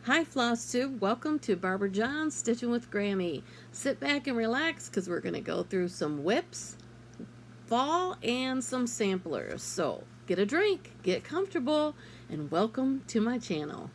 Hi Flosstube, welcome to Barbara John's Stitching with Grammy. Sit back and relax because we're going to go through some whips, fall, and some samplers. So get a drink, get comfortable, and welcome to my channel.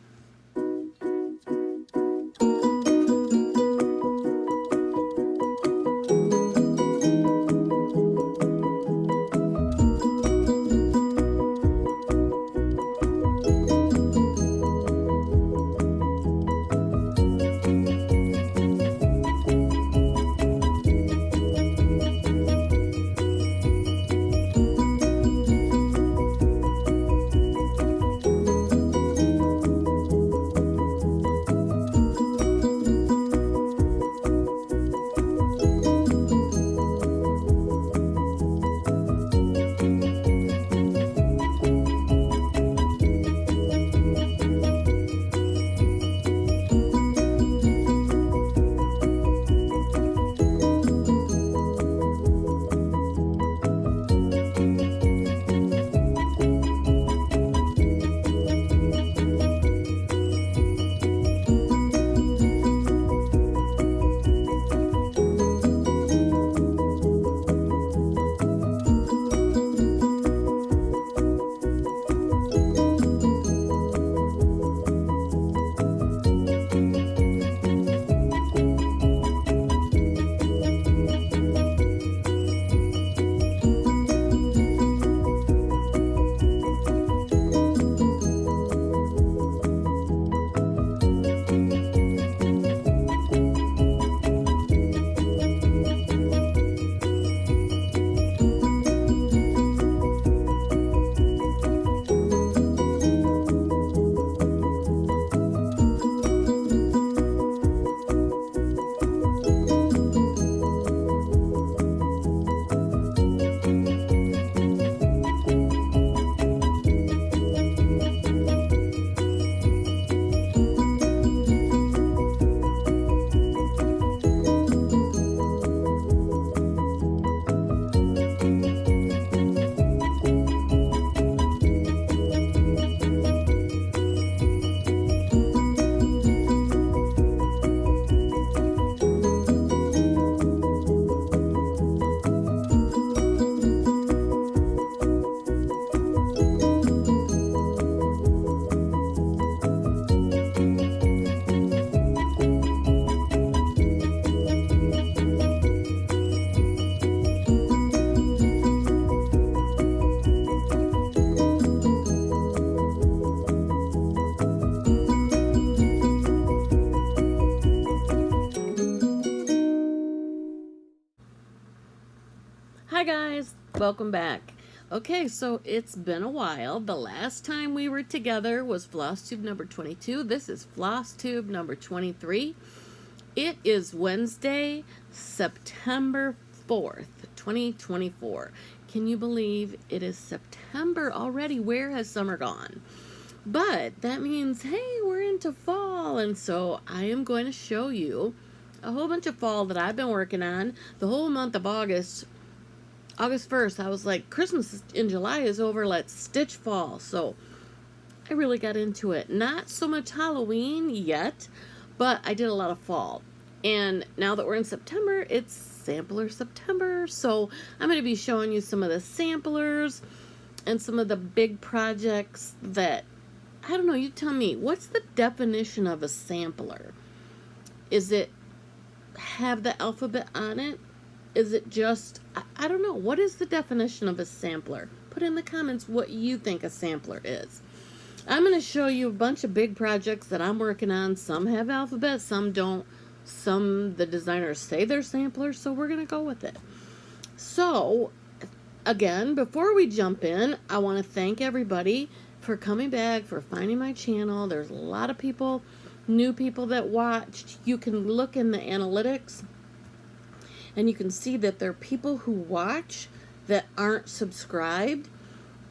Hi guys, welcome back. Okay, so it's been a while. The last time we were together was Flosstube number 22. This is Flosstube number 23. It is Wednesday, September 4th, 2024. Can you believe it is September already? Where has summer gone? But that means, hey, we're into fall, and so I am going to show you a whole bunch of fall that I've been working on the whole month of August 1st, I was like, Christmas in July is over, let's stitch fall. So I really got into it. Not so much Halloween yet, but I did a lot of fall. And now that we're in September, it's Sampler September. So I'm going to be showing you some of the samplers and some of the big projects that, I don't know, you tell me, what's the definition of a sampler? Is it have the alphabet on it? Is it just, I don't know, what is the definition of a sampler? Put in the comments what you think a sampler is. I'm going to show you a bunch of big projects that I'm working on. Some have alphabet, some don't. Some the designers say they're samplers, so we're going to go with it. So, again, before we jump in, I want to thank everybody for coming back, for finding my channel. There's a lot of people, new people that watched. You can look in the analytics and you can see that there are people who watch that aren't subscribed.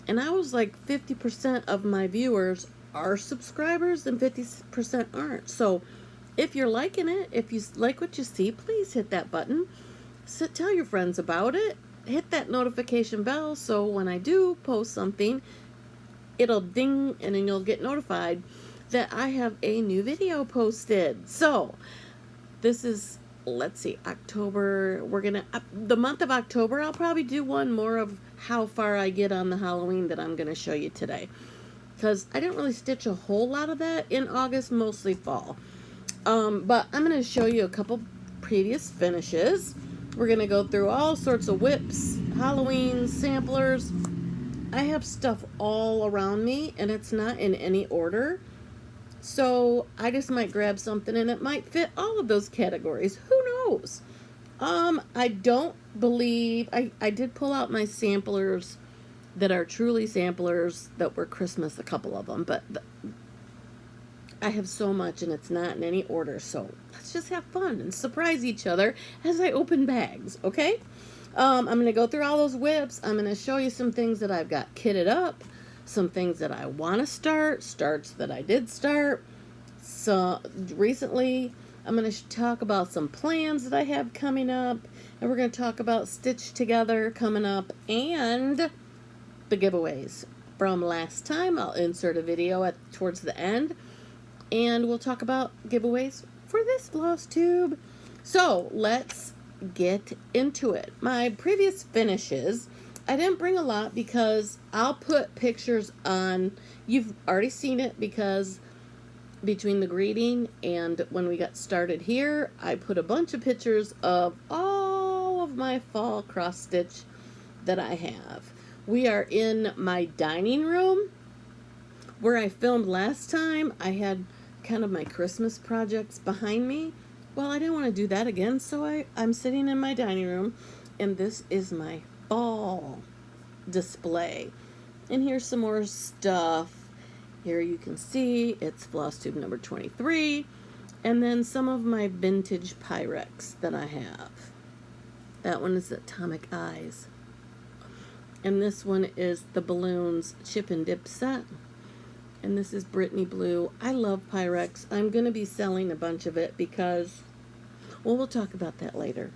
And I was like 50% of my viewers are subscribers and 50% aren't. So if you're liking it, if you like what you see, please hit that button. Tell your friends about it. Hit that notification bell so when I do post something, it'll ding and then you'll get notified. that I have a new video posted. So this is, let's see, October. We're gonna, the month of October, I'll probably do one more of how far I get on the Halloween that I'm gonna show you today, because I didn't really stitch a whole lot of that in August, mostly fall. But I'm gonna show you a couple previous finishes. We're gonna go through all sorts of whips, Halloween samplers. I have stuff all around me, and it's not in any order. So I just might grab something and it might fit all of those categories. Who knows? I don't believe, I did pull out my samplers that are truly samplers that were Christmas, a couple of them, but I have so much and it's not in any order. So let's just have fun and surprise each other as I open bags, okay? I'm going to go through all those whips. I'm going to show you some things that I've got kitted up, some things that I want to start, starts that I did start. So recently, I'm going to talk about some plans that I have coming up, and we're going to talk about Stitch Together coming up and the giveaways from last time. I'll insert a video towards the end, and we'll talk about giveaways for this Flosstube. So let's get into it. My previous finishes, I didn't bring a lot because I'll put pictures on. You've already seen it because between the greeting and when we got started here, I put a bunch of pictures of all of my fall cross stitch that I have. We are in my dining room where I filmed last time. I had kind of my Christmas projects behind me. Well, I didn't want to do that again, so I'm sitting in my dining room, and this is my fall display. And here's some more stuff. Here you can see it's Flosstube number 23, and then some of my vintage Pyrex that I have. That one is Atomic Eyes. And this one is the Balloons Chip and Dip set. And this is Brittany Blue. I love Pyrex. I'm going to be selling a bunch of it because, well, we'll talk about that later.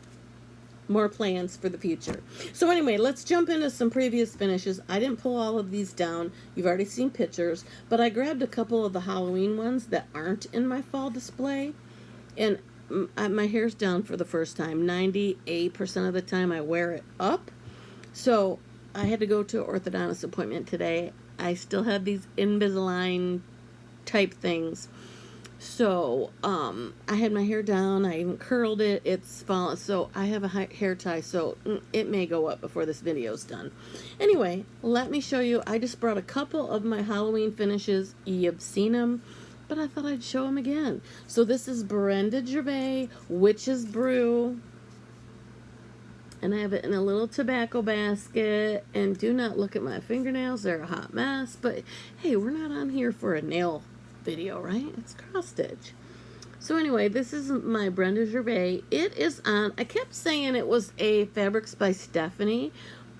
More plans for the future. So anyway, let's jump into some previous finishes. I didn't pull all of these down. You've already seen pictures, but I grabbed a couple of the Halloween ones that aren't in my fall display. And my hair's down for the first time. 98% of the time I wear it up. So I had to go to an orthodontist appointment today. I still have these Invisalign type things. So, I had my hair down, I even curled it, it's fallen, so I have a hair tie, so it may go up before this video's done. Anyway, let me show you. I just brought a couple of my Halloween finishes. You've seen them, but I thought I'd show them again. So this is Brenda Gervais Witch's Brew, and I have it in a little tobacco basket, and do not look at my fingernails, they're a hot mess, but hey, we're not on here for a nail video, right? It's cross stitch. So anyway, this is my Brenda Gervais. It is on, I kept saying it was a Fabrics by Stephanie,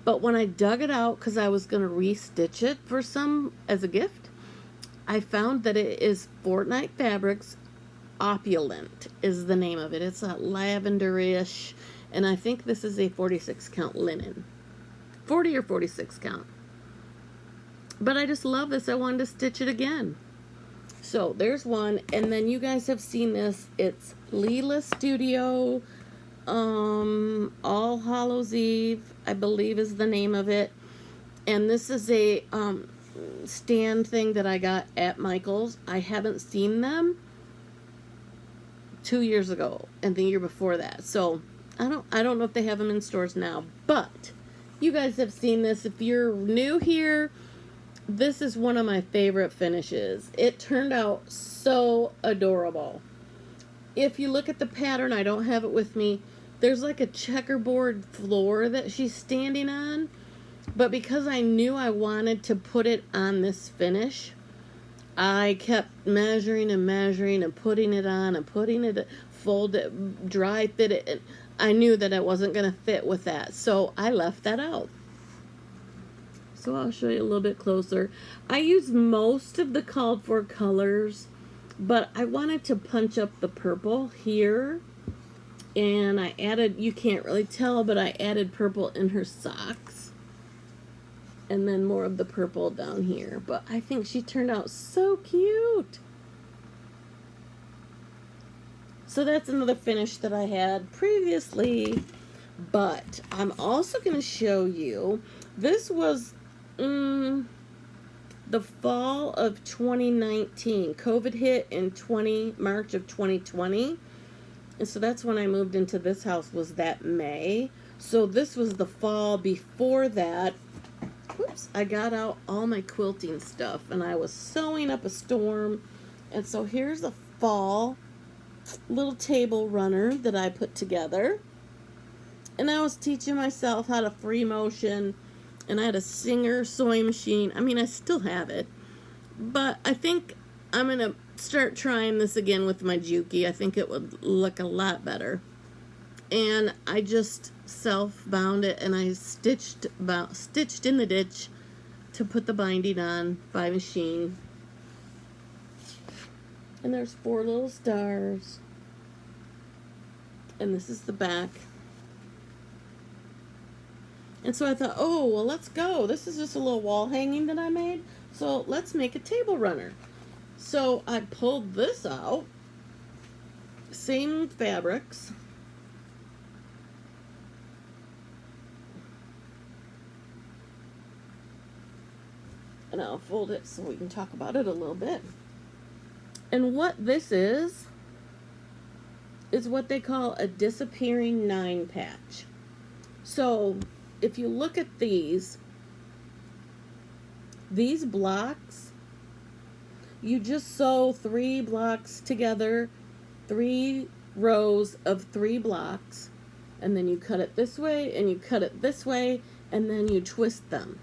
but when I dug it out because I was going to restitch it for some as a gift, I found that it is Fortnite Fabrics Opulent is the name of it. It's a lavender-ish, and I think this is a 46 count linen. 40 or 46 count. But I just love this. I wanted to stitch it again. So there's one, and then you guys have seen this. It's Leela Studio, All Hallows Eve, I believe is the name of it. And this is a stand thing that I got at Michael's. I haven't seen them 2 years ago and the year before that. So I don't know if they have them in stores now, but you guys have seen this. If you're new here, this is one of my favorite finishes. It turned out so adorable. If you look at the pattern, I don't have it with me, there's like a checkerboard floor that she's standing on. But because I knew I wanted to put it on this finish, I kept measuring and measuring and putting it on and putting it, fold it, dry fit it. And I knew that it wasn't going to fit with that. So I left that out. So I'll show you a little bit closer. I used most of the called for colors, but I wanted to punch up the purple here. And I added, you can't really tell, but I added purple in her socks. And then more of the purple down here. But I think she turned out so cute. So that's another finish that I had previously. But I'm also going to show you, this was the fall of 2019. COVID hit in March of 2020. And so that's when I moved into this house, was that May. So this was the fall before that. Whoops, I got out all my quilting stuff and I was sewing up a storm. And so here's a fall little table runner that I put together. And I was teaching myself how to free motion, and I had a Singer sewing machine. I mean, I still have it, but I think I'm going to start trying this again with my Juki. I think it would look a lot better. And I just self-bound it, and I stitched in the ditch to put the binding on by machine. And there's 4 little stars. And this is the back. And so I thought, oh, well, let's go. This is just a little wall hanging that I made. So let's make a table runner. So I pulled this out. Same fabrics. And I'll fold it so we can talk about it a little bit. And what this is what they call a disappearing 9 patch. So if you look at these blocks, you just sew 3 blocks together, 3 rows of 3 blocks, and then you cut it this way and you cut it this way, and then you twist them.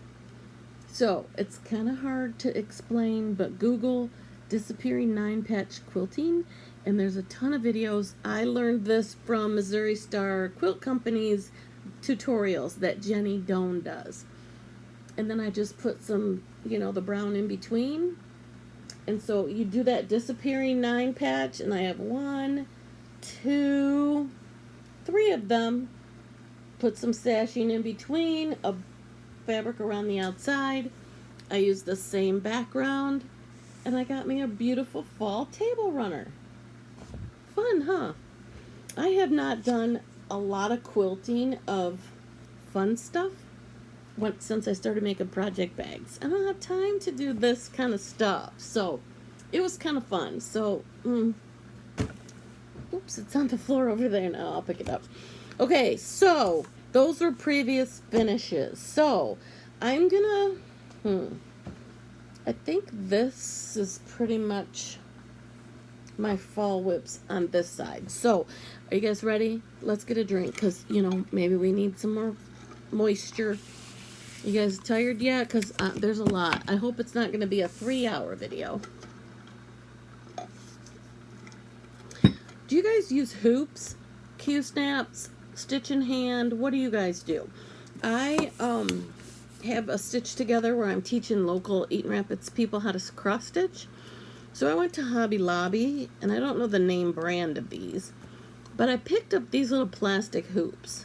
So it's kind of hard to explain, but Google disappearing 9 patch quilting, and there's a ton of videos. I learned this from Missouri Star Quilt Company's tutorials that Jenny Doan does. And then I just put some, the brown in between. And so you do that disappearing 9 patch, and I have 1, 2, 3 of them. Put some sashing in between, a fabric around the outside. I use the same background, and I got me a beautiful fall table runner. Fun, huh? I have not done a lot of quilting of fun stuff since I started making project bags. I don't have time to do this kind of stuff, so it was kind of fun. So, oops, it's on the floor over there now. I'll pick it up. Okay, so those are previous finishes. So I'm gonna, I think this is pretty much my fall whips on this side. So are you guys ready? Let's get a drink, because maybe we need some more moisture. You guys tired yet? Because there's a lot. I hope it's not going to be a 3-hour video. Do you guys use hoops, Q-snaps, stitch in hand? What do you guys do? I have a stitch together where I'm teaching local Eaton Rapids people how to cross stitch. So I went to Hobby Lobby, and I don't know the name brand of these, but I picked up these little plastic hoops.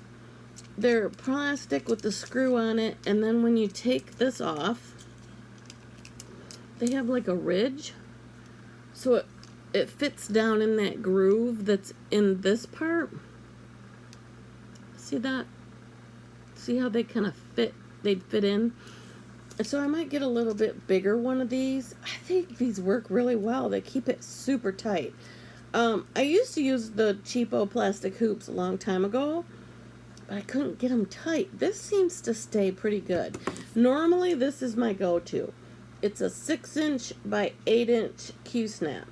They're plastic with the screw on it, and then when you take this off, they have like a ridge, so it fits down in that groove that's in this part. See that? See how they kind of fit? They'd fit in. So I might get a little bit bigger one of these. I think these work really well. They keep it super tight. I used to use the cheapo plastic hoops a long time ago, but I couldn't get them tight. This seems to stay pretty good. Normally, this is my go-to. It's a 6-inch by 8-inch Q-snap.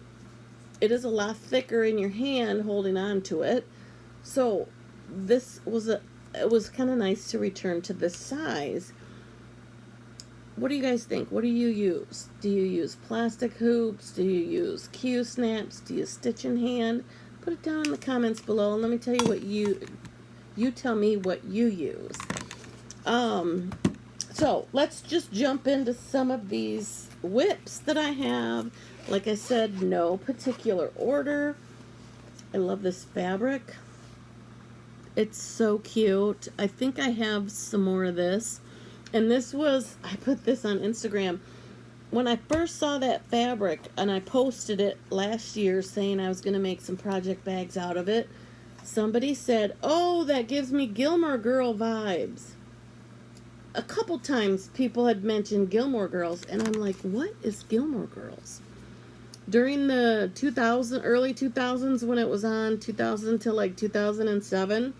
It is a lot thicker in your hand holding on to it. So this was it was kind of nice to return to this size. What do you guys think? What do you use? Do you use plastic hoops? Do you use Q-snaps? Do you stitch in hand? Put it down in the comments below, and let me tell you what you tell me what you use. So let's just jump into some of these whips that I have. Like I said, no particular order. I love this fabric. It's so cute. I think I have some more of this. And this was, I put this on Instagram. when I first saw that fabric, and I posted it last year saying I was going to make some project bags out of it, somebody said, "Oh, that gives me Gilmore Girl vibes." A couple times people had mentioned Gilmore Girls, and I'm like, what is Gilmore Girls? During the early 2000s when it was on, 2000 to like 2007,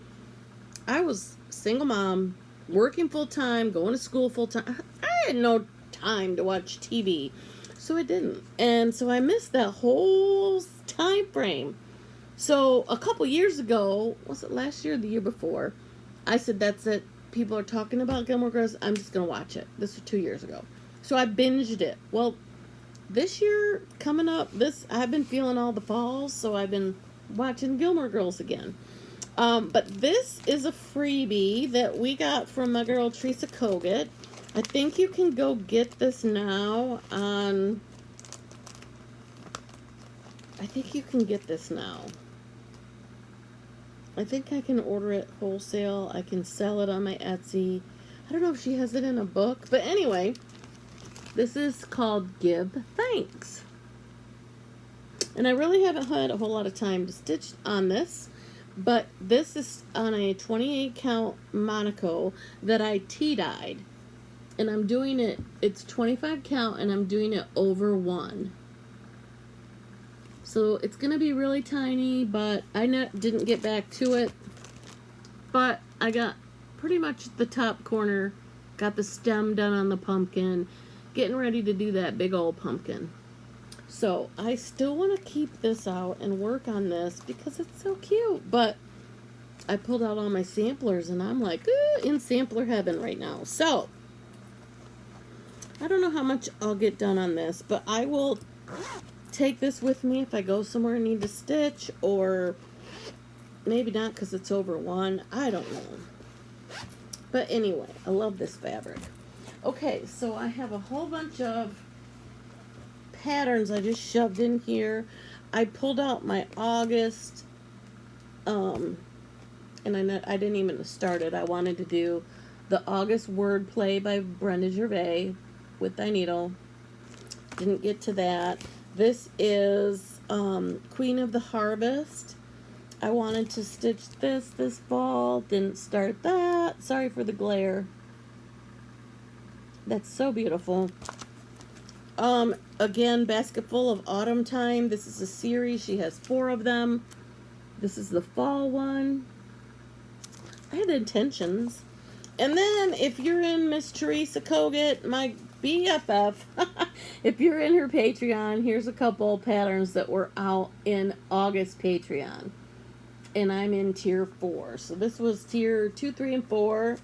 I was single mom, working full time, going to school full time. I had no time to watch TV, so I didn't. And so I missed that whole time frame. So a couple years ago, was it last year or the year before, I said, that's it. People are talking about Gilmore Girls. I'm just going to watch it. This was 2 years ago. So I binged it. Well, this year coming up, I've been feeling all the falls, so I've been watching Gilmore Girls again. But this is a freebie that we got from my girl Teresa Kat. I think you can go get this now on... I think you can get this now. I think I can order it wholesale. I can sell it on my Etsy. I don't know if she has it in a book. But anyway, this is called Give Thanks. And I really haven't had a whole lot of time to stitch on this. But this is on a 28 count Monaco that I tea-dyed. And I'm doing it, it's 25 count, and I'm doing it over 1. So it's going to be really tiny, but I didn't get back to it. But I got pretty much the top corner, got the stem done on the pumpkin, getting ready to do that big old pumpkin. So I still want to keep this out and work on this because it's so cute. But I pulled out all my samplers and I'm like, in sampler heaven right now. So I don't know how much I'll get done on this, but I will take this with me if I go somewhere and need to stitch, or maybe not because it's over 1. I don't know. But anyway, I love this fabric. Okay, so I have a whole bunch of patterns I just shoved in here. I pulled out my August, and I didn't even start it. I wanted to do the August Wordplay by Brenda Gervais with Thy Needle. Didn't get to that. This is Queen of the Harvest. I wanted to stitch this fall. Didn't start that. Sorry for the glare. That's so beautiful. Again, Basket Full of Autumn Time. This is a series. She has 4 of them. This is the fall one. I had intentions. And then, if you're in Miss Teresa Kat, my BFF, if you're in her Patreon, here's a couple patterns that were out in August Patreon. And I'm in tier 4. So this was tier 2, 3, and 4.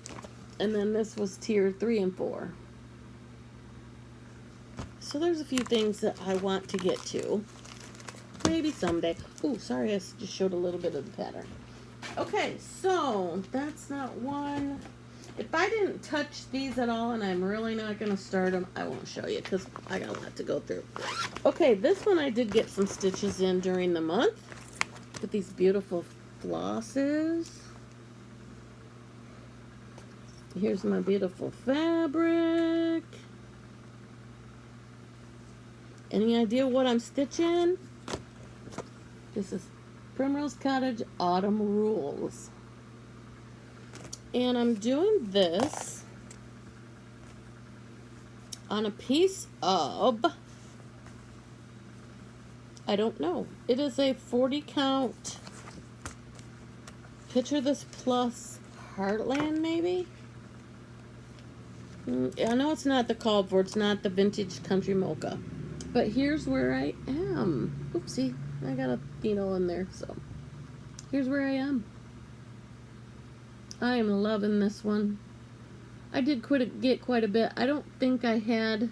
And then this was tier 3 and 4. So there's a few things that I want to get to. Maybe someday. Oh, sorry, I just showed a little bit of the pattern. Okay, so that's not one. If I didn't touch these at all and I'm really not going to start them, I won't show you because I got a lot to go through. Okay, this one I did get some stitches in during the month with these beautiful flosses. Here's my beautiful fabric. Any idea what I'm stitching? This is Primrose Cottage Autumn Rules. And I'm doing this on a piece of, I don't know. It is a 40 count Picture This Plus Heartland, maybe? I know it's not the called for. It's not the Vintage Country Mocha. But here's where I am. Oopsie. I got a needle in there. So here's where I am. I am loving this one. I did get quite a bit. I don't think I had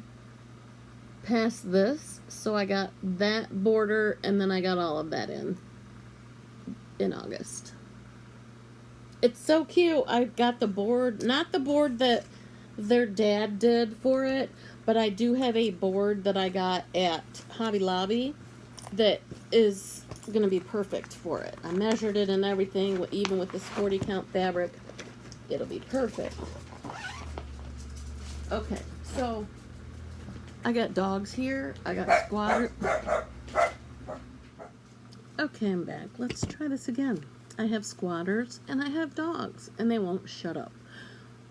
past this. So I got that border and then I got all of that in August. It's so cute. I got the board, not the board that their dad did for it, but I do have a board that I got at Hobby Lobby that is going to be perfect for it. I measured it and everything, even with this 40 count fabric. It'll be perfect. Okay, so I got dogs here. I got squatter. Okay, I'm back. Let's try this again. I have squatters and I have dogs, and they won't shut up.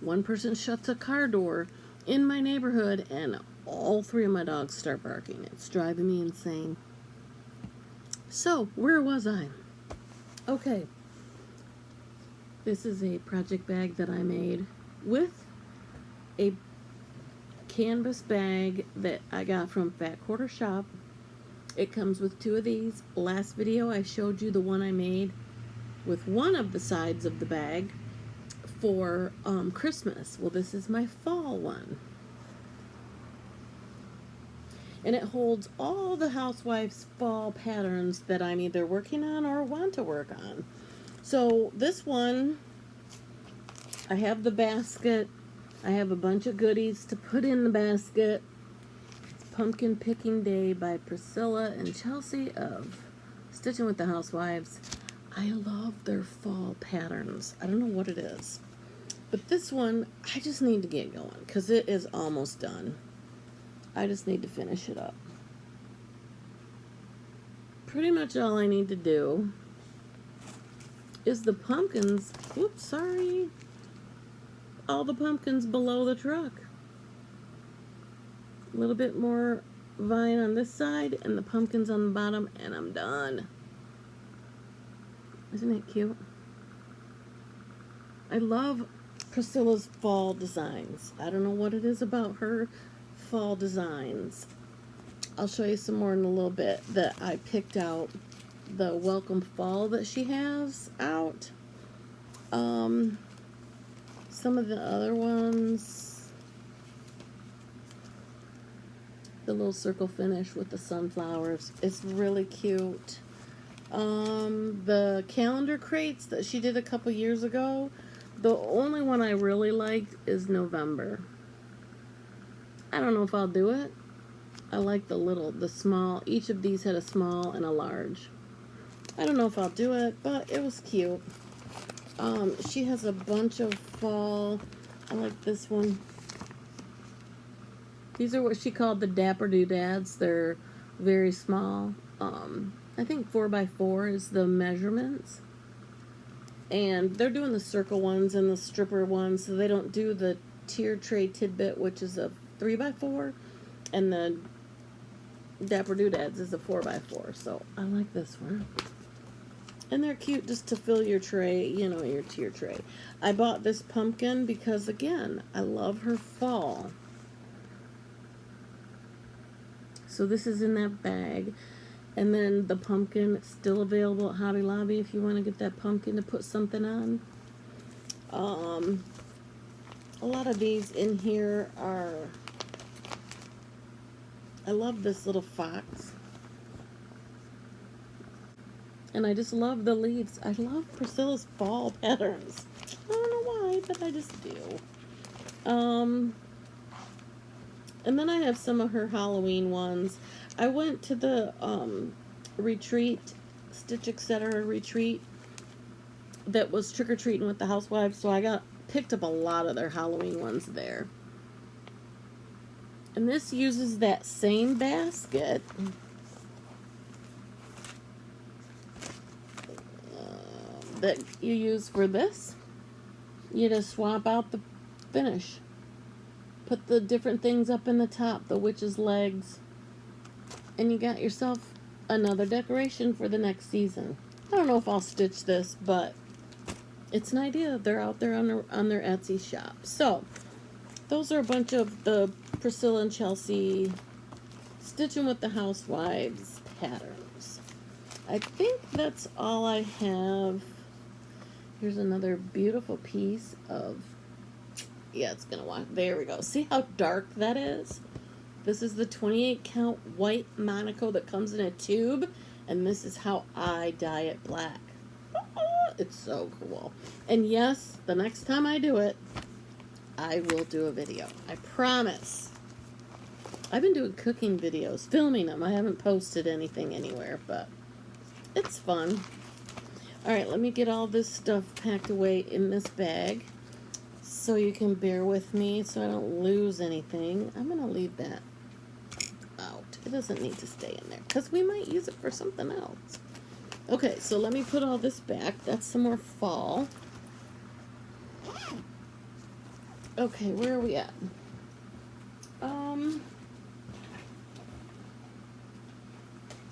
One person shuts a car door in my neighborhood, and all 3 of my dogs start barking. It's driving me insane. So, where was I? Okay. This is a project bag that I made with a canvas bag that I got from Fat Quarter Shop. It comes with 2 of these. Last video I showed you the one I made with one of the sides of the bag for Christmas. Well, this is my fall one. And it holds all the Housewife's fall patterns that I'm either working on or want to work on. So this one, I have the basket. I have a bunch of goodies to put in the basket. It's Pumpkin Picking Day by Priscilla and Chelsea of Stitching with the Housewives. I love their fall patterns. I don't know what it is. But this one, I just need to get going because it is almost done. I just need to finish it up. Pretty much all I need to do is the pumpkins. Whoops, sorry. All the pumpkins below the truck. A little bit more vine on this side and the pumpkins on the bottom, and I'm done. Isn't it cute? I love Priscilla's fall designs. I don't know what it is about her fall designs. I'll show you some more in a little bit that I picked out. The Welcome Fall that she has out. Some of the other ones. The little circle finish with the sunflowers. It's really cute. The calendar crates that she did a couple years ago. The only one I really liked is November. I don't know if I'll do it. I like the small. Each of these had a small and a large. I don't know if I'll do it, but it was cute. She has a bunch of fall. I like this one. These are what she called the Dapper Doodads. They're very small. I think 4x4 is the measurements. And they're doing the circle ones and the stripper ones, so they don't do the tier tray tidbit, which is a 3x4, and the Dapper Doodads is a 4x4. So I like this one. And they're cute just to fill your tray, you know, your tier tray. I bought this pumpkin because, again, I love her fall. So this is in that bag. And then the pumpkin is still available at Hobby Lobby if you want to get that pumpkin to put something on. A lot of these in here are... I love this little fox. And I just love the leaves. I love Priscilla's fall patterns. I don't know why, but I just do. And then I have some of her Halloween ones. I went to the retreat, Stitch Etc. retreat that was trick-or-treating with the Housewives, so I picked up a lot of their Halloween ones there. And this uses that same basket that you use for this. You just swap out the finish. Put the different things up in the top, the witch's legs, and you got yourself another decoration for the next season. I don't know if I'll stitch this, but it's an idea. They're out there on their Etsy shop. So, those are a bunch of the Priscilla and Chelsea Stitching with the Housewives patterns. I think that's all I have. Here's another beautiful piece of... Yeah, it's going to walk. There we go. See how dark that is? This is the 28 count white Monaco that comes in a tube. And this is how I dye it black. It's so cool. And yes, the next time I do it, I will do a video. I promise. I've been doing cooking videos, filming them. I haven't posted anything anywhere, but it's fun. Alright, let me get all this stuff packed away in this bag so you can bear with me so I don't lose anything. I'm going to leave that It doesn't need to stay in there because we might use it for something else. Okay, so let me put all this back. That's some more fall. Okay, where are we at?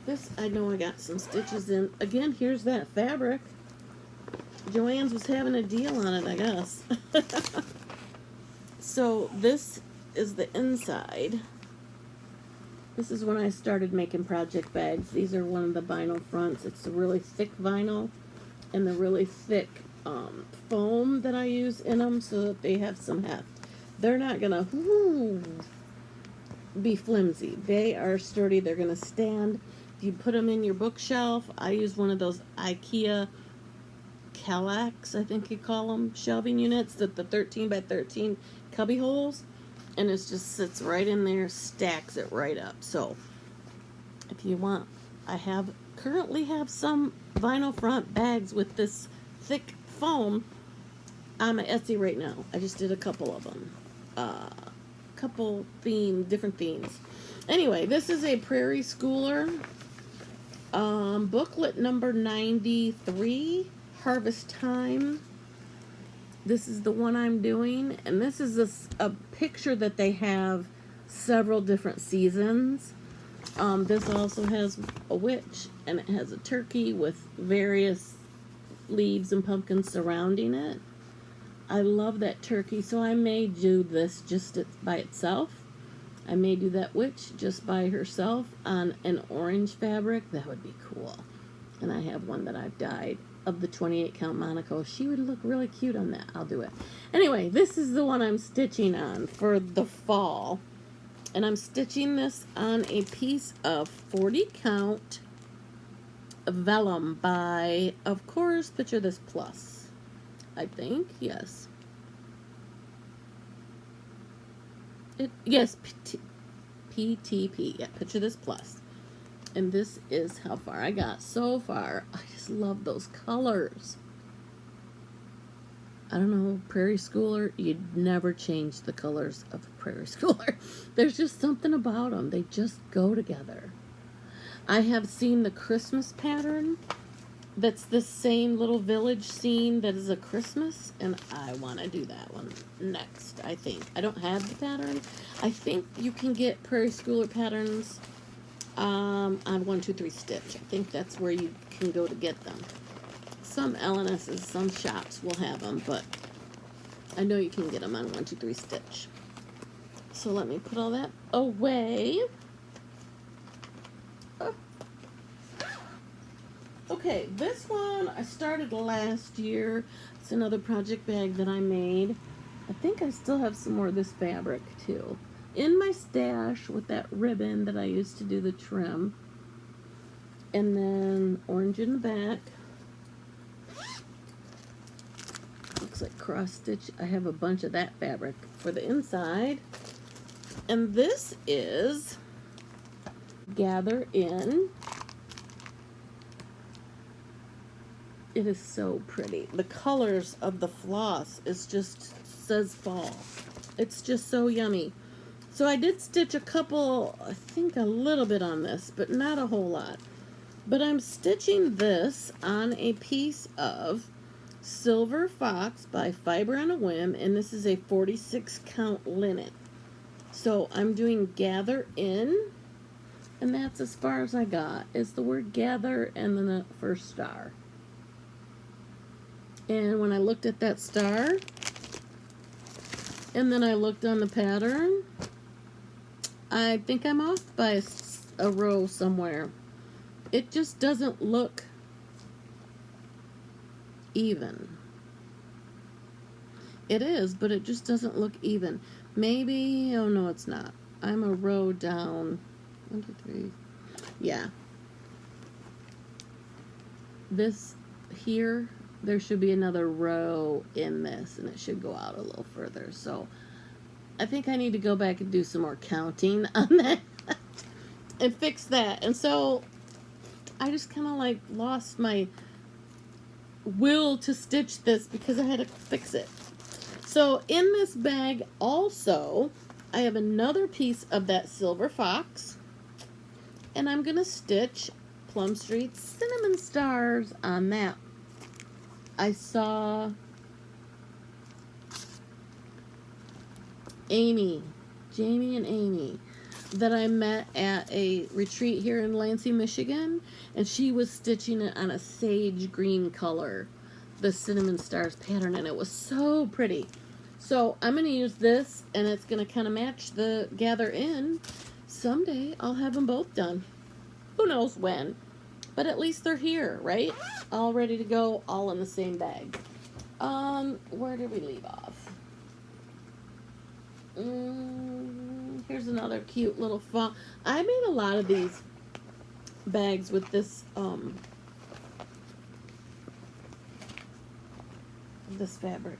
This, I know I got some stitches in. Again, here's that fabric. Joann's was having a deal on it, I guess. So this is the inside. This is when I started making project bags. These are one of the vinyl fronts. It's the really thick vinyl and the really thick foam that I use in them so that they have some heft. They're not gonna be flimsy. They are sturdy. They're gonna stand. If you put them in your bookshelf, I use one of those IKEA Kallax, I think you call them, shelving units, that the 13 by 13 cubby holes, and it just sits right in there, stacks it right up. So if you want, I currently have some vinyl front bags with this thick foam on my Etsy right now. I just did a couple of them, different themes. Anyway, this is a Prairie Schooler booklet number 93, Harvest Time. This is the one I'm doing, and this is a picture that they have several different seasons. This also has a witch, and it has a turkey with various leaves and pumpkins surrounding it. I love that turkey, so I may do this just by itself. I may do that witch just by herself on an orange fabric. That would be cool. And I have one that I've dyed of the 28 count Monaco. She would look really cute on that. I'll do it. Anyway, this is the one I'm stitching on for the fall. And I'm stitching this on a piece of 40 count vellum by, of course, Picture This Plus. I think, yes. Yes, PTP. Yeah, Picture This Plus. And this is how far I got so far. I just love those colors. I don't know, Prairie Schooler, you'd never change the colors of Prairie Schooler. There's just something about them. They just go together. I have seen the Christmas pattern. That's the same little village scene that is a Christmas, and I want to do that one next, I think. I don't have the pattern. I think you can get Prairie Schooler patterns on 123 Stitch. I think that's where you can go to get them. Some LNSs, some shops will have them, but I know you can get them on 123 Stitch. So let me put all that away. Oh. Okay, this one I started last year. It's another project bag that I made. I think I still have some more of this fabric too in my stash with that ribbon that I used to do the trim. And then orange in the back. Looks like cross stitch. I have a bunch of that fabric for the inside. And this is Gather In. It is so pretty. The colors of the floss is just says fall. It's just so yummy. So I did stitch a couple, I think a little bit on this, but not a whole lot. But I'm stitching this on a piece of Silver Fox by Fiber on a Whim, and this is a 46 count linen. So I'm doing Gather In, and that's as far as I got, is the word gather and then the first star. And when I looked at that star, and then I looked on the pattern, I think I'm off by a row somewhere. It just doesn't look even. It is, but it just doesn't look even. Maybe, oh no, it's not. I'm a row down. 1, 2, 3. Yeah. This here, there should be another row in this, and it should go out a little further. So I think I need to go back and do some more counting on that and fix that. And so I just kind of like lost my will to stitch this because I had to fix it. So in this bag also, I have another piece of that Silver Fox And I'm going to stitch Plum Street Cinnamon Stars on that. I saw Jamie and Amy, that I met at a retreat here in Lansing, Michigan, and she was stitching it on a sage green color, the Cinnamon Stars pattern, and it was so pretty. So I'm going to use this, and it's going to kind of match the gather in. Someday I'll have them both done. Who knows when? But at least they're here, right? All ready to go, all in the same bag. Where did we leave off? Here's another cute little fun. I made a lot of these bags with this this fabric.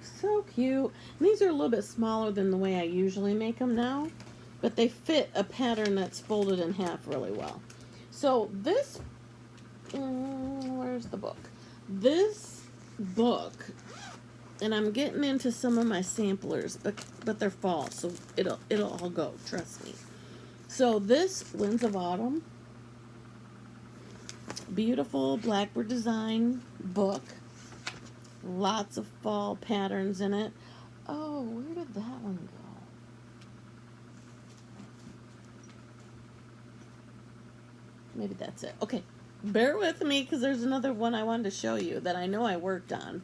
So cute. And these are a little bit smaller than the way I usually make them now, but they fit a pattern that's folded in half really well. So this, where's the book? This book, and I'm getting into some of my samplers, but they're fall, so it'll all go, trust me. So this Winds of Autumn, beautiful Blackbird design book, lots of fall patterns in it. Oh, where did that one go? Maybe that's it. Okay, bear with me because there's another one I wanted to show you that I know I worked on.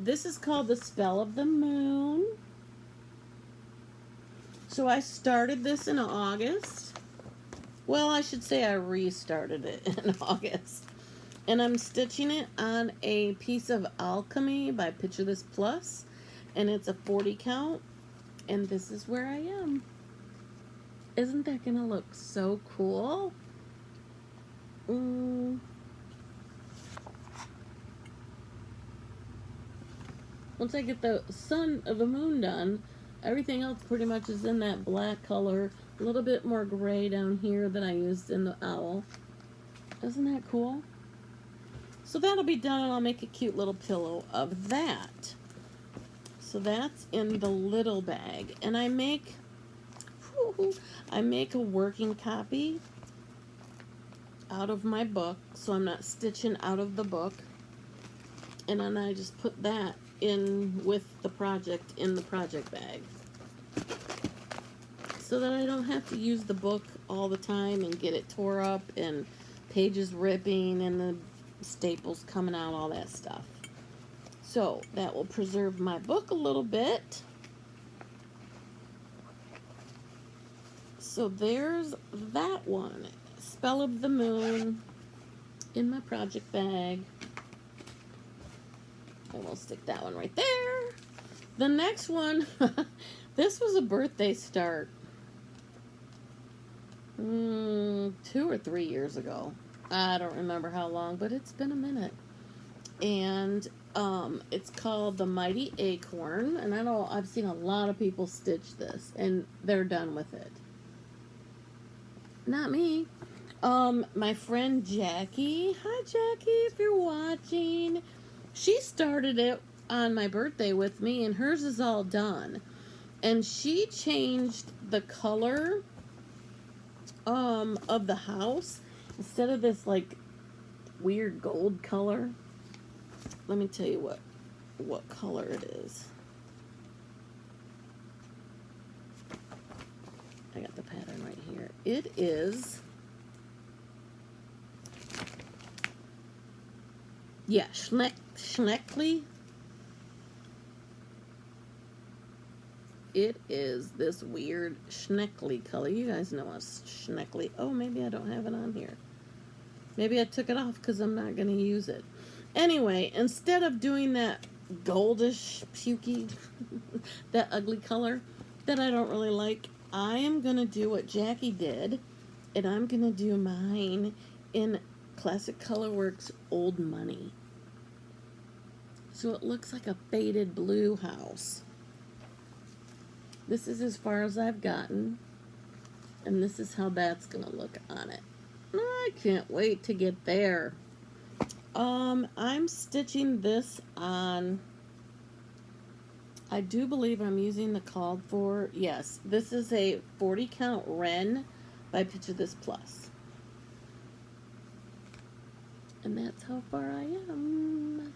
This is called The Spell of the Moon. So I started this in August. Well, I should say I restarted it in August. And I'm stitching it on a piece of Alchemy by Picture This Plus. And it's a 40 count. And this is where I am. Isn't that going to look so cool? Once I get the sun or the moon done, everything else pretty much is in that black color. A little bit more gray down here than I used in the owl. Isn't that cool? So that'll be done, and I'll make a cute little pillow of that. So that's in the little bag. And I make a working copy out of my book, so I'm not stitching out of the book. And then I just put that in with the project in the project bag, so that I don't have to use the book all the time and get it tore up and pages ripping and the staples coming out, all that stuff. So that will preserve my book a little bit. So there's that one, Spell of the Moon, in my project bag. And we'll stick that one right there. The next one, this was a birthday start 2 or 3 years ago. I don't remember how long, but it's been a minute. And it's called The Mighty Acorn. And I know I've seen a lot of people stitch this, and they're done with it. Not me. My friend Jackie. Hi, Jackie, if you're watching. She started it on my birthday with me, and hers is all done. And she changed the color of the house. Instead of this like weird gold color, let me tell you what color it is. I got the pattern right here. It is, yeah, Schneckly. It is this weird Schneckly color. You guys know what's Schneckly. Oh, maybe I don't have it on here. Maybe I took it off because I'm not going to use it. Anyway, instead of doing that goldish, pukey, that ugly color that I don't really like, I am going to do what Jackie did, and I'm going to do mine in Classic Colorworks Old Money. So it looks like a faded blue house. This is as far as I've gotten, and this is how that's going to look on it. I can't wait to get there. I'm stitching this on, I do believe I'm using the called for, yes, this is a 40 count Wren by Picture This Plus. And that's how far I am.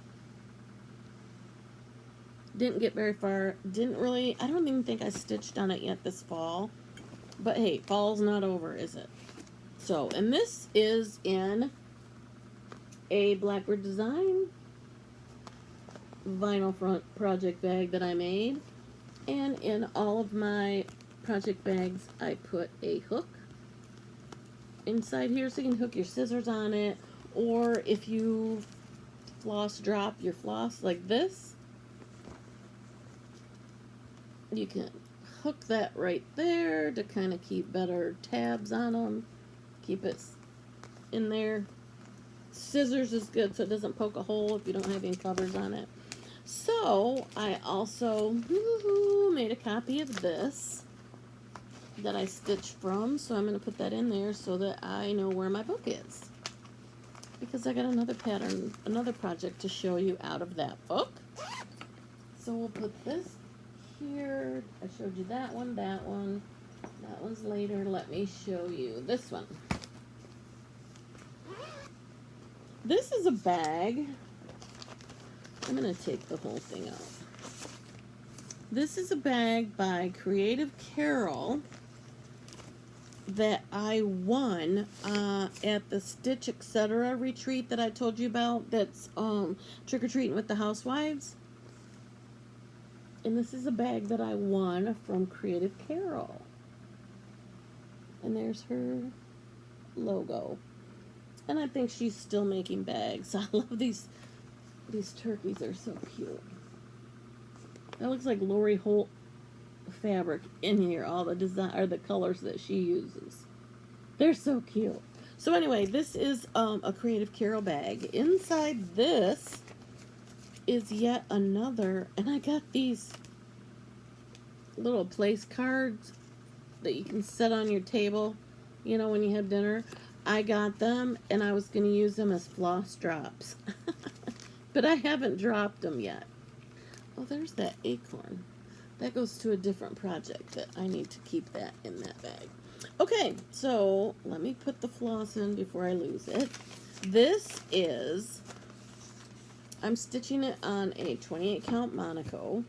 Didn't get very far. Didn't really, I don't even think I stitched on it yet this fall. But hey, fall's not over, is it? So, and this is in a Blackbird design vinyl front project bag that I made. And in all of my project bags, I put a hook inside here so you can hook your scissors on it. Or if you floss drop your floss like this, you can hook that right there to kind of keep better tabs on them. Keep it in there. Scissors is good so it doesn't poke a hole if you don't have any covers on it. So I also made a copy of this that I stitched from, so I'm going to put that in there so that I know where my book is, because I got another pattern, another project to show you out of that book. So we'll put this here. I showed you that one, that one's later. Let me show you this one. This is a bag. I'm going to take the whole thing out. This is a bag by Creative Carol that I won at the Stitch Etc. retreat that I told you about, that's trick-or-treating with the Housewives. And this is a bag that I won from Creative Carol. And there's her logo. And I think she's still making bags. I love these turkeys, are so cute. That looks like Lori Holt fabric in here, all the design or the colors that she uses. They're so cute. So anyway, this is a Creative Carol bag. Inside this is yet another, and I got these little place cards that you can set on your table, you know, when you have dinner. I got them, and I was going to use them as floss drops. But I haven't dropped them yet. Oh, there's that acorn. That goes to a different project that I need to keep that in that bag. Okay, so let me put the floss in before I lose it. This is, I'm stitching it on a 28 count Monaco.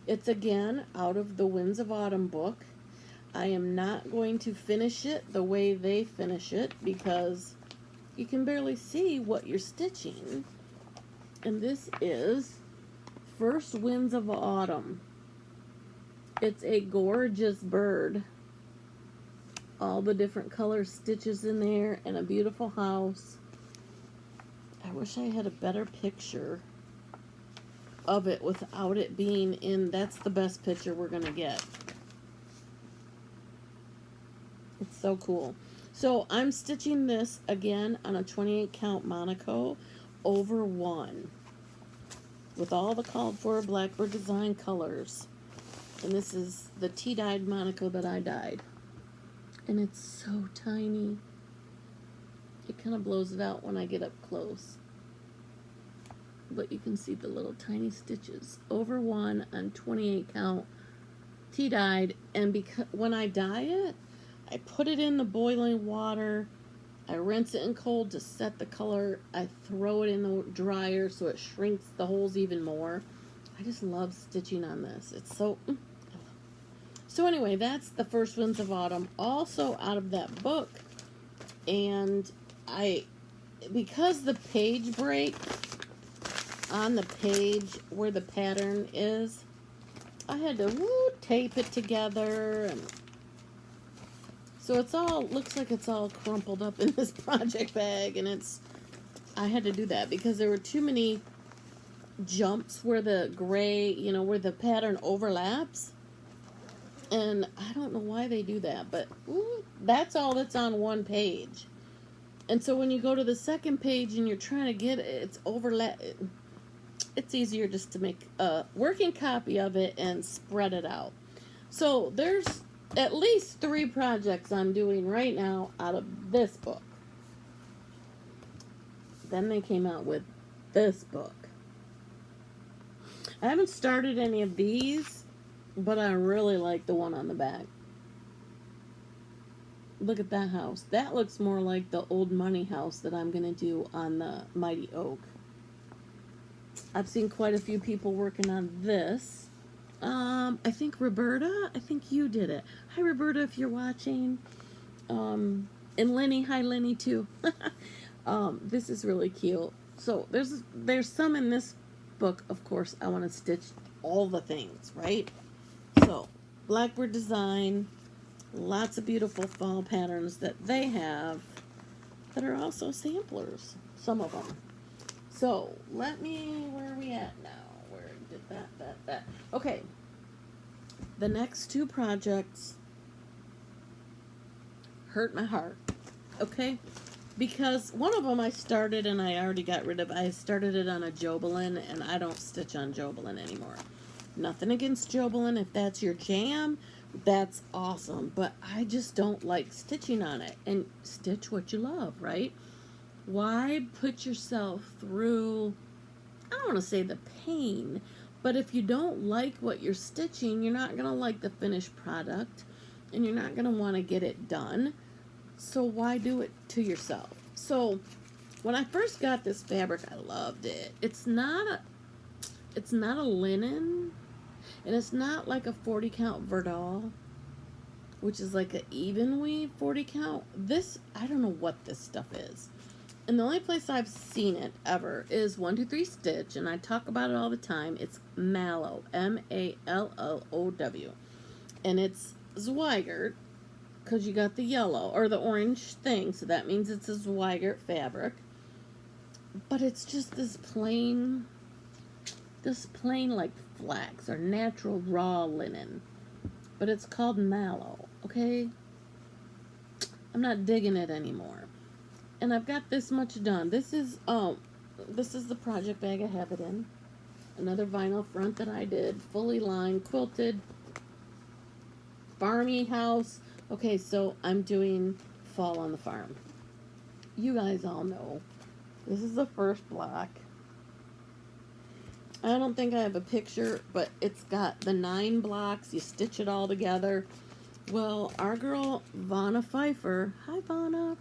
It's again out of the Winds of Autumn book. I am not going to finish it the way they finish it because you can barely see what you're stitching. And this is First Winds of Autumn. It's a gorgeous bird. All the different color stitches in there and a beautiful house. I wish I had a better picture of it without it being in. That's the best picture we're going to get. It's so cool. So I'm stitching this again on a 28 count Monaco over 1 with all the called for Blackbird design colors. And this is the tea-dyed Monaco that I dyed. And it's so tiny. It kind of blows it out when I get up close. But you can see the little tiny stitches. Over 1 on 28 count tea-dyed. And because when I dye it, I put it in the boiling water. I rinse it in cold to set the color. I throw it in the dryer so it shrinks the holes even more. I just love stitching on this. It's so... So anyway, that's the First Winds of Autumn, also out of that book. And because the page break on the page where the pattern is, I had to tape it together. And so it's all, looks like it's all crumpled up in this project bag. And I had to do that because there were too many jumps where the gray, you know, where the pattern overlaps. And I don't know why they do that, but that's all that's on one page. And so when you go to the second page and you're trying to get it, it's overlap. It's easier just to make a working copy of it and spread it out. So there's at least 3 projects I'm doing right now out of this book. Then they came out with this book. I haven't started any of these, but I really like the one on the back. Look at that house. That looks more like the old money house that I'm going to do on the Mighty Oak. I've seen quite a few people working on this. I think Roberta, I think you did it. Hi, Roberta, if you're watching. And Lenny, hi, Lenny, too. This is really cute. So there's some in this book, of course. I want to stitch all the things, right? So, Blackbird Design, lots of beautiful fall patterns that they have that are also samplers, some of them. So, where are we at now? Where did that? Okay, the next two projects hurt my heart, okay? Because one of them I started and I already got rid of. I started it on a Jobelin, and I don't stitch on Jobelin anymore. Nothing against Jobelin. If that's your jam, that's awesome. But I just don't like stitching on it. And stitch what you love, right? Why put yourself through, I don't want to say the pain, but if you don't like what you're stitching, you're not going to like the finished product, and you're not going to want to get it done. So why do it to yourself? So when I first got this fabric, I loved it. It's not a linen, and it's not like a 40 count Verdal, which is like an even weave 40 count. This, I don't know what this stuff is. And the only place I've seen it ever is 123 Stitch, and I talk about it all the time. It's Mallow, Mallow, and it's Zweigert, because you got the yellow or the orange thing, so that means it's a Zweigert fabric. But it's just this plain like flax or natural raw linen, but it's called Mallow. Okay, I'm not digging it anymore. And I've got this much done. This is the project bag I have it in. Another vinyl front that I did, fully lined, quilted, farmy house. Okay, so I'm doing fall on the farm. You guys all know this is the first block. I don't think I have a picture, but it's got the 9 blocks. You stitch it all together. Well, our girl Vanna Pfeiffer, hi Vanna.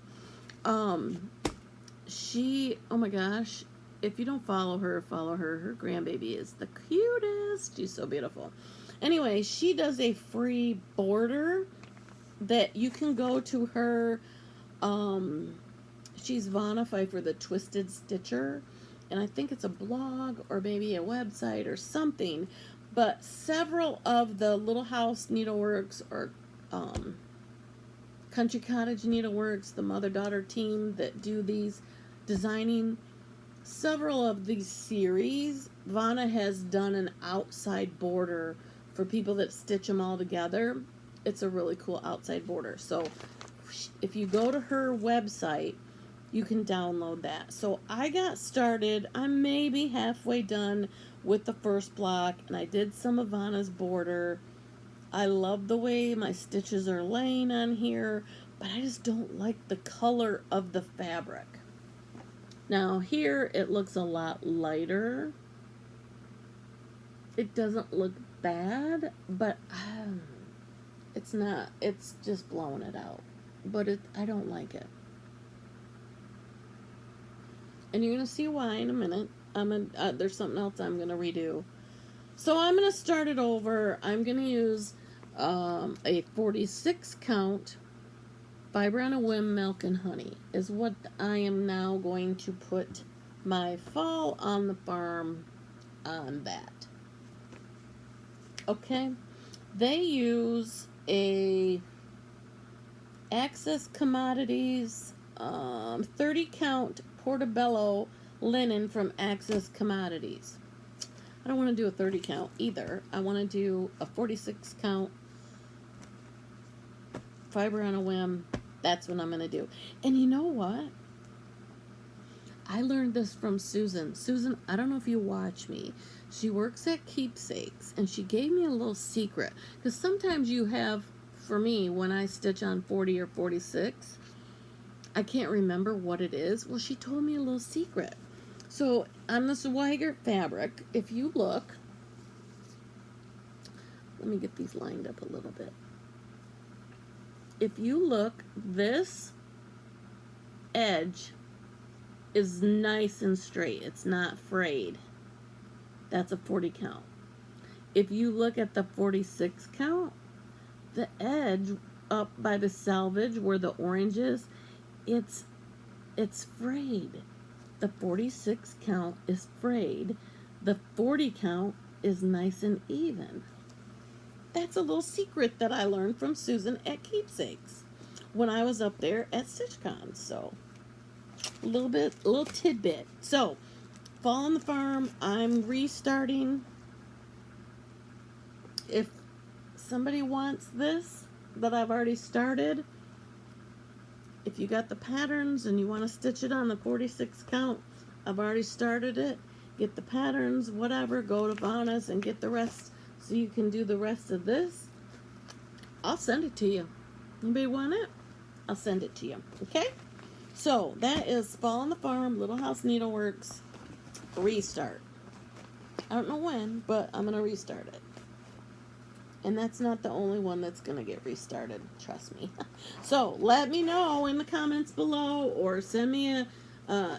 She, oh my gosh, if you don't follow her. Her grandbaby is the cutest. She's so beautiful. Anyway, she does a free border that you can go to her. She's Vanna Pfeiffer, the Twisted Stitcher, and I think it's a blog or maybe a website or something. But several of the Little House Needleworks or Country Cottage Needleworks, the mother-daughter team that do these designing, several of these series, Vanna has done an outside border for people that stitch them all together. It's a really cool outside border. So if you go to her website, you can download that. So I got started. I'm maybe halfway done with the first block, and I did some of Vanna's border. I love the way my stitches are laying on here, but I just don't like the color of the fabric. Now here it looks a lot lighter. It doesn't look bad, but it's not. It's just blowing it out. But I don't like it. And you're going to see why in a minute. There's something else I'm going to redo. So I'm going to start it over. I'm going to use a 46 count Fiber on a Whim Milk and Honey is what I am now going to put my fall on the farm on that. Okay, they use a Access Commodities 30 count Portobello linen from Access Commodities. I don't want to do a 30 count either. I want to do a 46 count Fiber on a Whim. That's what I'm going to do. And you know what? I learned this from Susan. Susan, I don't know if you watch me. She works at Keepsakes, and she gave me a little secret. Because sometimes you have, for me, when I stitch on 40 or 46, I can't remember what it is. Well, she told me a little secret. So on the Zweigert fabric, if you look, let me get these lined up a little bit. if you look, this edge is nice and straight. It's not frayed. That's a 40 count. If you look at the 46 count, the edge up by the selvage where the orange is, it's frayed. The 46 count is frayed. The 40 count is nice and even. That's a little secret that I learned from Susan at Keepsakes when I was up there at StitchCon. So, a little tidbit. So, Fall on the Farm, I'm restarting. If somebody wants this that I've already started, if you got the patterns and you want to stitch it on the 46 count, I've already started it. Get the patterns, whatever, go to Vanna's and get the rest so you can do the rest of this. I'll send it to you. Anybody want it? I'll send it to you. Okay? So, that is Fall on the Farm, Little House Needleworks, restart. I don't know when, but I'm going to restart it. And that's not the only one that's going to get restarted. Trust me. So, let me know in the comments below or send me a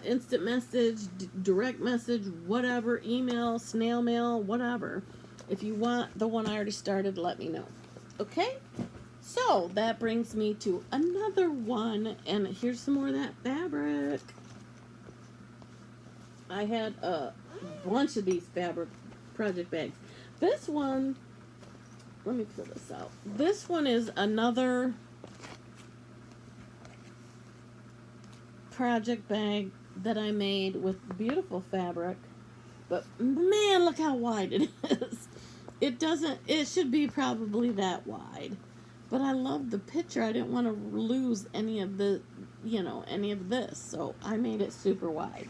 instant message, direct message, whatever, email, snail mail, whatever. If you want the one I already started, let me know. Okay? So, that brings me to another one. And here's some more of that fabric. I had a bunch of these fabric project bags. This one, let me pull this out. This one is another project bag that I made with beautiful fabric. But man, look how wide it is. It should be probably that wide. But I love the picture. I didn't want to lose any of any of this. So I made it super wide.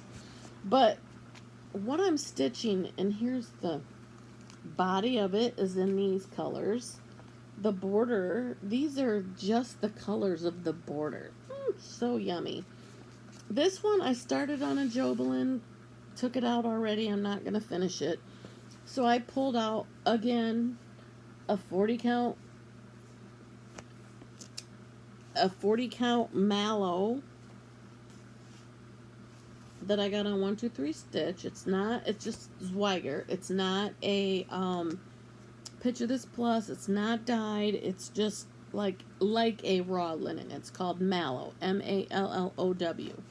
But what I'm stitching, and here's the body of it, is in these colors. The border, these are just the colors of the border. So yummy. This one I started on a Jobelin, took it out already. I'm not going to finish it. So I pulled out, again, a 40 count mallow that I got on 1-2-3 stitch. It's just Zweiger. It's not a Picture This Plus. It's not dyed. It's just like a raw linen. It's called mallow, M-A-L-L-O-W.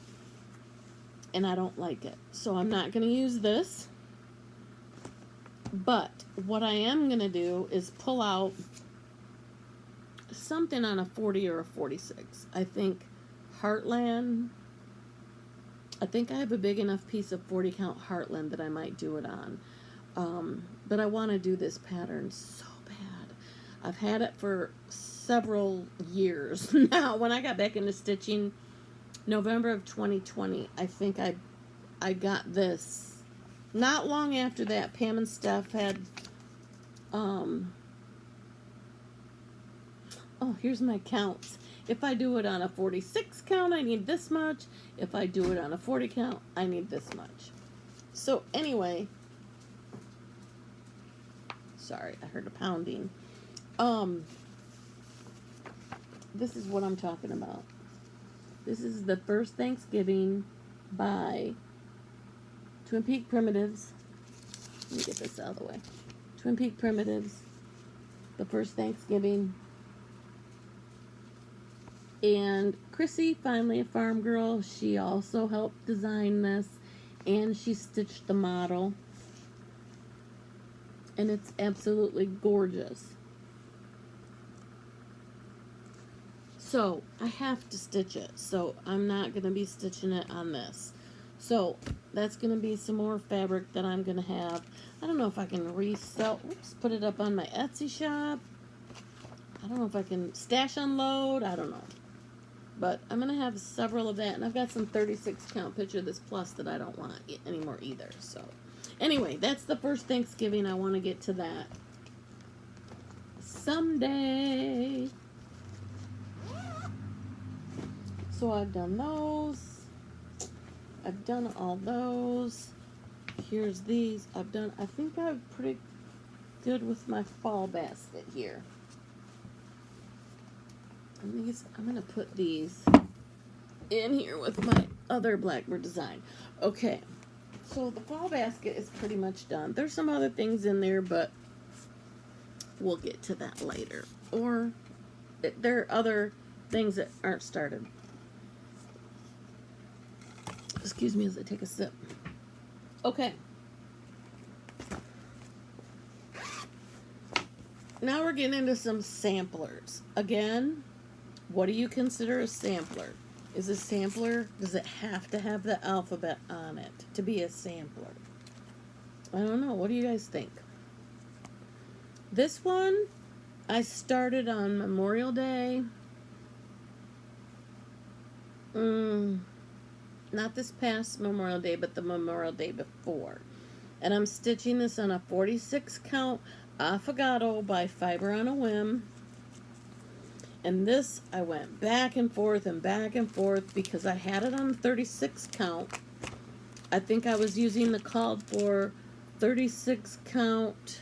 And I don't like it. So I'm not going to use this. But what I am going to do is pull out something on a 40 or a 46. I think Heartland. I think I have a big enough piece of 40 count Heartland that I might do it on. But I want to do this pattern so bad. I've had it for several years now. When I got back into stitching, November of 2020, I think I got this. Not long after that, Pam and Steph had, oh, here's my counts. If I do it on a 46 count, I need this much. If I do it on a 40 count, I need this much. So anyway, sorry, I heard a pounding. This is what I'm talking about. This is The First Thanksgiving by Twin Peak Primitives. Let me get this out of the way. Twin Peak Primitives. The First Thanksgiving. And Chrissy, finally a farm girl, she also helped design this. And she stitched the model. And it's absolutely gorgeous. So, I have to stitch it. So, I'm not going to be stitching it on this. So, that's going to be some more fabric that I'm going to have. I don't know if I can resell. Oops, put it up on my Etsy shop. I don't know if I can stash unload. I don't know. But I'm going to have several of that. And I've got some 36 count Picture This Plus that I don't want anymore either. So, anyway, that's the first Thanksgiving. I want to get to that someday. So I've done those. I've done all those. Here's these. I think I'm pretty good with my fall basket here. And these, I'm going to put these in here with my other Blackbird design. Okay, so the fall basket is pretty much done. There's some other things in there, but we'll get to that later. Or there are other things that aren't started. Excuse me as I take a sip. Okay. Now we're getting into some samplers. Again, what do you consider a sampler? Is a sampler, does it have to have the alphabet on it to be a sampler? I don't know. What do you guys think? This one, I started on Memorial Day. Not this past Memorial Day, but the Memorial Day before. And I'm stitching this on a 46 count Affogato by Fiber on a Whim. And this, I went back and forth because I had it on 36 count. I think I was using the called for 36 count.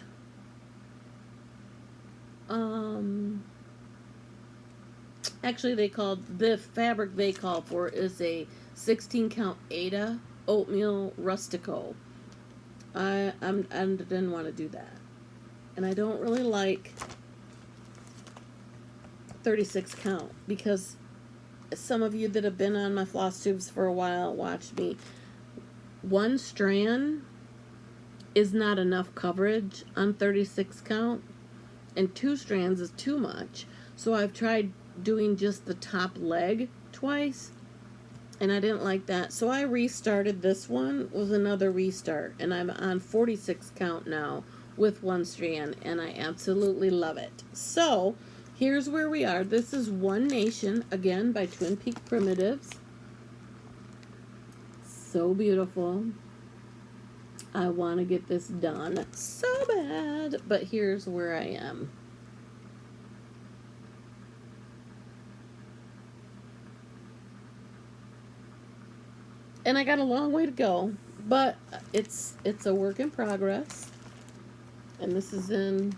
Actually, the fabric they called for is a 16 count Ada Oatmeal Rustico. I didn't want to do that. And I don't really like 36 count because some of you that have been on my floss tubes for a while watch me. One strand is not enough coverage on 36 count, and 2 strands is too much. So I've tried doing just the top leg twice, and I didn't like that. So I restarted this one with another restart, and I'm on 46 count now with 1 strand, and I absolutely love it. So here's where we are. This is One Nation, again, by Twin Peak Primitives. So beautiful. I want to get this done so bad, but here's where I am. And I got a long way to go, but it's a work in progress. And this is in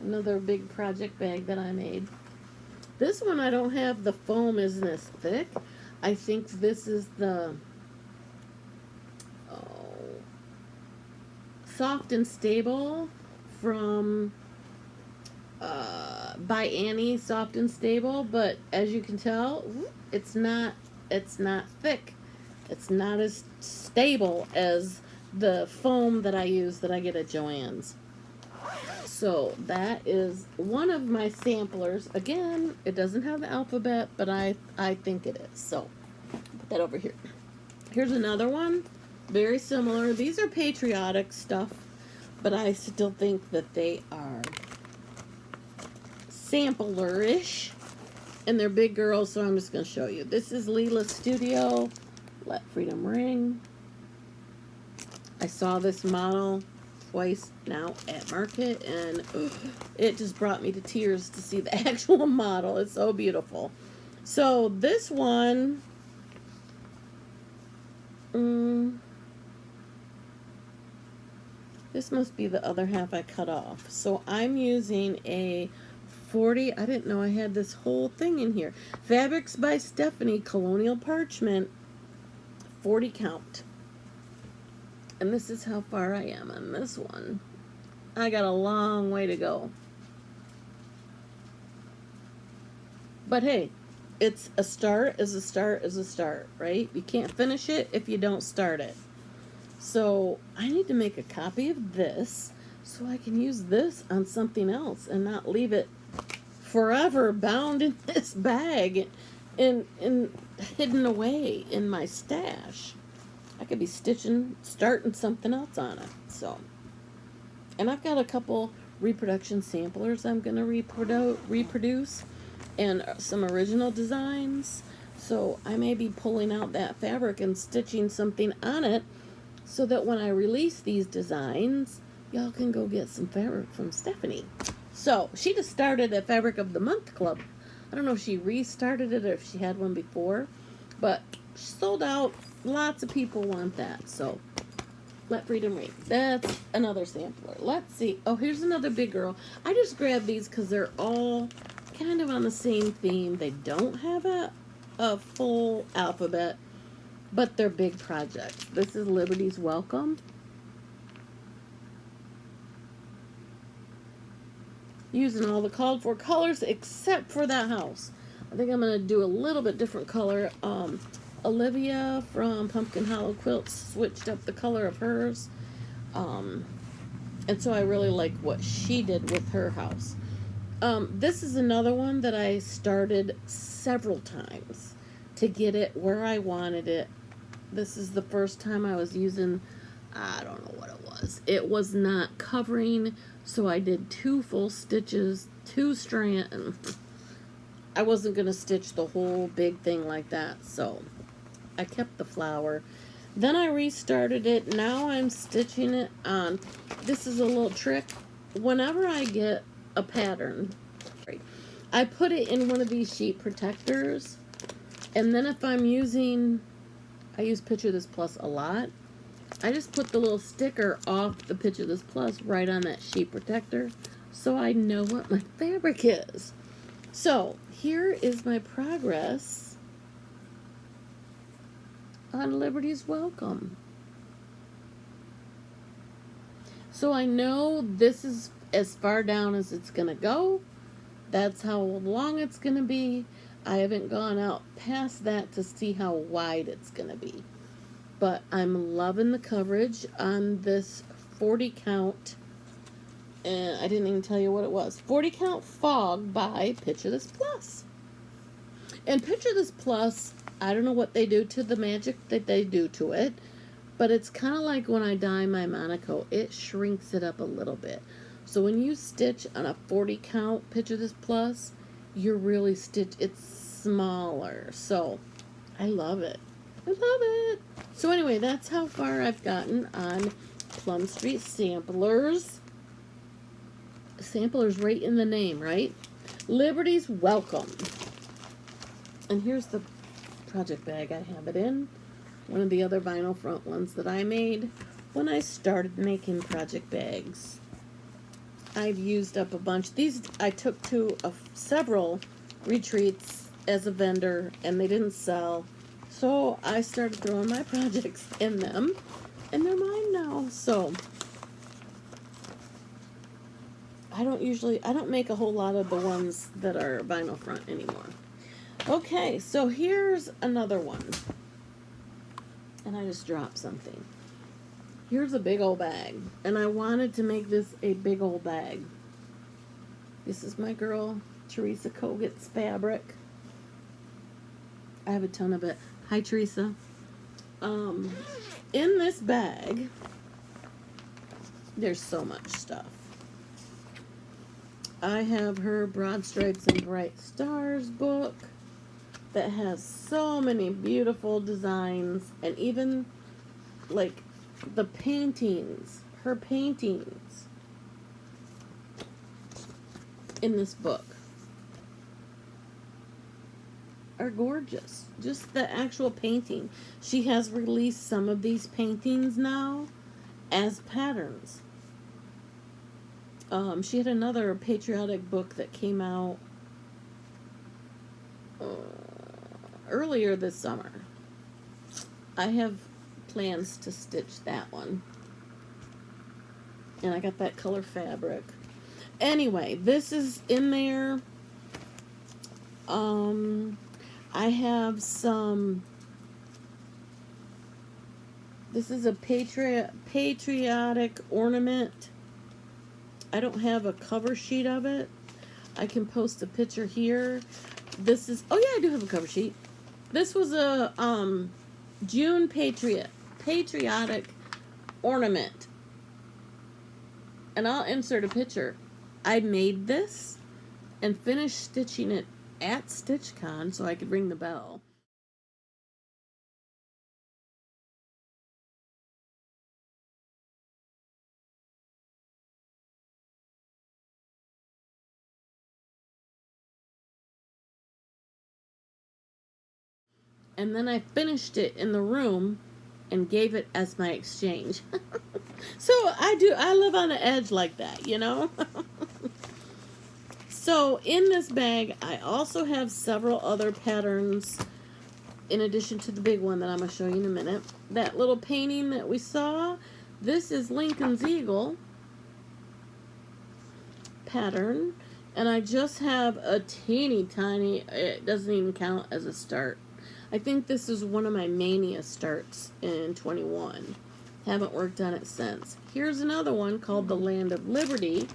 another big project bag that I made. This one I don't have, the foam isn't as thick. I think this is the Soft and Stable from by Annie, Soft and Stable, but as you can tell, it's not thick. It's not as stable as the foam that I use that I get at Joann's. So that is one of my samplers. Again, it doesn't have the alphabet, but I think it is. So put that over here. Here's another one, very similar. These are Patriotic stuff, but I still think that they are sampler-ish, and they're big girls, so I'm just going to show you. This is Leela Studio. Let Freedom Ring. I saw this model twice now at Market, and it just brought me to tears to see the actual model. It's so beautiful. So this one, this must be the other half I cut off. So I'm using a 40, I didn't know I had this whole thing in here. Fabrics by Stephanie Colonial Parchment, 40 count. And this is how far I am on this one. I got a long way to go. But hey, it's a start is a start is a start, right? You can't finish it if you don't start it. So I need to make a copy of this so I can use this on something else and not leave it forever bound in this bag and hidden away in my stash. I could be starting something else on it. So, and I've got a couple reproduction samplers I'm going to reproduce and some original designs. So I may be pulling out that fabric and stitching something on it so that when I release these designs, y'all can go get some fabric from Stephanie. So she just started a Fabric of the Month Club. I don't know if she restarted it or if she had one before, but she sold out. Lots of people want that. So Let Freedom Ring. That's another sampler. Let's see. Oh, here's another big girl. I just grabbed these because they're all kind of on the same theme. They don't have a full alphabet, but they're big projects. This is Liberty's Welcome. Using all the called for colors except for that house. I think I'm going to do a little bit different color. Olivia from Pumpkin Hollow Quilts switched up the color of hers. And so I really like what she did with her house. This is another one that I started several times to get it where I wanted it. This is the first time I was using, I don't know what it was. It was not covering, so I did 2 full stitches, 2 strands. I wasn't going to stitch the whole big thing like that, so I kept the flower. Then I restarted it. Now I'm stitching it on. This is a little trick. Whenever I get a pattern, I put it in one of these sheet protectors, and then if I'm using, I use Picture This Plus a lot, I just put the little sticker off the Picture This Plus right on that sheet protector so I know what my fabric is. So here is my progress on Liberty's Welcome. So I know this is as far down as it's going to go. That's how long it's going to be. I haven't gone out past that to see how wide it's going to be. But I'm loving the coverage on this 40 count. And I didn't even tell you what it was. 40 count Fog by Picture This Plus. And Picture This Plus, I don't know what they do to the magic that they do to it, but it's kind of like when I dye my Monaco. It shrinks it up a little bit. So when you stitch on a 40 count Picture This Plus, you're really it's smaller. So I love it. I love it. So anyway, that's how far I've gotten on Plum Street Samplers. Samplers right in the name, right? Liberty's Welcome. And here's the project bag I have it in. One of the other vinyl front ones that I made when I started making project bags. I've used up a bunch. These I took to several retreats as a vendor, and they didn't sell. So I started throwing my projects in them, and they're mine now. So I don't make a whole lot of the ones that are vinyl front anymore. Okay, so here's another one. And I just dropped something. Here's a big old bag. And I wanted to make this a big old bag. This is my girl, Teresa Kat's fabric. I have a ton of it. Hi, Teresa. In this bag, there's so much stuff. I have her Broad Stripes and Bright Stars book that has so many beautiful designs, and even like the paintings, her paintings in this book are gorgeous. Just the actual painting. She has released some of these paintings now as patterns. She had another Patriotic book that came out earlier this summer. I have plans to stitch that one. And I got that color fabric. Anyway, this is in there. I have some. This is a patriotic ornament. I don't have a cover sheet of it. I can post a picture here. This is, oh yeah, I do have a cover sheet. This was a June patriotic ornament. And I'll insert a picture. I made this and finished stitching it at StitchCon so I could ring the bell. And then I finished it in the room and gave it as my exchange. So I live on the edge like that, you know? So in this bag, I also have several other patterns in addition to the big one that I'm going to show you in a minute. That little painting that we saw, this is Lincoln's Eagle pattern. And I just have a teeny tiny, it doesn't even count as a start. I think this is one of my mania starts in 21. Haven't worked on it since. Here's another one called the Land of Liberty.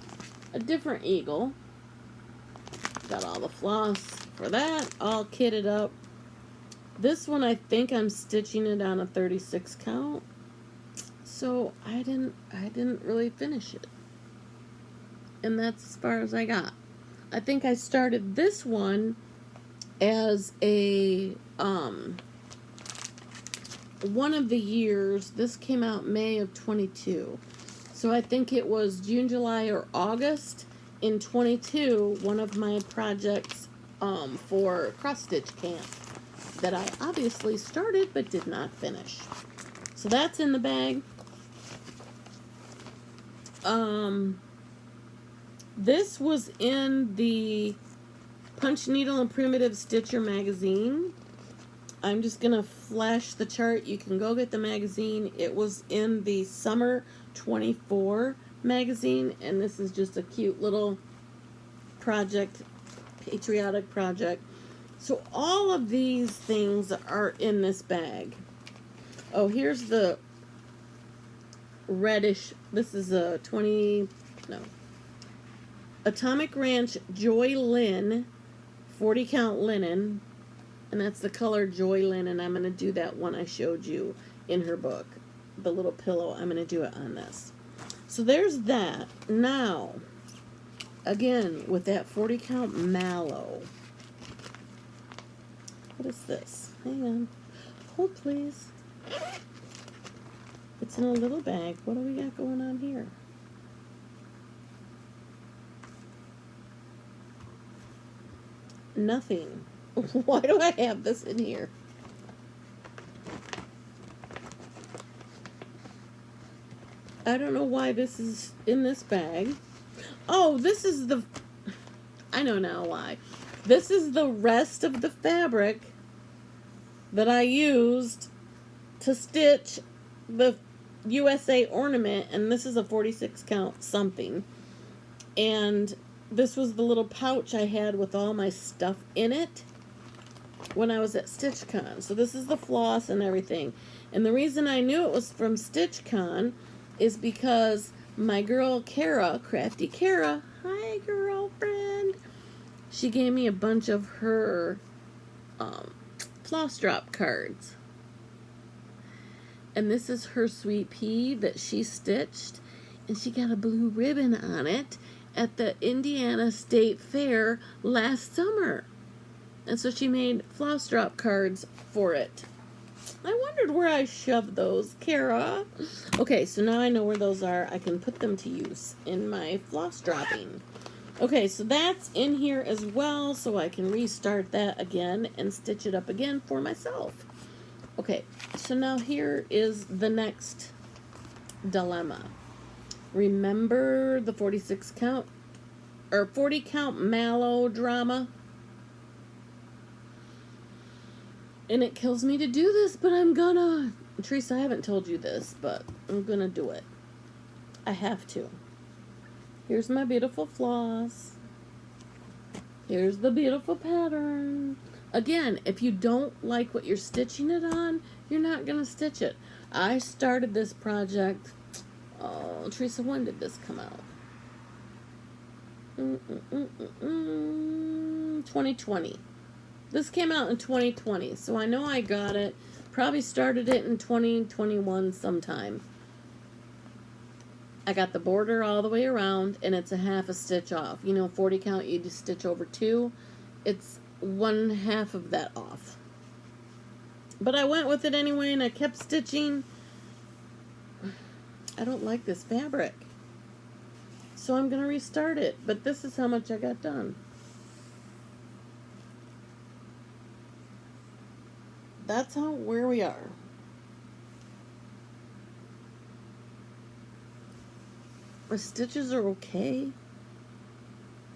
A different eagle. Got all the floss for that, all kitted up. This one I think I'm stitching it on a 36 count. So I didn't really finish it. And that's as far as I got. I think I started this one as a one of the years. This came out May of 22. So I think it was June, July, or August in 22, one of my projects for cross stitch camp that I obviously started but did not finish. So that's in the bag. This was in the Punch Needle and Primitive Stitcher magazine. I'm just going to flash the chart. You can go get the magazine. It was in the Summer 24 magazine, and this is just a cute little project, patriotic project. So all of these things are in this bag. Oh, here's the reddish, this is a Atomic Ranch Joy Lynn 40 count linen, and that's the color Joy Linen. I'm going to do that one I showed you in her book, the little pillow. I'm going to do it on this. So there's that. Now, again, with that 40 count mallow. What is this? Hang on. Hold, please. It's in a little bag. What do we got going on here? Nothing. Why do I have this in here? I don't know why this is in this bag. Oh, this is the... I know now why. This is the rest of the fabric that I used to stitch the USA ornament, and this is a 46 count something. And this was the little pouch I had with all my stuff in it when I was at StitchCon. So this is the floss and everything. And the reason I knew it was from StitchCon is because my girl Kara, Crafty Kara, hi girlfriend, she gave me a bunch of her floss drop cards. And this is her sweet pea that she stitched, and she got a blue ribbon on it at the Indiana State Fair last summer. And so she made floss drop cards for it. I wondered where I shoved those, Kara. Okay, so now I know where those are. I can put them to use in my floss dropping. Okay, so that's in here as well, so I can restart that again and stitch it up again for myself. Okay, so now here is the next dilemma. Remember the 46 count or 40 count mallow drama? And it kills me to do this, but I'm gonna. Teresa, I haven't told you this, but I'm gonna do it. I have to. Here's my beautiful floss. Here's the beautiful pattern. Again, if you don't like what you're stitching it on, you're not gonna stitch it. I started this project. Oh, Teresa, when did this come out? 2020. This came out in 2020, so I know I got it. Probably started it in 2021 sometime. I got the border all the way around, and it's a half a stitch off. You know, 40 count, you just stitch over 2. It's 1/2 of that off. But I went with it anyway, and I kept stitching. I don't like this fabric, so I'm going to restart it. But this is how much I got done. That's where we are. My stitches are okay.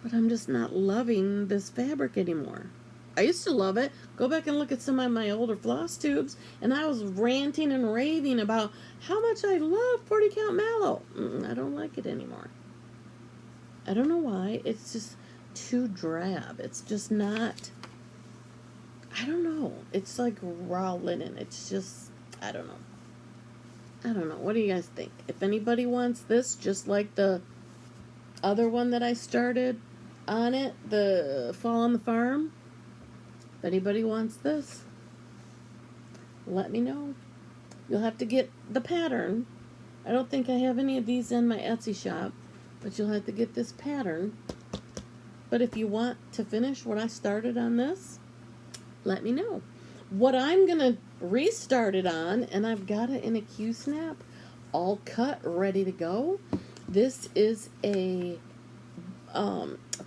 but I'm just not loving this fabric anymore. I used to love it. Go back and look at some of my older floss tubes, and I was ranting and raving about how much I love 40 count mallow. I don't like it anymore. I don't know why. It's just too drab. It's just not, I don't know. It's like raw linen. It's just, I don't know. I don't know. What do you guys think? If anybody wants this, just like the other one that I started on it, the Fall on the Farm, if anybody wants this, let me know. You'll have to get the pattern. I don't think I have any of these in my Etsy shop, but you'll have to get this pattern. But if you want to finish what I started on this, let me know. What I'm going to restart it on, and I've got it in a Q-snap, all cut, ready to go. This is a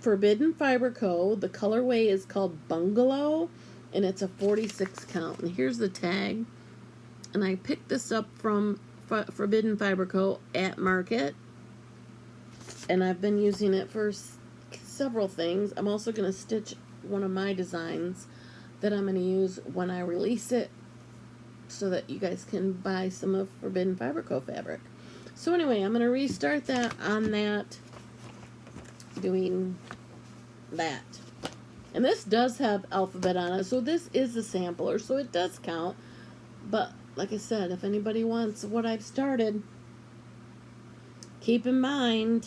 Forbidden Fiber Co. The colorway is called Bungalow, and it's a 46 count. And here's the tag. And I picked this up from Forbidden Fiber Co. at Market. And I've been using it for several things. I'm also going to stitch one of my designs that I'm going to use when I release it, so that you guys can buy some of Forbidden Fiber Co. fabric. So anyway, I'm going to restart that on that, doing that. And this does have alphabet on it, so this is a sampler, so it does count. But like I said, if anybody wants what I've started, keep in mind,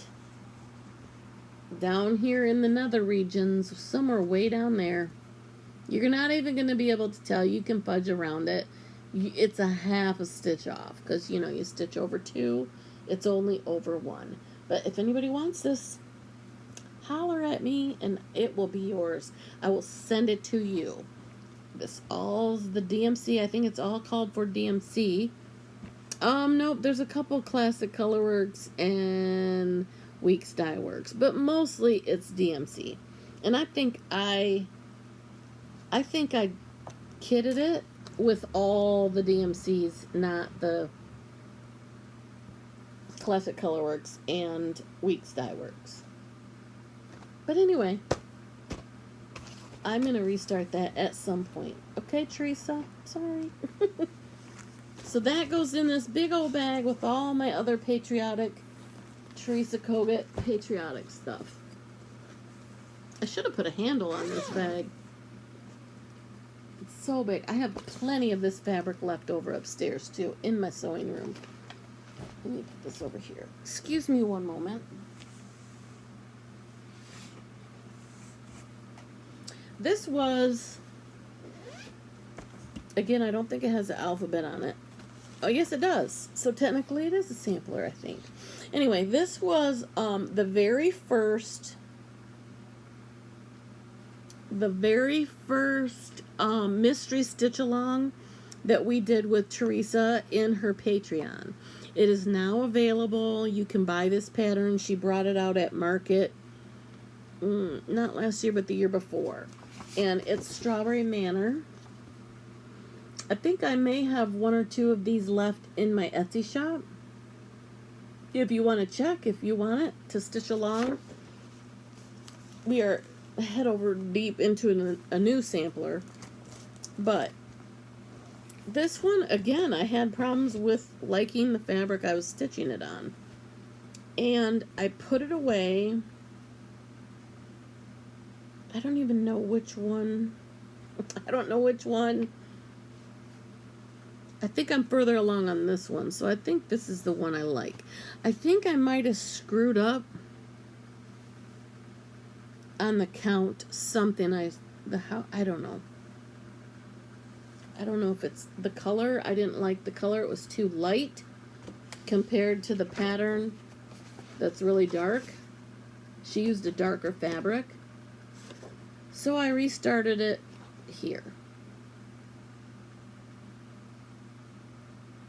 down here in the nether regions, somewhere way down there, you're not even going to be able to tell. You can fudge around it. It's a half a stitch off, because, you know, you stitch over 2, it's only over 1. But if anybody wants this, holler at me and it will be yours. I will send it to you. This all's the DMC. I think it's all called for DMC. Nope, there's a couple Classic Colorworks and Weeks Dye Works, but mostly it's DMC. And I think I kitted it with all the DMCs, not the Classic Colorworks and Weeks Dye Works. But anyway, I'm going to restart that at some point. Okay, Teresa? Sorry. So that goes in this big old bag with all my other Patriotic, Teresa Kat Patriotic stuff. I should have put a handle on this bag. It's so big. I have plenty of this fabric left over upstairs, too, in my sewing room. Let me put this over here. Excuse me one moment. This was, again, I don't think it has the alphabet on it. Oh, yes, it does. So technically it is a sampler, I think. Anyway, this was the very first mystery stitch along that we did with Teresa in her Patreon. It is now available. You can buy this pattern. She brought it out at Market, not last year, but the year before. And it's Strawberry Manor. I think I may have 1 or 2 of these left in my Etsy shop. If you want to check, if you want it to stitch along. We are head over deep into a new sampler. But this one, again, I had problems with liking the fabric I was stitching it on. And I put it away. I don't even know which one. I don't know which one. I think I'm further along on this one, so I think this is the one I like. I think I might have screwed up on the count something. I don't know. I don't know if it's the color. I didn't like the color. It was too light compared to the pattern that's really dark. She used a darker fabric. So I restarted it here.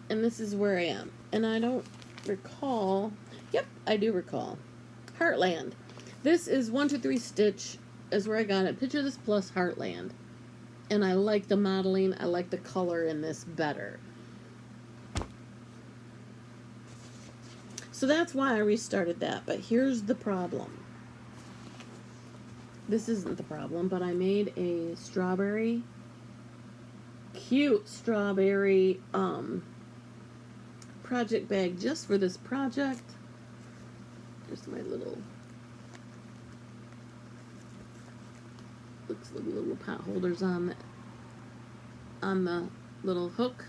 And this is where I am. And I don't recall. Yep, I do recall. Heartland. This is 1, 2, 3 stitch is where I got it. Picture This plus Heartland. And I like the modeling. I like the color in this better. So that's why I restarted that. But here's the problem. this isn't the problem, but I made a strawberry, cute strawberry project bag just for this project. There's my little, looks like little pot holders on the little hook.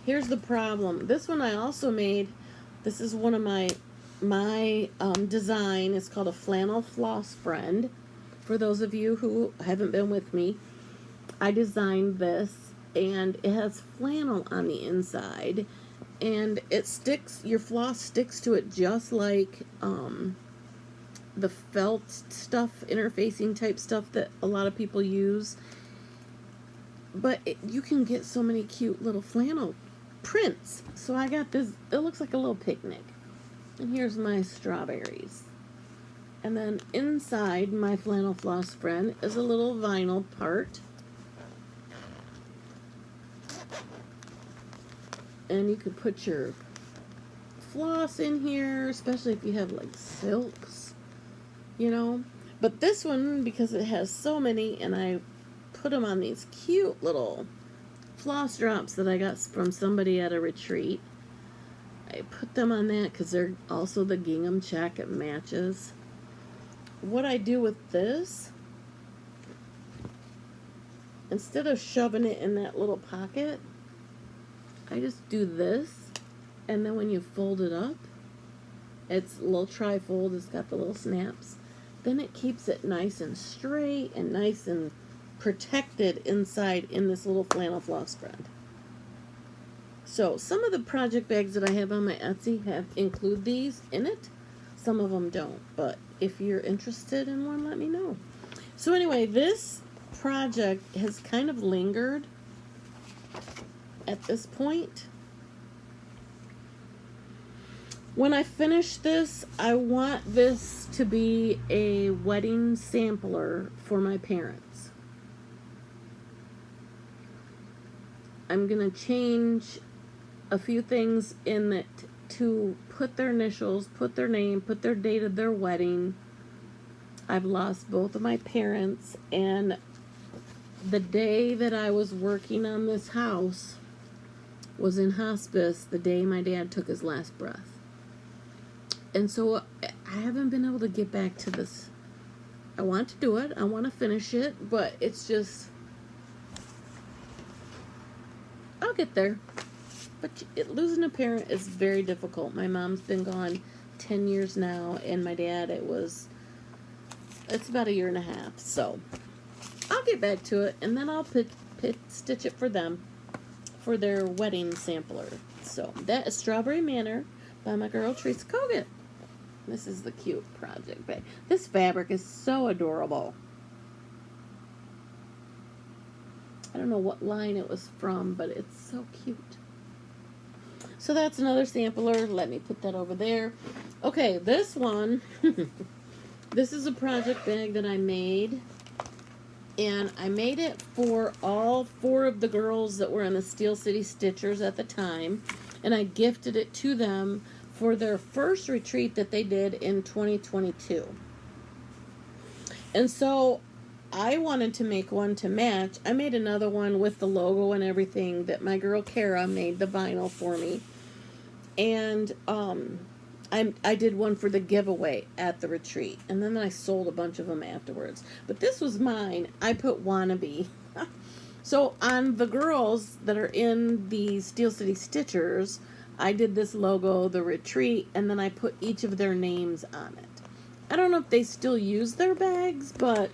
Here's the problem. This one I also made. This is one of my design. It's called a flannel floss friend. For those of you who haven't been with me, I designed this, and it has flannel on the inside, and it sticks, your floss sticks to it just like the felt stuff, interfacing type stuff that a lot of people use. But you can get so many cute little flannel prints. So I got this, it looks like a little picnic. And here's my strawberries. And then inside my flannel floss friend is a little vinyl part. And you could put your floss in here, especially if you have like silks, you know. But this one, because it has so many, and I put them on these cute little floss drops that I got from somebody at a retreat. I put them on that because they're also the gingham check. It matches. What I do with this, instead of shoving it in that little pocket, I just do this, and then when you fold it up, it's a little tri-fold, it's got the little snaps, then it keeps it nice and straight and nice and protected inside in this little flannel floss friend. So some of the project bags that I have on my Etsy include these in it. Some of them don't, but if you're interested in one, let me know. So anyway, this project has kind of lingered at this point. When I finish this, I want this to be a wedding sampler for my parents. I'm going to change a few things in it to put their initials, put their name, put their date of their wedding. I've lost both of my parents, and the day that I was working on this house was in hospice, the day my dad took his last breath. And so I haven't been able to get back to this. I want to do it. I want to finish it, but it's just, I'll get there. But losing a parent is very difficult. My mom's been gone 10 years now, and my dad, it's about a year and a half. So I'll get back to it, and then I'll stitch it for them for their wedding sampler. So that is Strawberry Manor by my girl Teresa Kat. This is the cute project bag. This fabric is so adorable. I don't know what line it was from, but it's so cute. So that's another sampler. Let me put that over there. Okay, this one, this is a project bag that I made. And I made it for all 4 of the girls that were in the Steel City Stitchers at the time. And I gifted it to them for their first retreat that they did in 2022. And so I wanted to make one to match. I made another one with the logo and everything that my girl Kara made the vinyl for me. And I did one for the giveaway at the retreat. And then I sold a bunch of them afterwards. But this was mine. I put wannabe. So on the girls that are in the Steel City Stitchers, I did this logo, the retreat, and then I put each of their names on it. I don't know if they still use their bags, but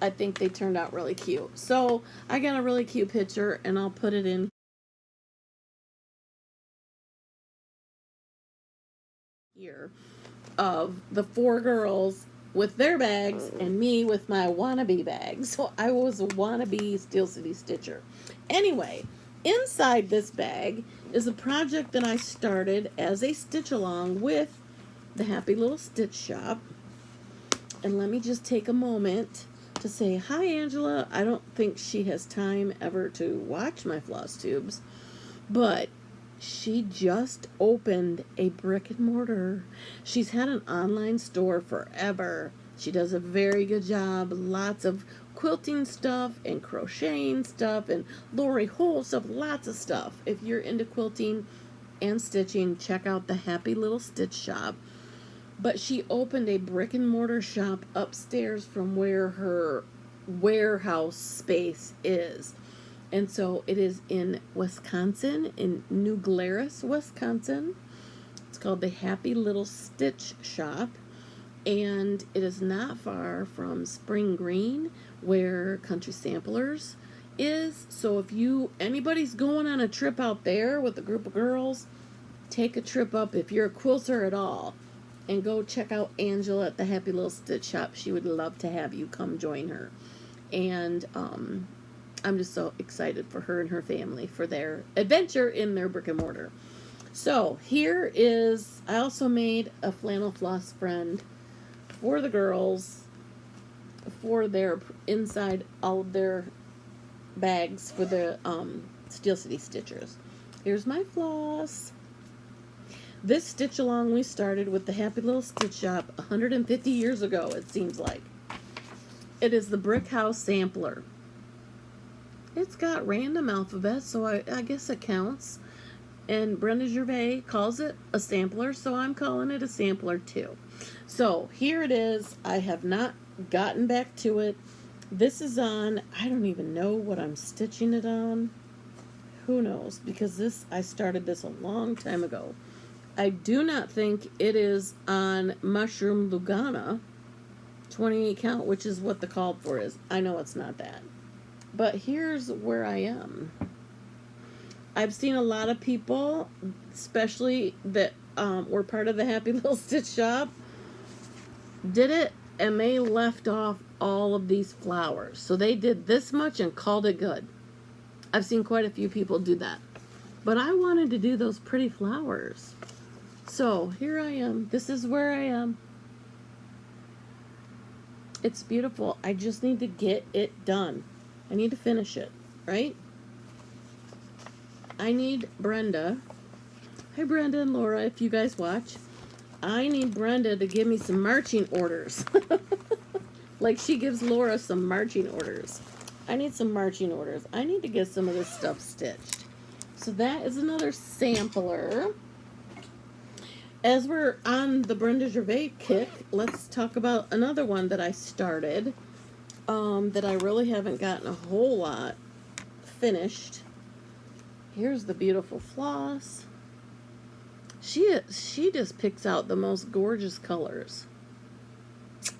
I think they turned out really cute. So I got a really cute picture, and I'll put it in here of the 4 girls with their bags and me with my wannabe bag. So I was a wannabe Steel City Stitcher. Anyway, inside this bag is a project that I started as a stitch along with the Happy Little Stitch Shop. And let me just take a moment to say hi, Angela. I don't think she has time ever to watch my Flosstubes, but she just opened a brick and mortar. She's had an online store forever, She does a very good job. Lots of quilting stuff and crocheting stuff and Lori Hole stuff. Lots of stuff. If you're into quilting and stitching, check out the Happy Little Stitch Shop. But she opened a brick and mortar shop upstairs from where her warehouse space is. And so it is in Wisconsin, in New Glarus, Wisconsin. It's called the Happy Little Stitch Shop. And it is not far from Spring Green, where Country Samplers is. So if anybody's going on a trip out there with a group of girls, take a trip up if you're a quilter at all, and go check out Angela at the Happy Little Stitch Shop. She would love to have you come join her. And I'm just so excited for her and her family for their adventure in their brick and mortar. So here is, I also made a flannel floss friend for the girls for their inside all of their bags for the Steel City Stitchers. Here's my floss. This stitch along we started with the Happy Little Stitch Shop 150 years ago, it seems like. It is the Brick House Sampler. It's got random alphabet, so I guess it counts. And Brenda Gervais calls it a sampler, so I'm calling it a sampler too. So here it is. I have not gotten back to it. This is on, I don't even know what I'm stitching it on. Who knows? Because I started this a long time ago. I do not think it is on Mushroom Lugana 28 count, which is what the called for is. I know it's not that. But here's where I am. I've seen a lot of people, especially that were part of the Happy Little Stitch Shop, did it and they left off all of these flowers. So they did this much and called it good. I've seen quite a few people do that. But I wanted to do those pretty flowers. So here I am. This is where I am. It's beautiful. I just need to get it done. I need to finish it, right? I need Brenda. Hi, Brenda and Laura, if you guys watch. I need Brenda to give me some marching orders. Like she gives Laura some marching orders. I need some marching orders. I need to get some of this stuff stitched. So that is another sampler. As we're on the Brenda Gervais kick, let's talk about another one that I started that I really haven't gotten a whole lot finished. Here's the beautiful floss. She just picks out the most gorgeous colors.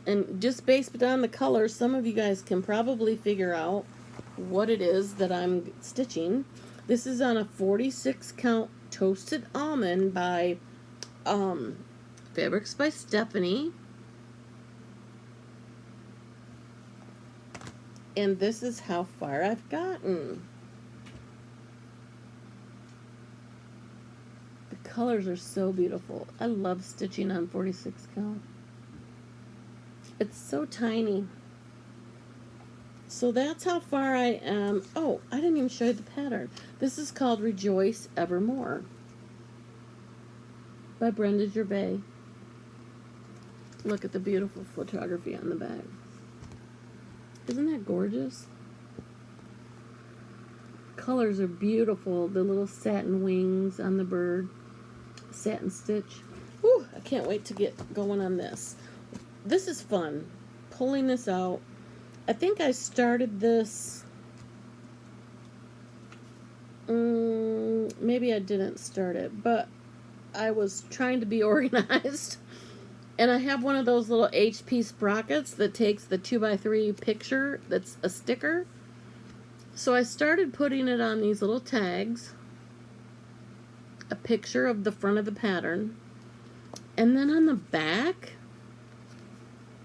And just based on the colors, some of you guys can probably figure out what it is that I'm stitching. This is on a 46 count Toasted Almond by Fabrics by Stephanie. And this is how far I've gotten. The colors are so beautiful. I love stitching on 46 count. It's so tiny. So that's how far I am. Oh, I didn't even show you the pattern. This is called Rejoice Evermore by Brenda Gervais. Look at the beautiful photography on the back. Isn't that gorgeous? Colors are beautiful. The little satin wings on the bird. Satin stitch. Whew, I can't wait to get going on this. This is fun. Pulling this out. I think I started this. Maybe I didn't start it, but I was trying to be organized. And I have one of those little HP sprockets that takes the 2x3 picture that's a sticker. So I started putting it on these little tags. A picture of the front of the pattern. And then on the back,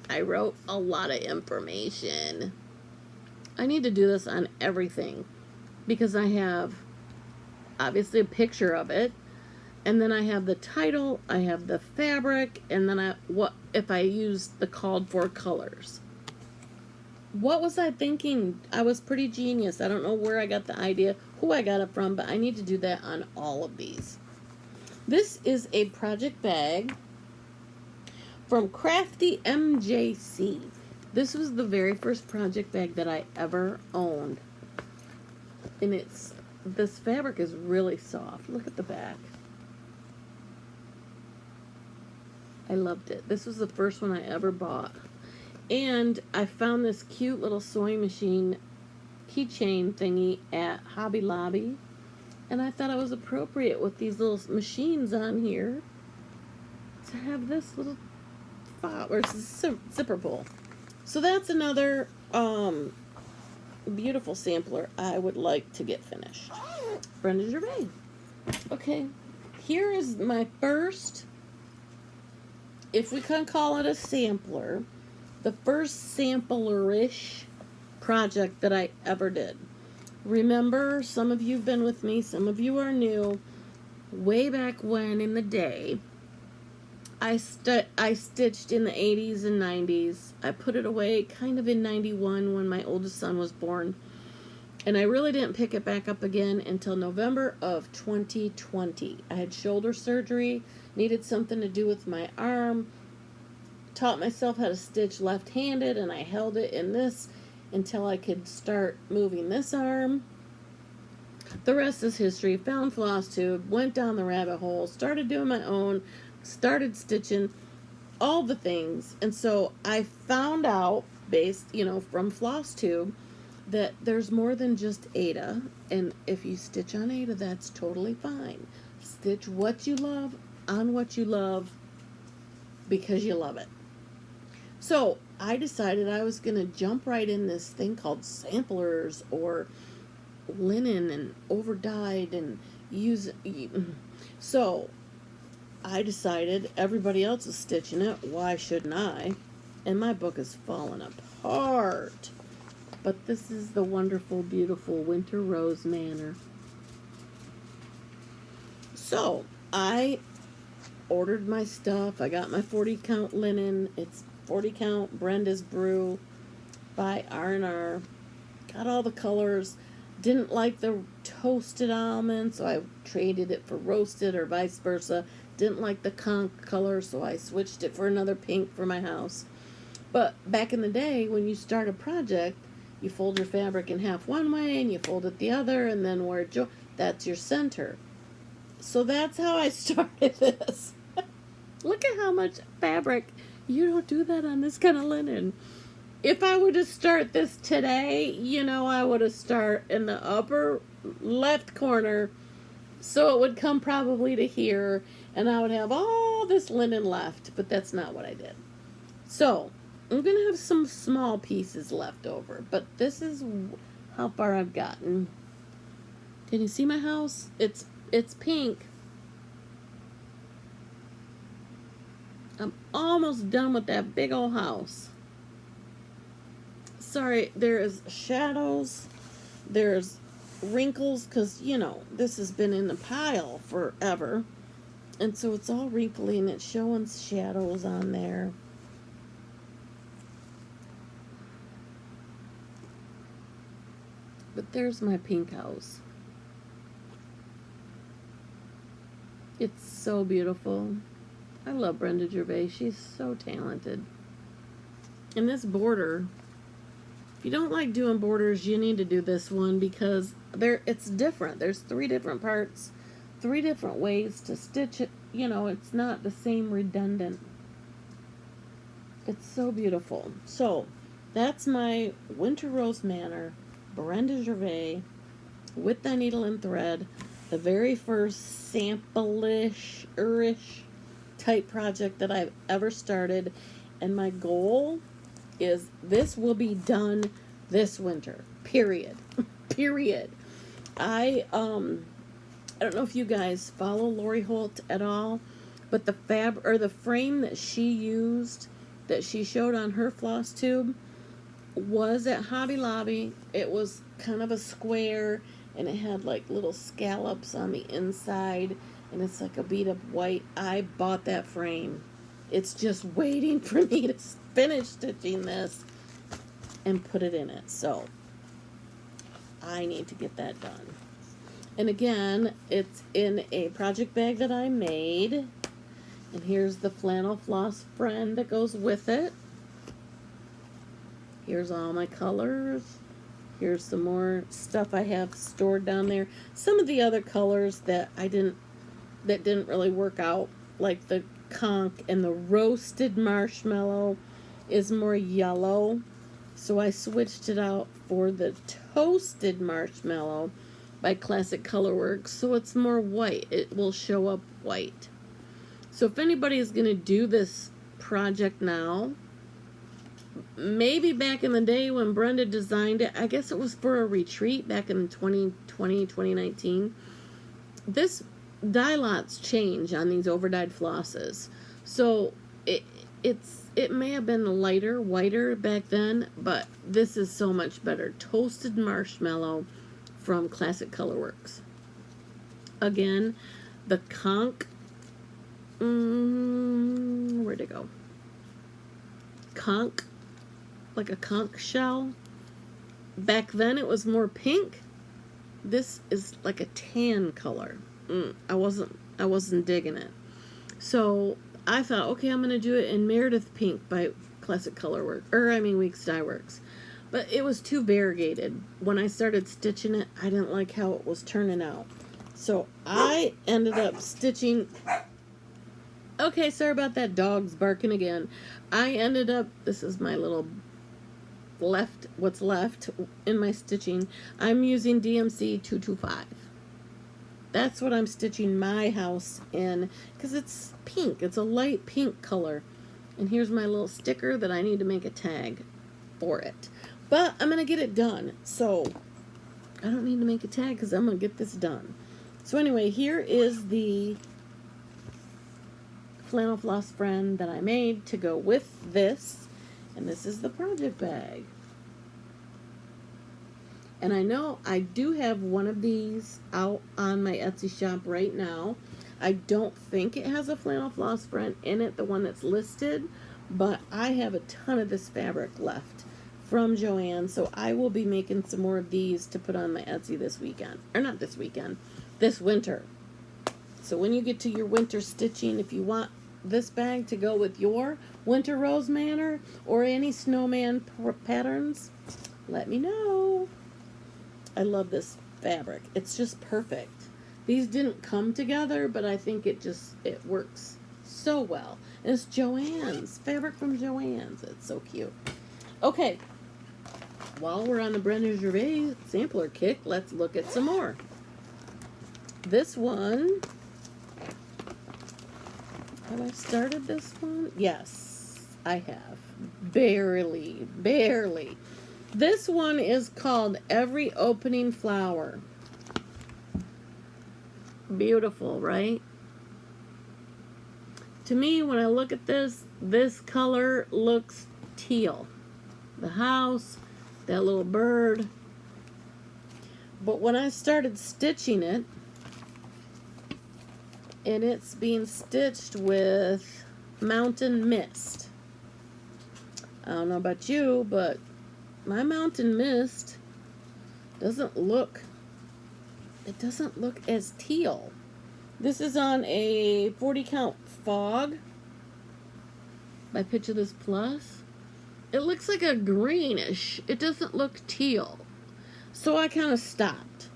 I wrote a lot of information. I need to do this on everything because I have obviously a picture of it. And then I have the title, I have the fabric, and then what if I use the called for colors. What was I thinking? I was pretty genius. I don't know where I got the idea, who I got it from, but I need to do that on all of these. This is a project bag from Crafty MJC. This was the very first project bag that I ever owned. And this fabric is really soft. Look at the back. I loved it. This was the first one I ever bought. And I found this cute little sewing machine keychain thingy at Hobby Lobby. And I thought it was appropriate with these little machines on here to have this little fob or zipper pull. So that's another beautiful sampler I would like to get finished. Brenda Gervais. Okay, here is my first, if we can call it a sampler, the first sampler-ish project that I ever did. Remember, some of you have been with me, some of you are new. Way back when in the day, I stitched in the 80s and 90s. I put it away kind of in 91 when my oldest son was born. And I really didn't pick it back up again until November of 2020. I had shoulder surgery, needed something to do with my arm, taught myself how to stitch left-handed, and I held it in this until I could start moving this arm. The rest is history. Found Flosstube, went down the rabbit hole, started doing my own, started stitching, all the things. And so I found out, based, from Flosstube, that there's more than just Aida. And if you stitch on Aida, that's totally fine. Stitch what you love on what you love because you love it. So I decided I was going to jump right in this thing called samplers or linen and overdyed and use. So I decided everybody else is stitching it. Why shouldn't I? And my book is falling apart. But this is the wonderful, beautiful Winter Rose Manor. So I ordered my stuff. I got my 40 count linen. It's 40 count Brenda's Brew by R&R. Got all the colors. Didn't like the toasted almond, so I traded it for roasted or vice versa. Didn't like the conch color, so I switched it for another pink for my house. But back in the day, when you start a project, you fold your fabric in half one way and you fold it the other, and then that's your center. So that's how I started this. Look at how much fabric. You don't do that on this kind of linen. If I were to start this today, I would have started in the upper left corner, so it would come probably to here, and I would have all this linen left, but that's not what I did. So I'm going to have some small pieces left over, but this is how far I've gotten. Can you see my house? It's pink. I'm almost done with that big old house. Sorry, there is shadows. There's wrinkles because, this has been in the pile forever. And so it's all wrinkly and it's showing shadows on there. But there's my pink house. It's so beautiful. I love Brenda Gervais. She's so talented. And this border, if you don't like doing borders, you need to do this one because it's different. There's 3 different parts, 3 different ways to stitch it. It's not the same redundant. It's so beautiful. So that's my Winter Rose Manor, Brenda Gervais, with the needle and thread. The very first sample-ish type project that I've ever started, and my goal is this will be done this winter. Period. Period. I don't know if you guys follow Lori Holt at all, but the frame that she used, that she showed on her Flosstube, was at Hobby Lobby. It was kind of a square, and it had like little scallops on the inside, and it's like a beat up white. I bought that frame. It's just waiting for me to finish stitching this and put it in it. So I need to get that done. And again, it's in a project bag that I made. And here's the flannel floss friend that goes with it. Here's all my colors. Here's some more stuff I have stored down there. Some of the other colors that didn't really work out, like the conch and the roasted marshmallow is more yellow. So I switched it out for the toasted marshmallow by Classic Colorworks, so it's more white. It will show up white. So if anybody is going to do this project now, maybe back in the day when Brenda designed it, I guess it was for a retreat back in 2020, 2019. This dye lots change on these overdyed flosses. So it may have been lighter, whiter back then, but this is so much better. Toasted marshmallow from Classic Colorworks. Again, the conch, where'd it go? Conch, like a conch shell. Back then it was more pink. This is like a tan color. I wasn't digging it. So I thought, okay, I'm gonna do it in Meredith Pink by Classic Colorworks, Weeks Dye Works. But it was too variegated. When I started stitching it, I didn't like how it was turning out. So I ended up stitching. Okay, sorry about that, dog's barking again. I ended up, this is my little what's left in my stitching. I'm using DMC 225. That's what I'm stitching my house in, because it's pink. It's a light pink color. And here's my little sticker that I need to make a tag for it. But I'm going to get it done. So I don't need to make a tag because I'm going to get this done. So anyway, here is the flannel floss friend that I made to go with this. And this is the project bag. And I know I do have one of these out on my Etsy shop right now. I don't think it has a flannel floss friend in it, the one that's listed, but I have a ton of this fabric left from Joann, so I will be making some more of these to put on my Etsy this weekend. Or not this weekend, this winter. So when you get to your winter stitching, if you want this bag to go with your Winter Rose Manor or any snowman patterns, let me know. I love this fabric. It's just perfect. These didn't come together, but I think it works so well. And it's Joann's. Fabric from Joann's. It's so cute. Okay. While we're on the Brenda Gervais sampler kick, let's look at some more. This one. Have I started this one? Yes, I have. Barely. This one is called Every Opening Flower. Beautiful, right? To me, when I look at this color looks teal. The house, that little bird. But when I started stitching it, and it's being stitched with Mountain Mist. I don't know about you, but my Mountain Mist doesn't look as teal. This is on a 40 count fog by Picture This Plus. It looks like a greenish. It doesn't look teal. So I kind of stopped.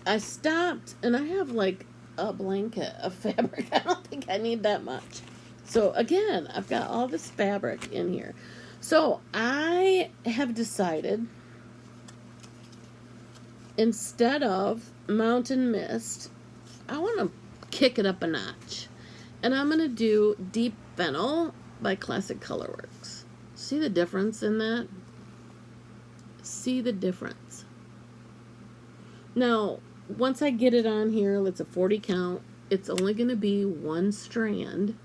And I have like a blanket of fabric. I don't think I need that much. So again, I've got all this fabric in here. So I have decided, instead of Mountain Mist, I want to kick it up a notch. And I'm going to do Deep Fennel by Classic Colorworks. See the difference in that? See the difference. Now, once I get it on here, it's a 40 count. It's only going to be one strand.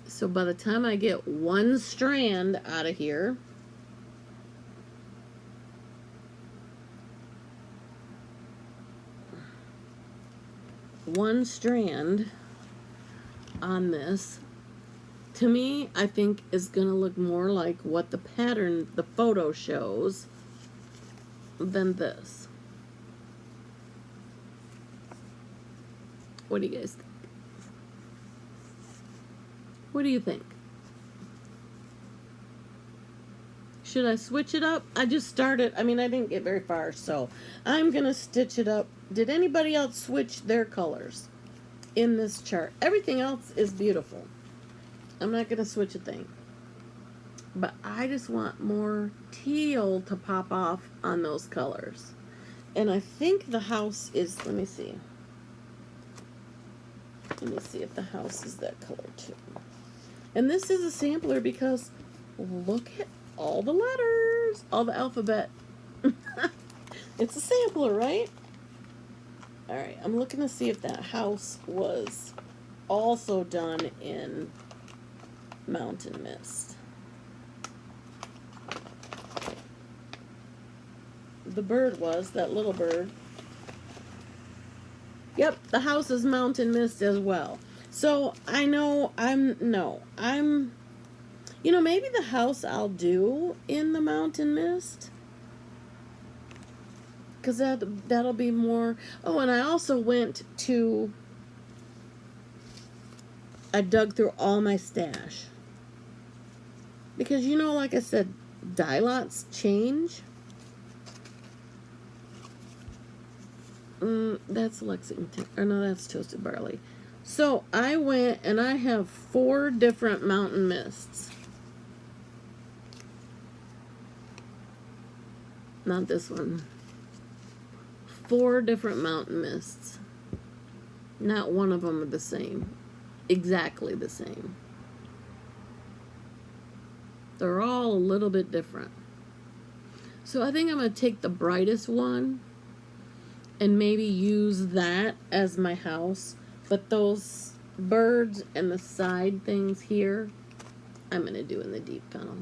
So by the time I get one strand out of here, one strand on this, to me, I think is going to look more like what the pattern, the photo shows, than this. What do you guys think? What do you think? Should I switch it up? I just started. I mean, I didn't get very far, so I'm going to stitch it up. Did anybody else switch their colors in this chart? Everything else is beautiful. I'm not going to switch a thing. But I just want more teal to pop off on those colors. And I think the house is, let me see. Let me see if the house is that color too. And this is a sampler because look at all the letters, all the alphabet. It's a sampler, right? All right, I'm looking to see if that house was also done in Mountain Mist. The bird was, that little bird. Yep, the house is Mountain Mist as well. So I know you know, maybe the house I'll do in the Mountain Mist. Because that'll be more. Oh, and I also I dug through all my stash. Because, you know, like I said, dye lots change. That's Lexington. Or no, that's Toasted Barley. So I went and I have 4 different Mountain Mists. Not this one. 4 different Mountain Mists. Not one of them are the same. Exactly the same. They're all a little bit different. So I think I'm going to take the brightest one and maybe use that as my house. But those birds and the side things here, I'm going to do in the deep panel.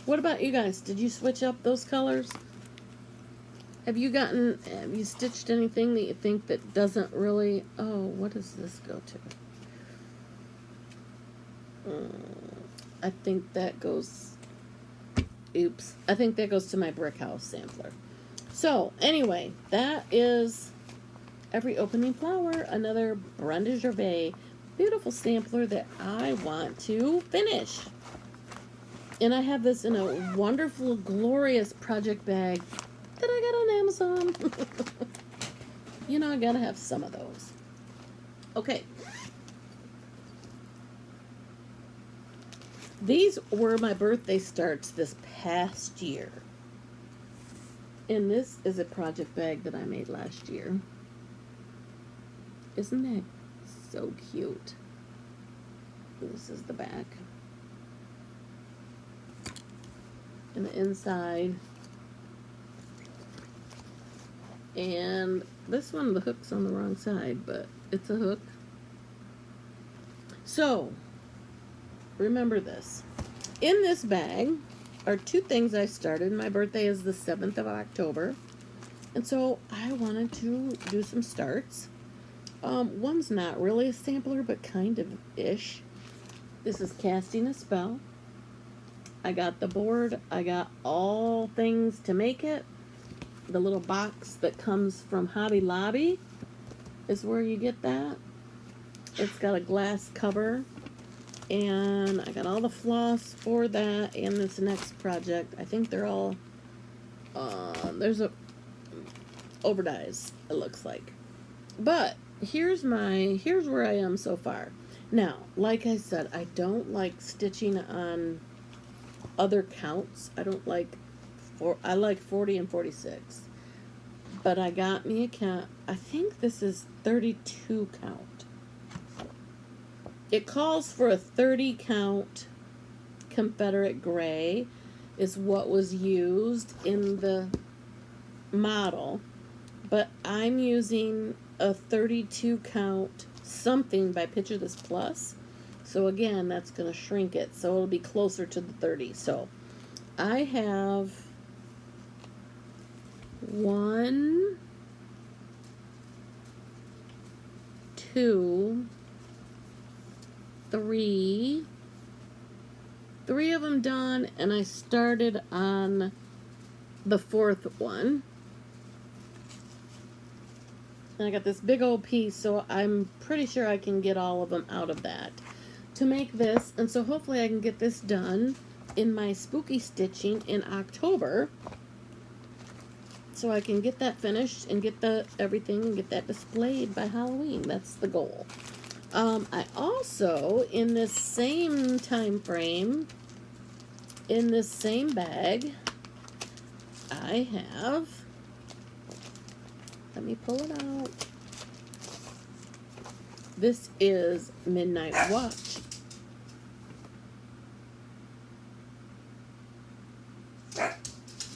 What about you guys? Did you switch up those colors? Have you stitched anything that you think that doesn't really... Oh, what does this go to? I think that goes... Oops. I think that goes to my brick house sampler. So, anyway, that is Every Opening Flower, another Brenda Gervais beautiful sampler that I want to finish. And I have this in a wonderful, glorious project bag that I got on Amazon. You know, I gotta have some of those. Okay. These were my birthday starts this past year. And this is a project bag that I made last year. Isn't that so cute? This is the back. And the inside. And this one, the hook's on the wrong side, but it's a hook. So, remember this. In this bag are 2 things I started. My birthday is the 7th of October. And so I wanted to do some starts. One's not really a sampler, but kind of ish. This is Casting a Spell. I got the board. I got all things to make it. The little box that comes from Hobby Lobby is where you get that. It's got a glass cover. And I got all the floss for that and this next project. I think they're all, there's a overdyes, it looks like. But here's where I am so far. Now, like I said, I don't like stitching on other counts. I like 40 and 46. But I got me a count. I think this is 32 count. It calls for a 30 count Confederate gray is what was used in the model. But I'm using a 32 count something by Picture This Plus. So again, that's going to shrink it. So it'll be closer to the 30. So I have 1, 2, 3 of them done, and I started on the 4th one. And I got this big old piece, so I'm pretty sure I can get all of them out of that to make this. And so hopefully I can get this done in my spooky stitching in October, so I can get that finished and get the everything and get that displayed by Halloween. That's the goal. I also, in this same time frame, in this same bag, I have, let me pull it out. This is Midnight Watch.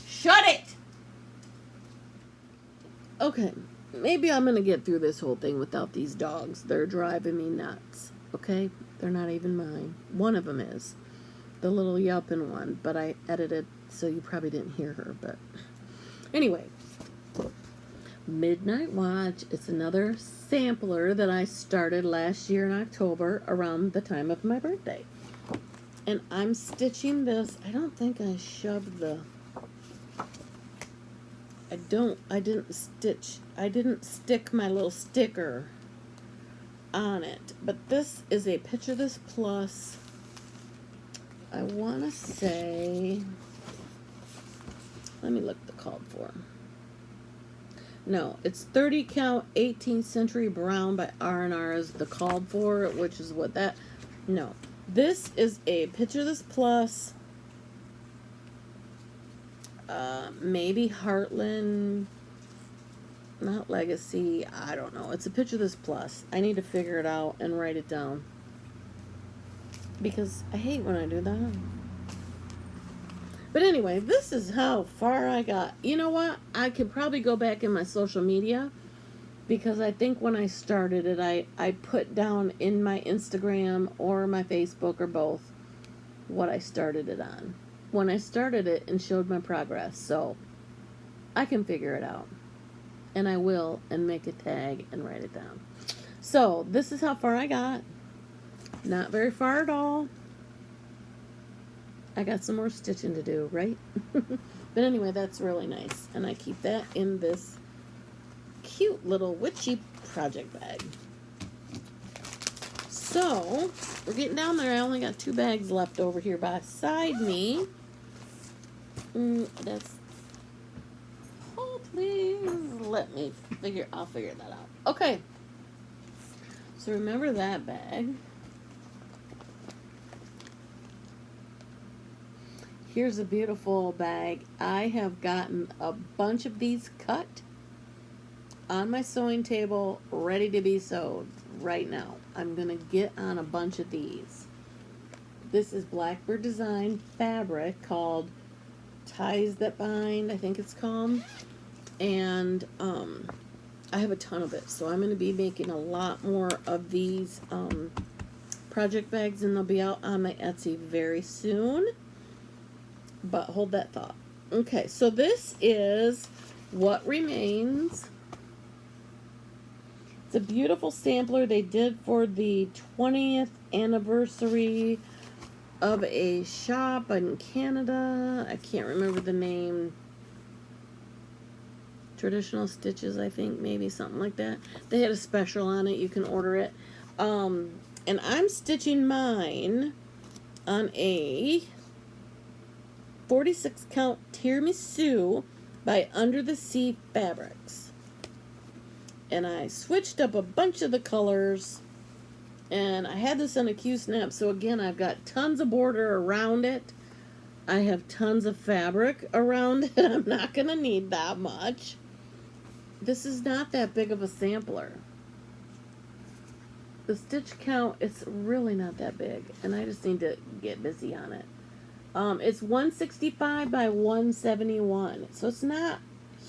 Shut it! Okay, maybe I'm gonna get through this whole thing without these dogs. They're driving me nuts. Okay? They're not even mine. One of them is. The little yelping one, but I edited, so you probably didn't hear her, but anyway. Midnight Watch. It's another sampler that I started last year in October around the time of my birthday. And I'm stitching this. I don't think I shoved the... I didn't stick my little sticker on it. But this is a Picture This Plus. I want to say... Let me look the called for. No, it's 30 count 18th Century Brown by R&R is the called for, which is what that... No. This is a Picture This Plus... maybe Heartland, not Legacy, I don't know. It's a Picture This Plus. I need to figure it out and write it down, because I hate when I do that. But anyway, this is how far I got. You know what? I could probably go back in my social media, because I think when I started it, I put down in my Instagram or my Facebook or both what I started it on when I started it and showed my progress. So I can figure it out, and I will, and make a tag and write it down. So this is how far I got. Not very far at all. I got some more stitching to do, right? But anyway, that's really nice, and I keep that in this cute little witchy project bag. So we're getting down there. I only got 2 bags left over here beside me. That's... Oh, please let me figure... I'll figure that out. Okay. So remember that bag. Here's a beautiful bag. I have gotten a bunch of these cut on my sewing table, ready to be sewed right now. I'm going to get on a bunch of these. This is Blackbird design fabric called Ties That Bind, I think it's called. And I have a ton of it, so I'm going to be making a lot more of these project bags, and they'll be out on my Etsy very soon. But hold that thought. Okay, so this is What Remains. It's a beautiful sampler they did for the 20th anniversary of a shop in Canada. I can't remember the name. Traditional Stitches, I think, maybe something like that. They had a special on it. You can order it. And I'm stitching mine on a 46 count Tiramisu by Under the Sea Fabrics. And I switched up a bunch of the colors, and I had this on a Q-snap, so again, I've got tons of border around it. I have tons of fabric around it. I'm not going to need that much. This is not that big of a sampler. The stitch count, it's really not that big, and I just need to get busy on it. It's 165 by 171, so it's not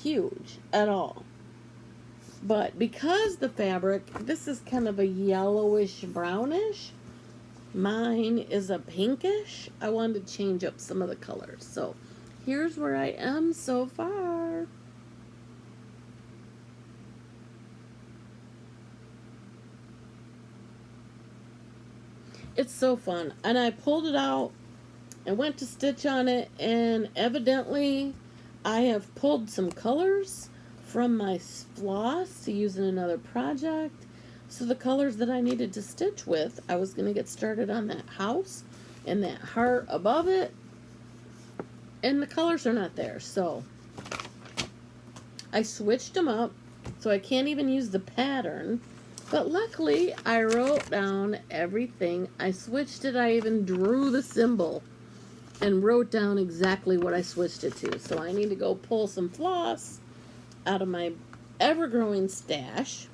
huge at all. But because the fabric, this is kind of a yellowish brownish, mine is a pinkish, I wanted to change up some of the colors. So here's where I am so far. It's so fun. And I pulled it out and went to stitch on it, and evidently I have pulled some colors from my floss to use in another project. So the colors that I needed to stitch with, I was going to get started on that house and that heart above it. And the colors are not there. So I switched them up. So I can't even use the pattern. But luckily, I wrote down everything. I switched it. I even drew the symbol and wrote down exactly what I switched it to. So I need to go pull some floss out of my ever-growing stash,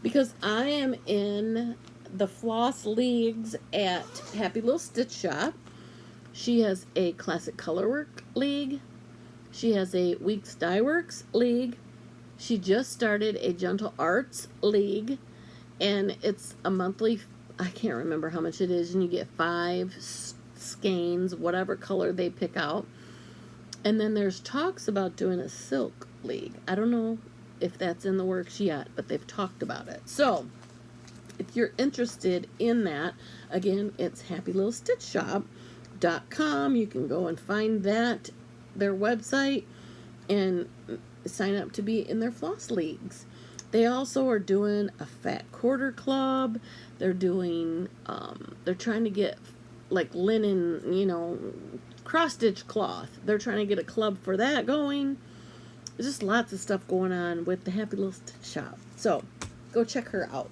because I am in the floss leagues at Happy Little Stitch Shop. She has a Classic Colorwork league. She has a Weeks Dye Works league. She just started a Gentle Arts league, and it's a monthly, I can't remember how much it is, and you get 5 skeins, whatever color they pick out. And then there's talks about doing a silk league. I don't know if that's in the works yet, but they've talked about it. So if you're interested in that, again, it's happylittlestitchshop.com. You can go and find that, their website, and sign up to be in their floss leagues. They also are doing a fat quarter club. They're doing, they're trying to get like linen, you know, cross stitch cloth. They're trying to get a club for that going. There's just lots of stuff going on with the Happy Little Stitch Shop. So go check her out.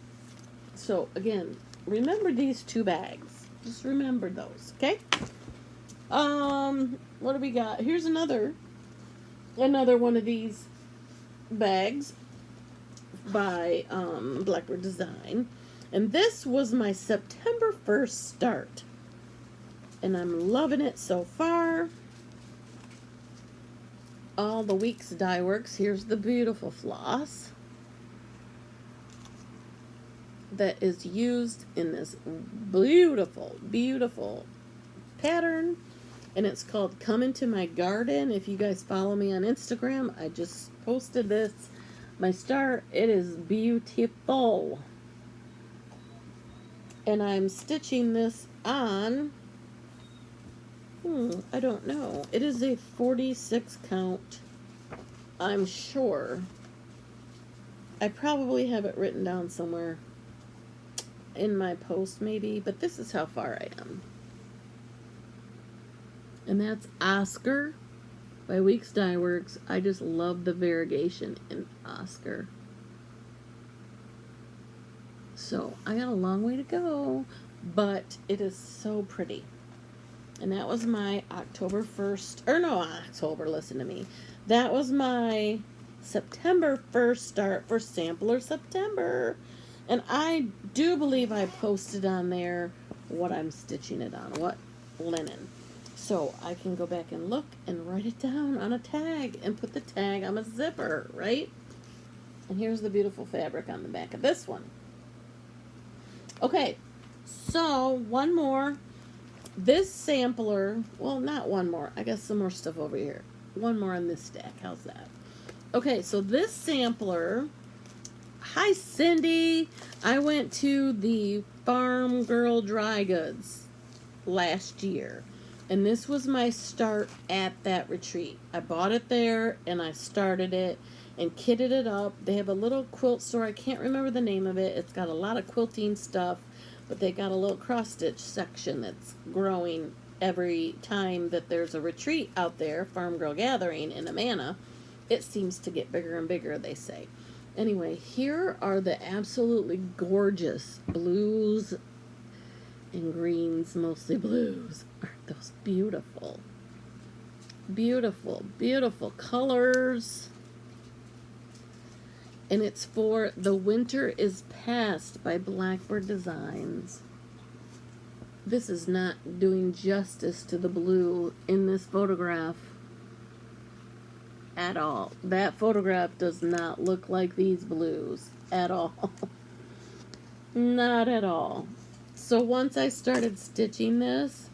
So again, remember these 2 bags. Just remember those, okay? What do we got? Here's another one of these bags by Blackbird Design. And this was my September 1st start. And I'm loving it so far. All the Weeks Dye Works. Here's the beautiful floss that is used in this beautiful, beautiful pattern. And it's called Come Into My Garden. If you guys follow me on Instagram, I just posted this. My start, it is beautiful. And I'm stitching this on, I don't know. It is a 46 count, I'm sure. I probably have it written down somewhere in my post maybe, but this is how far I am. And that's Oscar by Weeks Dye Works. I just love the variegation in Oscar. So I got a long way to go, but it is so pretty. And that was my October 1st, or no, October, listen to me. That was my September 1st start for Sampler September. And I do believe I posted on there what I'm stitching it on, what linen. So I can go back and look and write it down on a tag and put the tag on a zipper, right? And here's the beautiful fabric on the back of this one. Okay, so one more. This sampler, well, not one more. I got some more stuff over here. One more on this stack. How's that? Okay, so this sampler. Hi, Cindy. I went to the Farm Girl Dry Goods last year. And this was my start at that retreat. I bought it there, and I started it and kitted it up. They have a little quilt store. I can't remember the name of it. It's got a lot of quilting stuff, but they got a little cross-stitch section that's growing every time that there's a retreat out there, Farm Girl Gathering in Manor. It seems to get bigger and bigger, they say. Anyway, here are the absolutely gorgeous blues and greens, mostly blues. Aren't those beautiful? Beautiful, beautiful colors. And it's for The Winter is Past by Blackbird Designs. This is not doing justice to the blue in this photograph at all. That photograph does not look like these blues at all. Not at all. So once I started stitching this,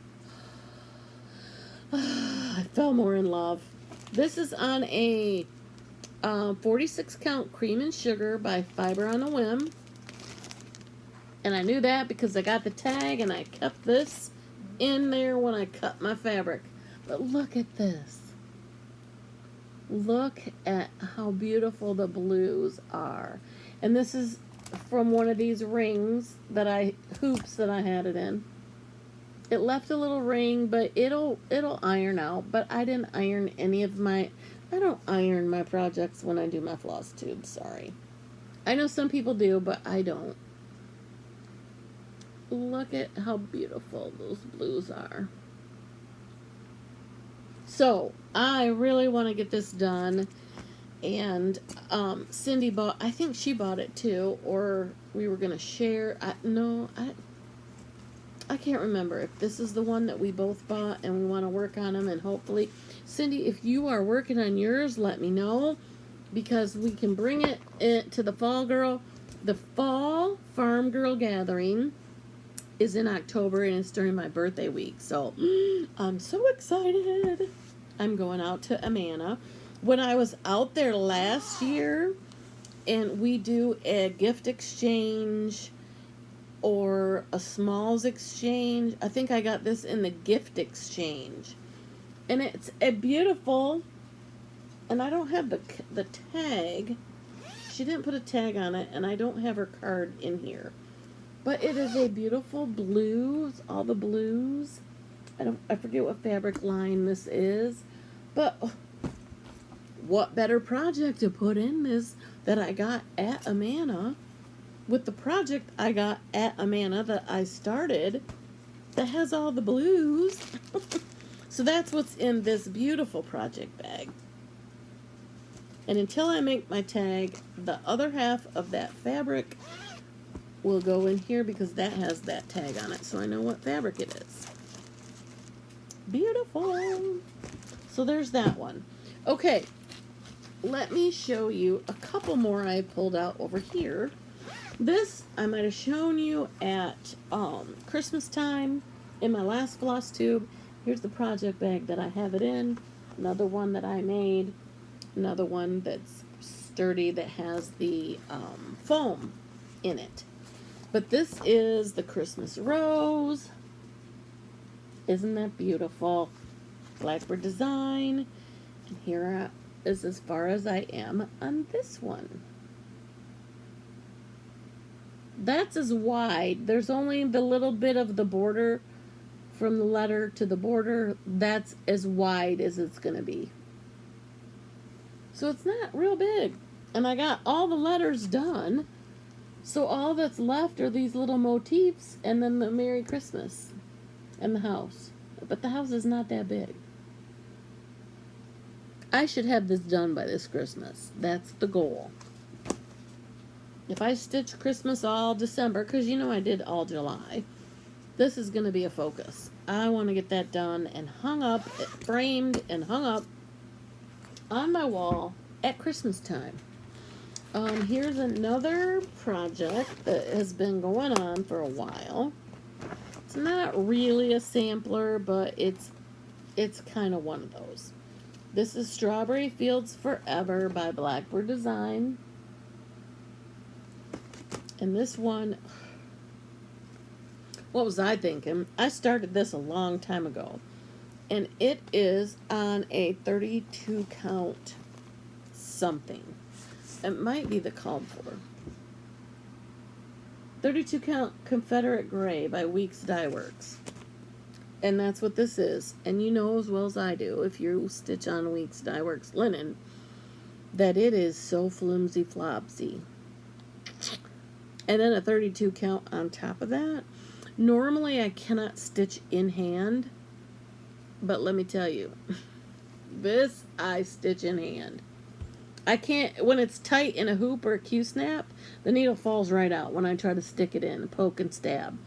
I fell more in love. This is on a 46 count cream and sugar by Fiber on a Whim. And I knew that because I got the tag and I kept this in there when I cut my fabric. But look at this. Look at how beautiful the blues are. And this is from one of these rings hoops that I had it in. It left a little ring, but it'll iron out. But I didn't iron I don't iron my projects when I do my floss tube, sorry. I know some people do, but I don't. Look at how beautiful those blues are. So, I really want to get this done. And Cindy I think she bought it too, or we were going to share. I can't remember if this is the one that we both bought and we want to work on them. And hopefully, Cindy, if you are working on yours, let me know, because we can bring it to the Fall Girl. The Fall Farm Girl Gathering is in October, and it's during my birthday week. So I'm so excited. I'm going out to Amana. When I was out there last year, and we do a gift exchange or a smalls exchange. I think I got this in the gift exchange. And it's a beautiful, and I don't have the tag. She didn't put a tag on it, and I don't have her card in here. But it is a beautiful blues, all the blues. I forget what fabric line this is. But what better project to put in this that I got at Amana with the project I got at Amana that I started that has all the blues. So that's what's in this beautiful project bag. And until I make my tag, the other half of that fabric will go in here because that has that tag on it, so I know what fabric it is. Beautiful. So there's that one. Okay, let me show you a couple more I pulled out over here. This I might have shown you at Christmas time in my last floss tube. Here's the project bag that I have it in. Another one that I made. Another one that's sturdy that has the foam in it. But this is the Christmas rose. Isn't that beautiful? Blackbird design. And here is as far as I am on this one. That's as wide. There's only the little bit of the border from the letter to the border. That's as wide as it's going to be. So it's not real big. And I got all the letters done. So all that's left are these little motifs and then the Merry Christmas and the house. But the house is not that big. I should have this done by this Christmas. That's the goal. If I stitch Christmas all December, because you know I did all July, this is going to be a focus. I want to get that done and hung up, framed and hung up on my wall at Christmas time. Here's another project that has been going on for a while. It's not really a sampler, but it's kind of one of those. This is Strawberry Fields Forever by Blackbird Design. And this one, what was I thinking? I started this a long time ago. And it is on a 32 count something. It might be the called for. 32 count Confederate Gray by Weeks Dye Works. And that's what this is. And you know as well as I do, if you stitch on Weeks Dye Works linen, that it is so flimsy flopsy. And then a 32 count on top of that. Normally I cannot stitch in hand, but let me tell you, this I stitch in hand. I can't, when it's tight in a hoop or a Q-snap, the needle falls right out when I try to stick it in, poke and stab.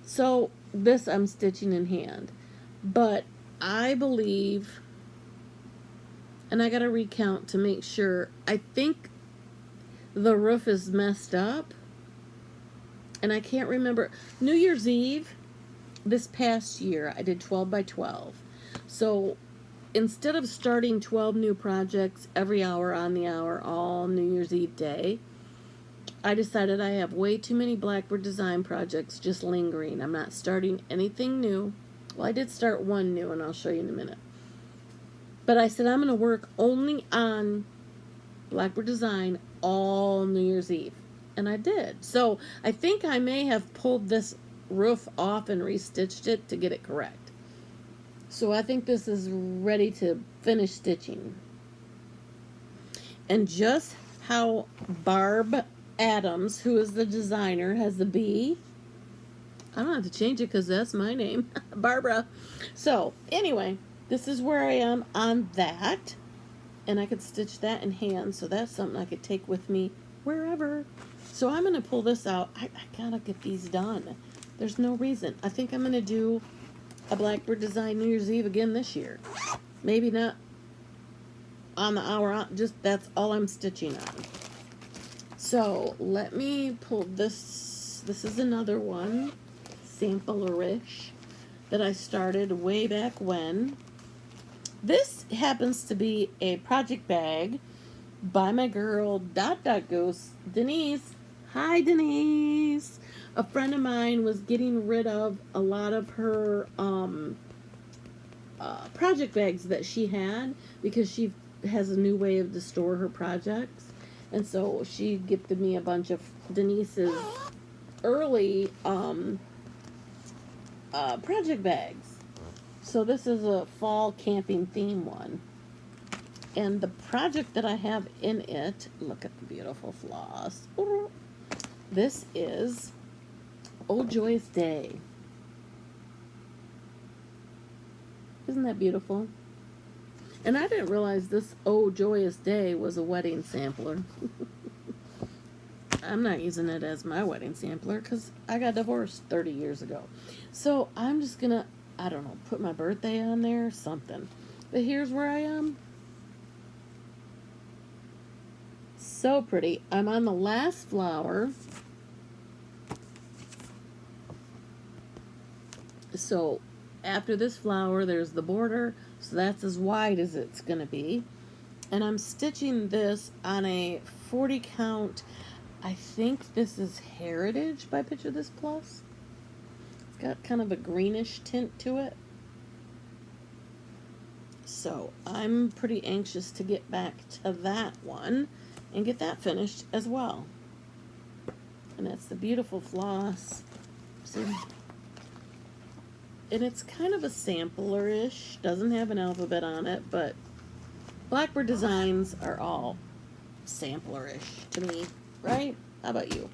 So this I'm stitching in hand. But I believe, and I gotta recount to make sure, I think the roof is messed up. And I can't remember. New Year's Eve, this past year, I did 12 by 12. So instead of starting 12 new projects every hour on the hour, all New Year's Eve day, I decided I have way too many Blackbird design projects just lingering. I'm not starting anything new. Well, I did start one new, and I'll show you in a minute. But I said I'm going to work only on Blackbird design all New Year's Eve. And I did. So I think I may have pulled this roof off and restitched it to get it correct. So I think this is ready to finish stitching. And just how Barb Adams, who is the designer, has the B. I don't have to change it because that's my name, Barbara. So anyway, this is where I am on that. And I could stitch that in hand, so that's something I could take with me wherever. So I'm going to pull this out. I gotta get these done. There's no reason. I think I'm going to do a Blackbird design New Year's Eve again this year. Maybe not on the hour, just that's all I'm stitching on. So let me pull this. This is another one, sampler-ish, that I started way back when. This happens to be a project bag by my girl Goose, Denise. Hi, Denise. A friend of mine was getting rid of a lot of her project bags that she had because she has a new way to store her projects. And so she gifted me a bunch of Denise's early project bags. So this is a fall camping theme one. And the project that I have in it, look at the beautiful floss. This is Oh Joyous Day. Isn't that beautiful? And I didn't realize this Oh Joyous Day was a wedding sampler. I'm not using it as my wedding sampler because I got divorced 30 years ago. So I'm just going to, I don't know, put my birthday on there, something. But here's where I am. So pretty. I'm on the last flower. So after this flower, there's the border. So that's as wide as it's going to be. And I'm stitching this on a 40 count. I think this is Heritage by Picture This Plus. It's got kind of a greenish tint to it. So I'm pretty anxious to get back to that one and get that finished as well. And that's the beautiful floss. See? And it's kind of a sampler-ish. Doesn't have an alphabet on it, but Blackbird designs are all sampler-ish to me, right? How about you?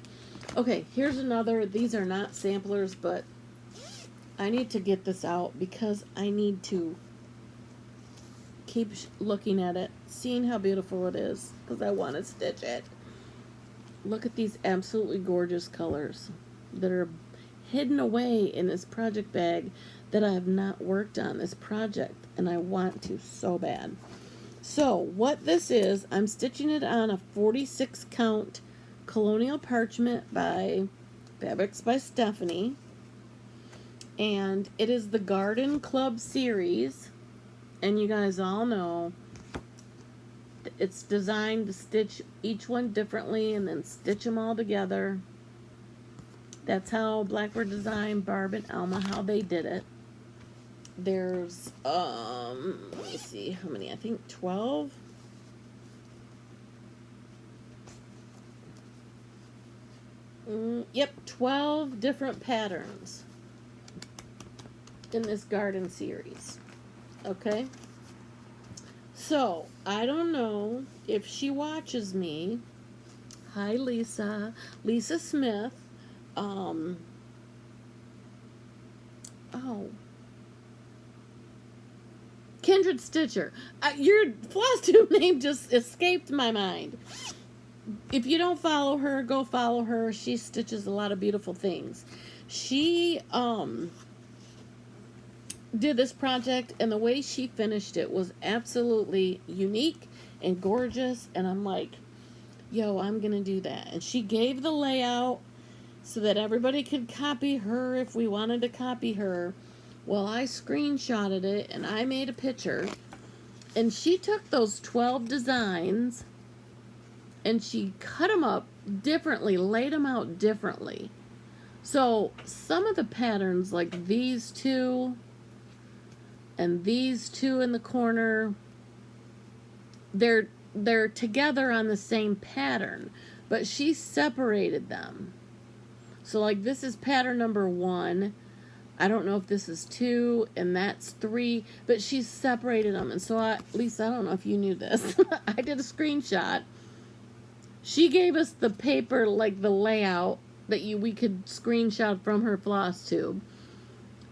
Okay, here's another. These are not samplers, but I need to get this out because I need to keep looking at it, seeing how beautiful it is, because I want to stitch it. Look at these absolutely gorgeous colors that are hidden away in this project bag that I have not worked on this project, and I want to so bad. So what this is, I'm stitching it on a 46 count Colonial Parchment by Fabrics by Stephanie, and it is the Garden Club series, and you guys all know it's designed to stitch each one differently and then stitch them all together. That's how Blackbird designed Barb and Alma, how they did it. There's, let me see how many, I think 12. Yep, 12 different patterns in this garden series. Okay? So, I don't know if she watches me. Hi, Lisa. Lisa Smith. Oh. Kindred Stitcher. Your Flosstube name just escaped my mind. If you don't follow her, go follow her. She stitches a lot of beautiful things. She did this project, and the way she finished it was absolutely unique and gorgeous, and I'm like, yo, I'm gonna do that. And she gave the layout so that everybody could copy her if we wanted to copy her. Well, I screenshotted it and I made a picture, and she took those 12 designs and she cut them up differently, laid them out differently. So some of the patterns, like these two and these two in the corner, they're together on the same pattern, but she separated them. So like this is pattern number 1. I don't know if this is 2 and that's 3, but she's separated them. And so Lisa, I don't know if you knew this. I did a screenshot. She gave us the paper, like the layout that we could screenshot from her Flosstube.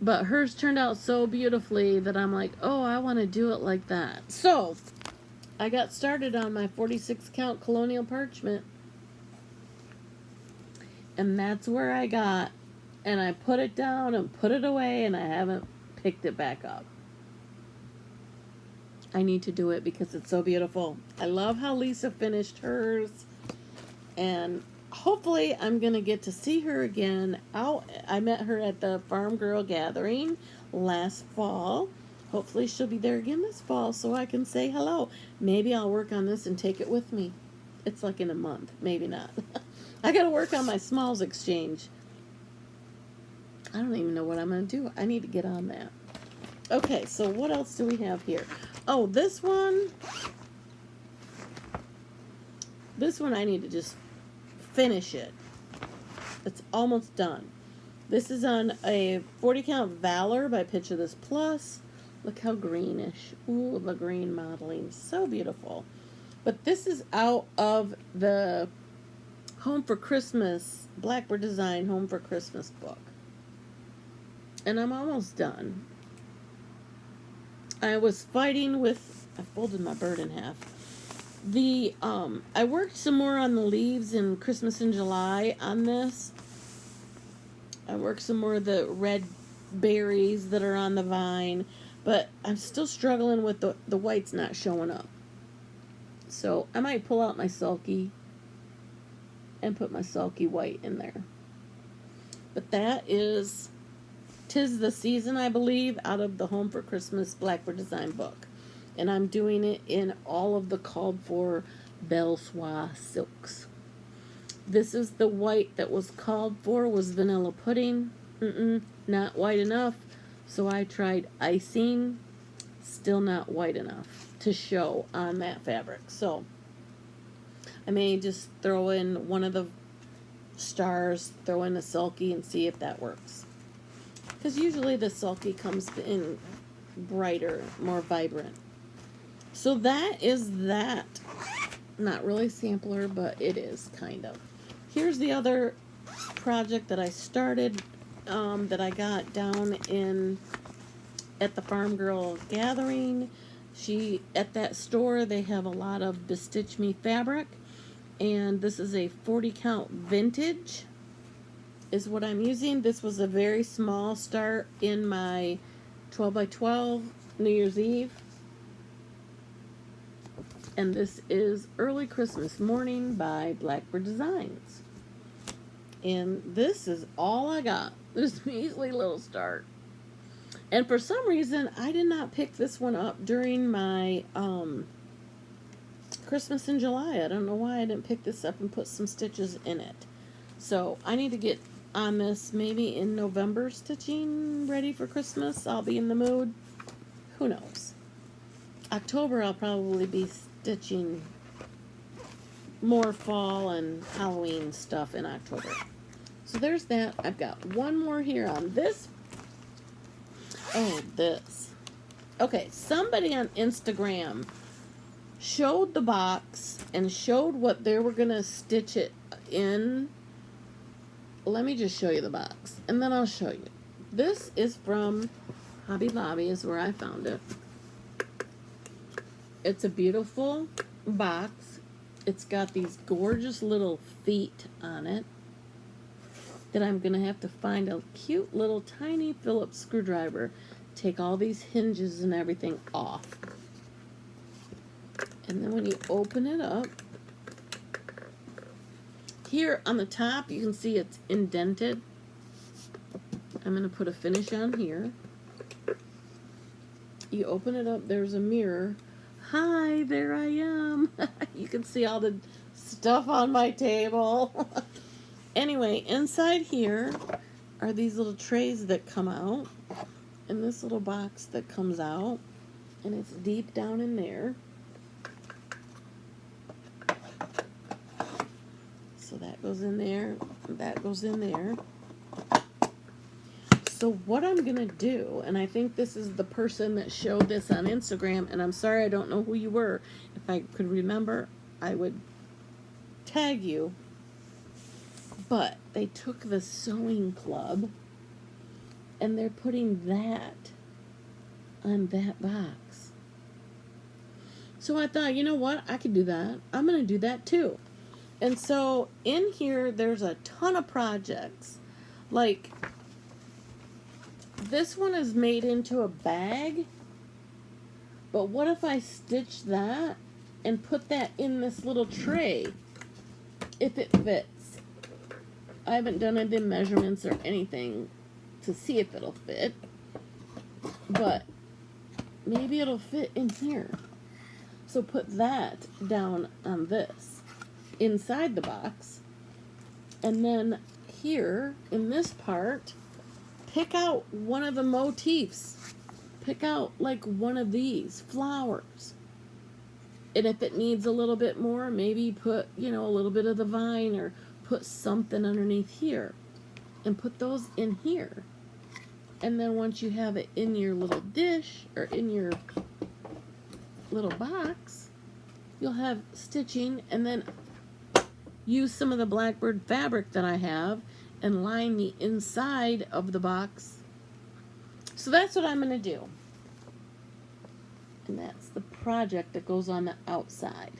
But hers turned out so beautifully that I'm like, oh, I want to do it like that. So I got started on my 46 count colonial parchment. And that's where I got. And I put it down and put it away, and I haven't picked it back up. I need to do it because it's so beautiful. I love how Lisa finished hers. And hopefully I'm going to get to see her again out. I met her at the Farm Girl Gathering last fall. Hopefully she'll be there again this fall so I can say hello. Maybe I'll work on this and take it with me. It's like in a month. Maybe not. I got to work on my smalls exchange. I don't even know what I'm going to do. I need to get on that. Okay, so what else do we have here? Oh, this one. This one I need to just finish it. It's almost done. This is on a 40 count Valor by Picture This Plus. Look how greenish. Ooh, the green modeling. So beautiful. But this is out of the Home for Christmas, Blackbird Design Home for Christmas book. And I'm almost done. I was fighting with, I folded my bird in half. I worked some more on the leaves in Christmas in July on this. I worked some more of the red berries that are on the vine, but I'm still struggling with the whites not showing up. So I might pull out my sulky and put my sulky white in there. But that is 'Tis the Season, I believe, out of the Home for Christmas Blackbird Design book. And I'm doing it in all of the called for Belle Soie silks. This is the white that was called for, was vanilla pudding. Not white enough. So I tried icing. Still not white enough to show on that fabric. So I may just throw in one of the stars, throw in a sulky and see if that works. Because usually the sulky comes in brighter, more vibrant. So that is that. Not really sampler, but it is kind of. Here's the other project that I started that I got down at the Farm Girl Gathering. At that store, they have a lot of Bestitch Me fabric. And this is a 40 count vintage is what I'm using. This was a very small start in my 12 by 12 New Year's Eve. And this is Early Christmas Morning by Blackbird Designs. And this is all I got. This measly little start. And for some reason, I did not pick this one up during my Christmas in July. I don't know why I didn't pick this up and put some stitches in it. So I need to get on this maybe in November stitching, ready for Christmas. I'll be in the mood. Who knows? October I'll probably be stitching more fall and Halloween stuff in October. So there's that. I've got one more here on this. Oh, this. Okay, somebody on Instagram showed the box and showed what they were going to stitch it in. Let me just show you the box, and then I'll show you. This is from Hobby Lobby, is where I found it. It's a beautiful box. It's got these gorgeous little feet on it that I'm going to have to find a cute little tiny Phillips screwdriver. Take all these hinges and everything off. And then when you open it up, here on the top, you can see it's indented. I'm going to put a finish on here. You open it up, there's a mirror. Hi, there I am. You can see all the stuff on my table. Anyway, inside here are these little trays that come out. And this little box that comes out. And it's deep down in there. So that goes in there, that goes in there. So what I'm going to do, and I think this is the person that showed this on Instagram, and I'm sorry I don't know who you were. If I could remember, I would tag you. But they took the sewing club, and they're putting that on that box. So I thought, you know what? I could do that. I'm going to do that too. And so in here, there's a ton of projects. Like, this one is made into a bag. But what if I stitch that and put that in this little tray? If it fits. I haven't done any measurements or anything to see if it'll fit. But maybe it'll fit in here. So put that down on this, inside the box. And then here, in this part, pick out one of the motifs. Pick out like one of these flowers. And if it needs a little bit more, maybe put, a little bit of the vine or put something underneath here. And put those in here. And then once you have it in your little dish or in your little box, you'll have stitching, and then use some of the Blackbird fabric that I have and line the inside of the box. So that's what I'm going to do. And that's the project that goes on the outside.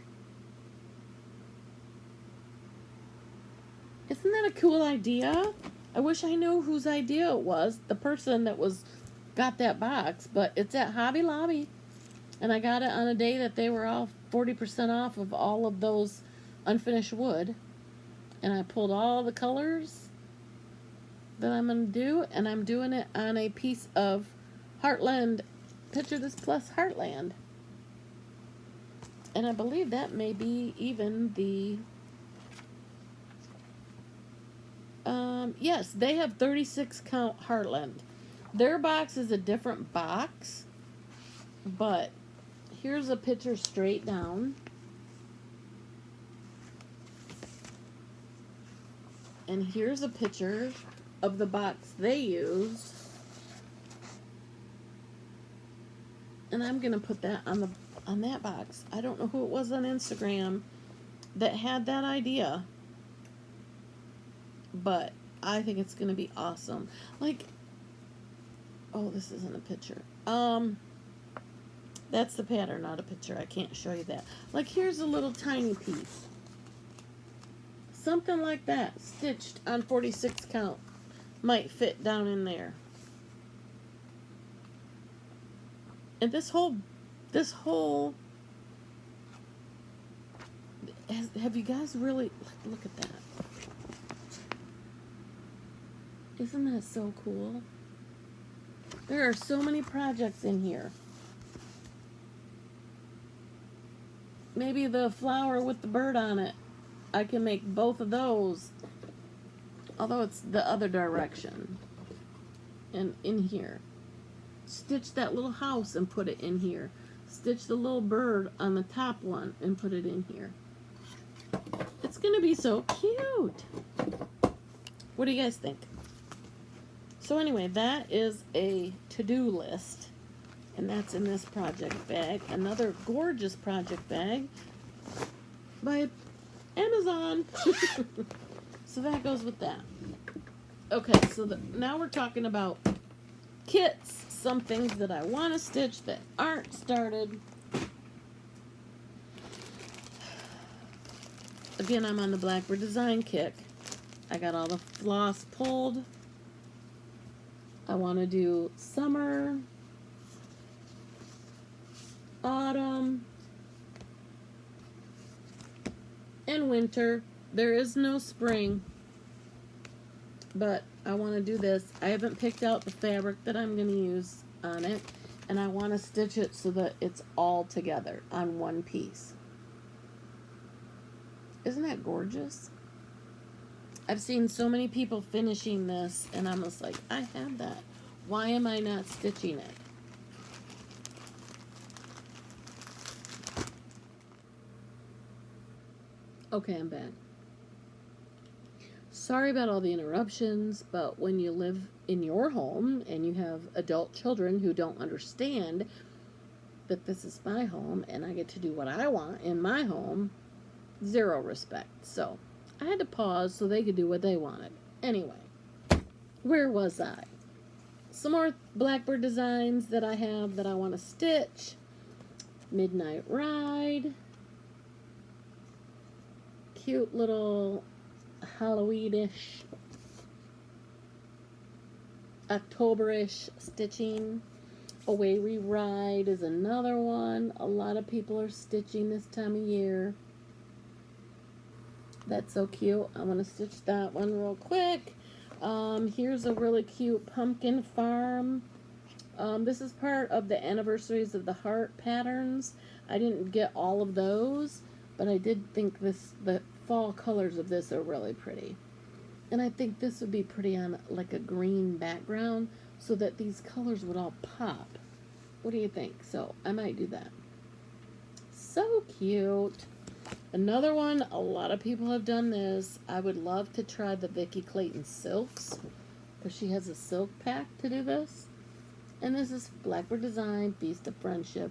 Isn't that a cool idea? I wish I knew whose idea it was, the person that got that box, but it's at Hobby Lobby. And I got it on a day that they were all 40% off of all of those unfinished wood. And I pulled all the colors that I'm going to do, and I'm doing it on a piece of Heartland, Picture This Plus Heartland. And I believe that may be even the, yes, they have 36 count Heartland. Their box is a different box, but here's a picture straight down. And here's a picture of the box they use. And I'm going to put that on that box. I don't know who it was on Instagram that had that idea. But I think it's going to be awesome. Like, oh, this isn't a picture. That's the pattern, not a picture. I can't show you that. Like, here's a little tiny piece. Something like that, stitched on 46 count, might fit down in there. And this whole, have you guys really, look at that. Isn't that so cool? There are so many projects in here. Maybe the flower with the bird on it, I can make both of those, although it's the other direction. And in here, stitch that little house and put it in here. Stitch the little bird on the top one and put it in here. It's gonna be so cute. What do you guys think? So anyway, that is a to-do list, and that's in this project bag. Another gorgeous project bag by Amazon. So that goes with that. Okay, so now we're talking about kits, some things that I want to stitch that aren't started. Again, I'm on the Blackbird design kick. I got all the floss pulled. I want to do summer, autumn, and winter. There is no spring, but I want to do this. I haven't picked out the fabric that I'm going to use on it, and I want to stitch it so that it's all together on one piece. Isn't that gorgeous? I've seen so many people finishing this, and I'm just like, I have that. Why am I not stitching it? Okay, I'm back. Sorry about all the interruptions, but when you live in your home and you have adult children who don't understand that this is my home and I get to do what I want in my home, zero respect. So I had to pause so they could do what they wanted. Anyway, where was I? Some more Blackbird designs that I have that I want to stitch. Midnight Ride. Cute little Halloweenish, Octoberish stitching. Away We Ride is another one. A lot of people are stitching this time of year. That's so cute. I'm going to stitch that one real quick. Here's a really cute pumpkin farm. This is part of the Anniversaries of the Heart patterns. I didn't get all of those, but I did think the fall colors of this are really pretty. And I think this would be pretty on like a green background so that these colors would all pop. What do you think? So I might do that. So cute. Another one, a lot of people have done this. I would love to try the Vicki Clayton silks, because she has a silk pack to do this. And this is Blackbird Design, Feast of Friendship.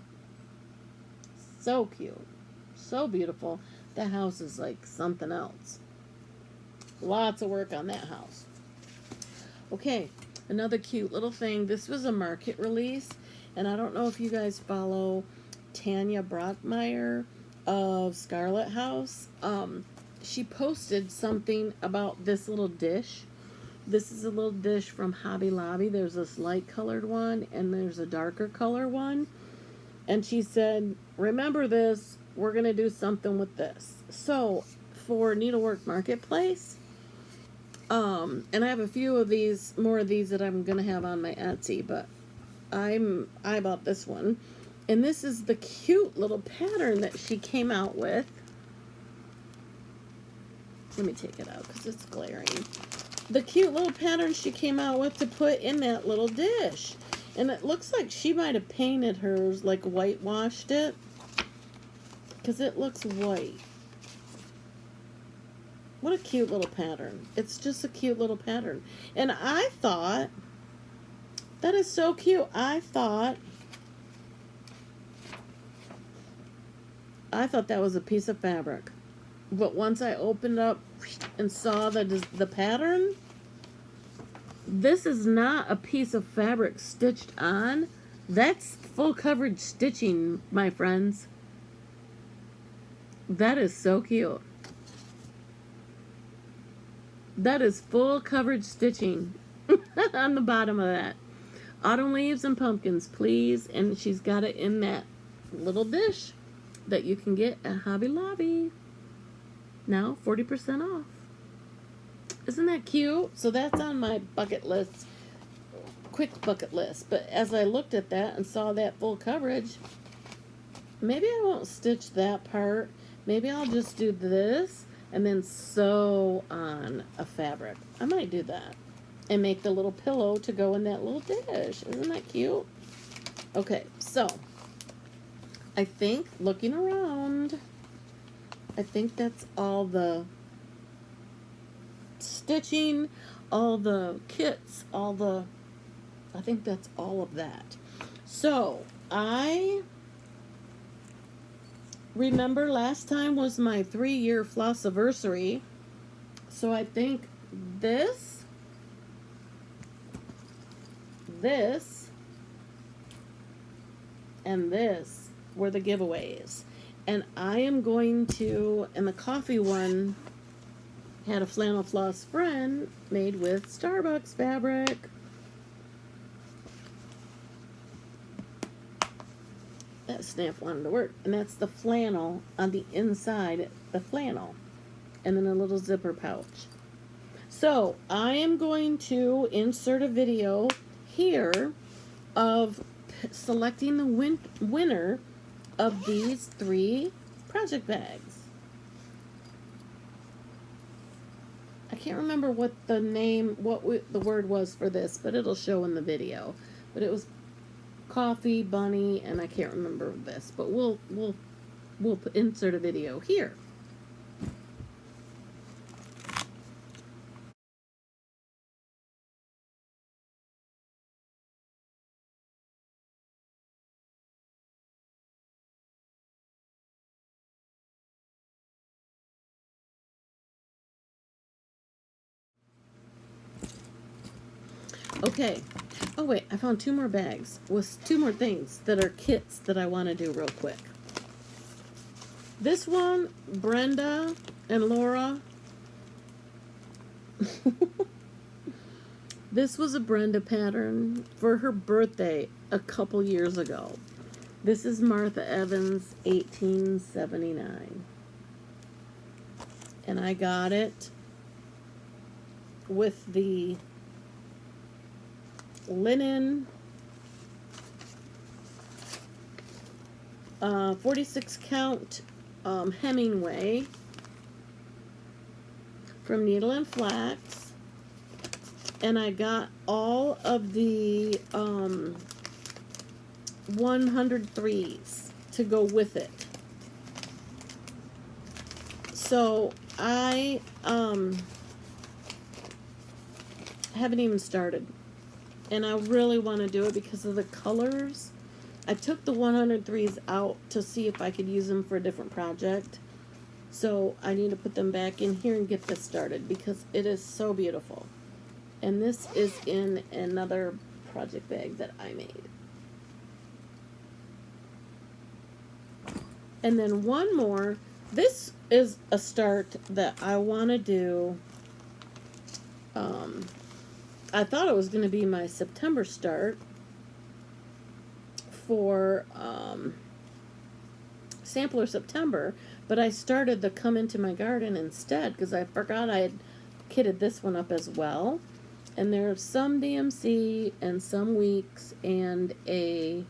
So cute. So beautiful. That house is like something else. Lots of work on that house. Okay, another cute little thing. This was a market release, and I don't know if you guys follow Tanya Brockmeyer of Scarlet House. She posted something about this little dish. This is a little dish from Hobby Lobby. There's this light colored one and there's a darker color one. And she said, remember this, we're going to do something with this. So for Needlework Marketplace, and I have a few of these, more of these that I'm going to have on my Etsy, but I bought this one. And this is the cute little pattern that she came out with. Let me take it out because it's glaring. The cute little pattern she came out with to put in that little dish. And it looks like she might have painted hers, like whitewashed it, because it looks white. What a cute little pattern. It's just a cute little pattern. And I thought, that is so cute. I thought that was a piece of fabric. But once I opened up and saw the pattern, this is not a piece of fabric stitched on. That's full coverage stitching, my friends. That is so cute. That is full coverage stitching on the bottom of that. Autumn leaves and pumpkins, please. And she's got it in that little dish that you can get at Hobby Lobby. Now 40% off. Isn't that cute? So that's on my bucket list, quick bucket list. But as I looked at that and saw that full coverage, maybe I won't stitch that part. Maybe I'll just do this and then sew on a fabric. I might do that and make the little pillow to go in that little dish. Isn't that cute? Okay, so I think, looking around, I think that's all the stitching, all the kits, I think that's all of that. So, I remember last time was my 3-year Flossiversary. So I think this, and this were the giveaways. And I am going to, and the coffee one had a flannel floss friend made with Starbucks fabric. That snap wanted to work. And that's the flannel on the inside, the flannel. And then a little zipper pouch. So I am going to insert a video here of selecting the winner of these 3 project bags. I can't remember what the name, the word was for this, but it'll show in the video. But it was coffee, bunny, and I can't remember this. But we'll insert a video here. Okay. Oh, wait. I found 2 more bags with 2 more things that are kits that I want to do real quick. This one, Brenda and Laura. This was a Brenda pattern for her birthday a couple years ago. This is Martha Evans, 1879. And I got it with the linen 46 count Hemingway from Needle and Flax, and I got all of the 103s to go with it. So I haven't even started, and I really want to do it because of the colors. I took the 103s out to see if I could use them for a different project. So I need to put them back in here and get this started because it is so beautiful. And this is in another project bag that I made. And then one more. This is a start that I want to do. I thought it was going to be my September start for Sampler September, but I started the Come Into My Garden instead because I forgot I had kitted this one up as well. And there's some DMC and some Weeks and a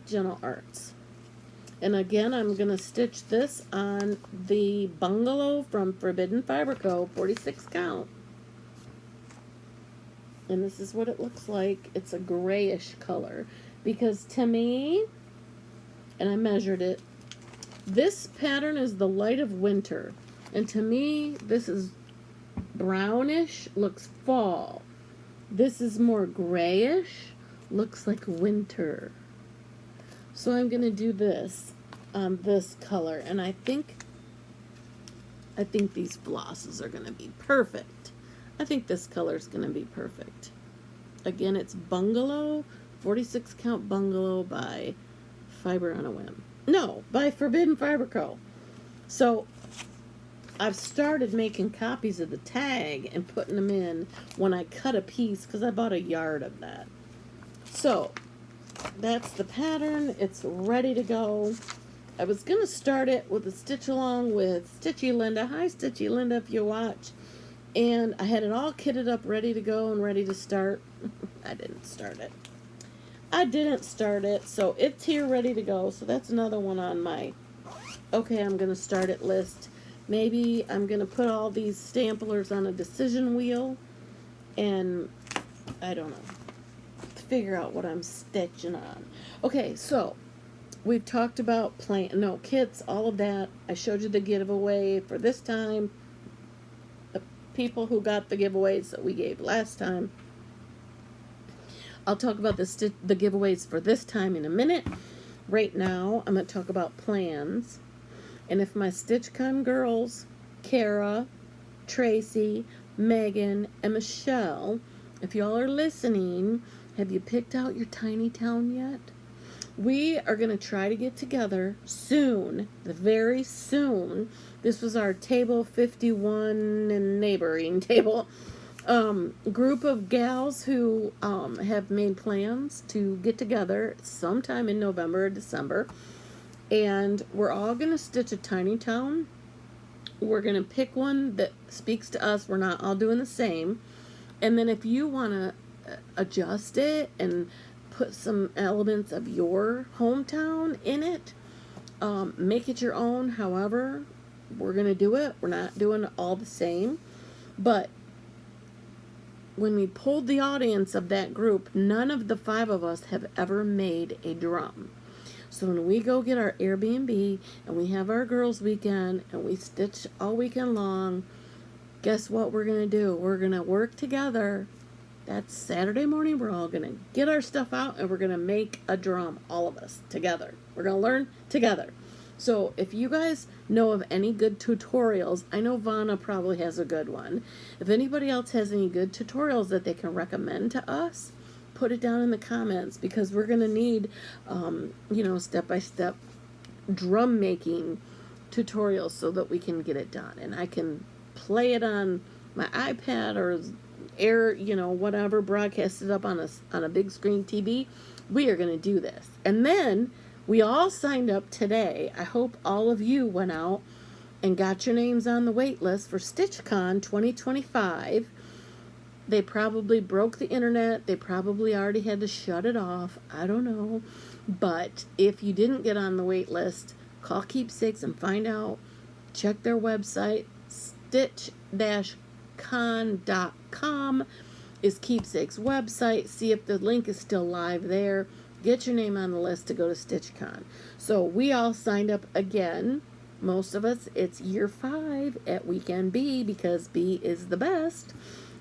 Gentle Arts. And again, I'm going to stitch this on the Bungalow from Forbidden Fiber Co. 46 count. And this is what it looks like. It's a grayish color. Because to me, and I measured it, this pattern is the light of winter. And to me, this is brownish, looks fall. This is more grayish, looks like winter. So I'm going to do this on this color. And I think these flosses are going to be perfect. I think this color is going to be perfect. Again, it's Bungalow, 46 count Bungalow by Fiber on a Whim. No, by Forbidden Fiber Co. So I've started making copies of the tag and putting them in when I cut a piece because I bought a yard of that. So that's the pattern. It's ready to go. I was going to start it with a stitch along with Stitchy Linda. Hi, Stitchy Linda, if you watch. And I had it all kitted up, ready to go and ready to start. I didn't start it. So it's here ready to go. So that's another one on my, okay, I'm going to start it list. Maybe I'm going to put all these stamplers on a decision wheel. And I don't know. Figure out what I'm stitching on. Okay, so we've talked about kits, all of that. I showed you the giveaway for this time. People who got the giveaways that we gave last time. I'll talk about the giveaways for this time in a minute. Right now, I'm going to talk about plans. And if my StitchCon girls, Kara, Tracy, Megan, and Michelle, if y'all are listening, have you picked out your tiny town yet? We are going to try to get together soon, very soon. This was our table 51 and neighboring table group of gals who have made plans to get together sometime in November or December. And we're all going to stitch a tiny town. We're going to pick one that speaks to us. We're not all doing the same. And then if you want to adjust it and put some elements of your hometown in it, make it your own. However, we're going to do it. We're not doing it all the same. But when we pulled the audience of that group, none of the 5 of us have ever made a drum. So when we go get our Airbnb and we have our girls' weekend and we stitch all weekend long, guess what we're going to do? We're going to work together. That's Saturday morning. We're all going to get our stuff out and we're going to make a drum, all of us, together. We're going to learn together. So if you guys know of any good tutorials, I know Vanna probably has a good one. If anybody else has any good tutorials that they can recommend to us, put it down in the comments, because we're going to need, step-by-step drum making tutorials so that we can get it done. And I can play it on my iPad or whatever, broadcast it up on a big screen TV. We are going to do this. And then we all signed up today. I hope all of you went out and got your names on the wait list for StitchCon 2025. They probably broke the internet. They probably already had to shut it off. I don't know. But if you didn't get on the wait list, call Keepsakes and find out. Check their website. Stitch-con.com is Keepsakes' website. See if the link is still live there. Get your name on the list to go to StitchCon. So we all signed up again. Most of us, it's year 5 at Weekend B, because B is the best.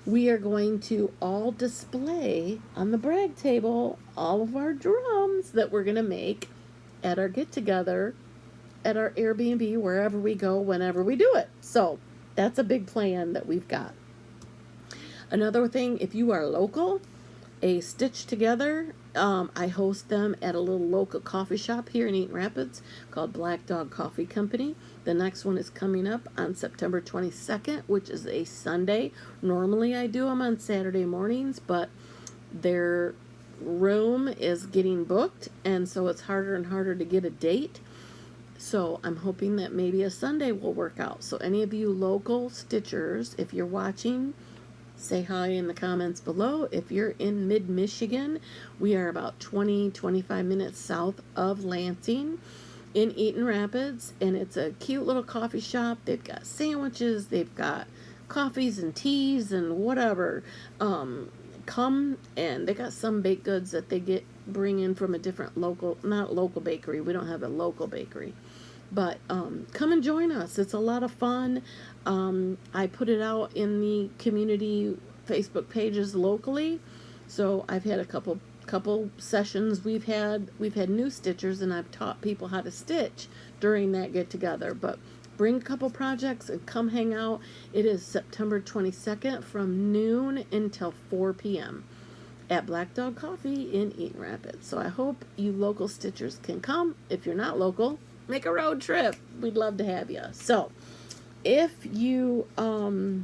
We are going to all display on the brag table all of our drums that we're going to make at our get-together, at our Airbnb, wherever we go, whenever we do it. So that's a big plan that we've got. Another thing, if you are local, a Stitch Together, I host them at a little local coffee shop here in Eaton Rapids called Black Dog Coffee Company. The next one is coming up on September 22nd, which is a Sunday. Normally I do them on Saturday mornings, but their room is getting booked, and so it's harder and harder to get a date. So I'm hoping that maybe a Sunday will work out. So any of you local Stitchers, if you're watching, say hi in the comments below. If you're in mid-Michigan, we are about 20-25 minutes south of Lansing in Eaton Rapids, and it's a cute little coffee shop. They've got sandwiches, they've got coffees and teas and whatever. Come, and they got some baked goods that they bring in from a different not local bakery. We don't have a local bakery. But come and join us. It's a lot of fun. I put it out in the community Facebook pages locally. So I've had a couple sessions. We've had new stitchers, and I've taught people how to stitch during that get together. But bring a couple projects and come hang out. It is September 22nd from noon until 4 p.m. at Black Dog Coffee in Eaton Rapids. So I hope you local stitchers can come. If you're not local, make a road trip. We'd love to have you. So if you I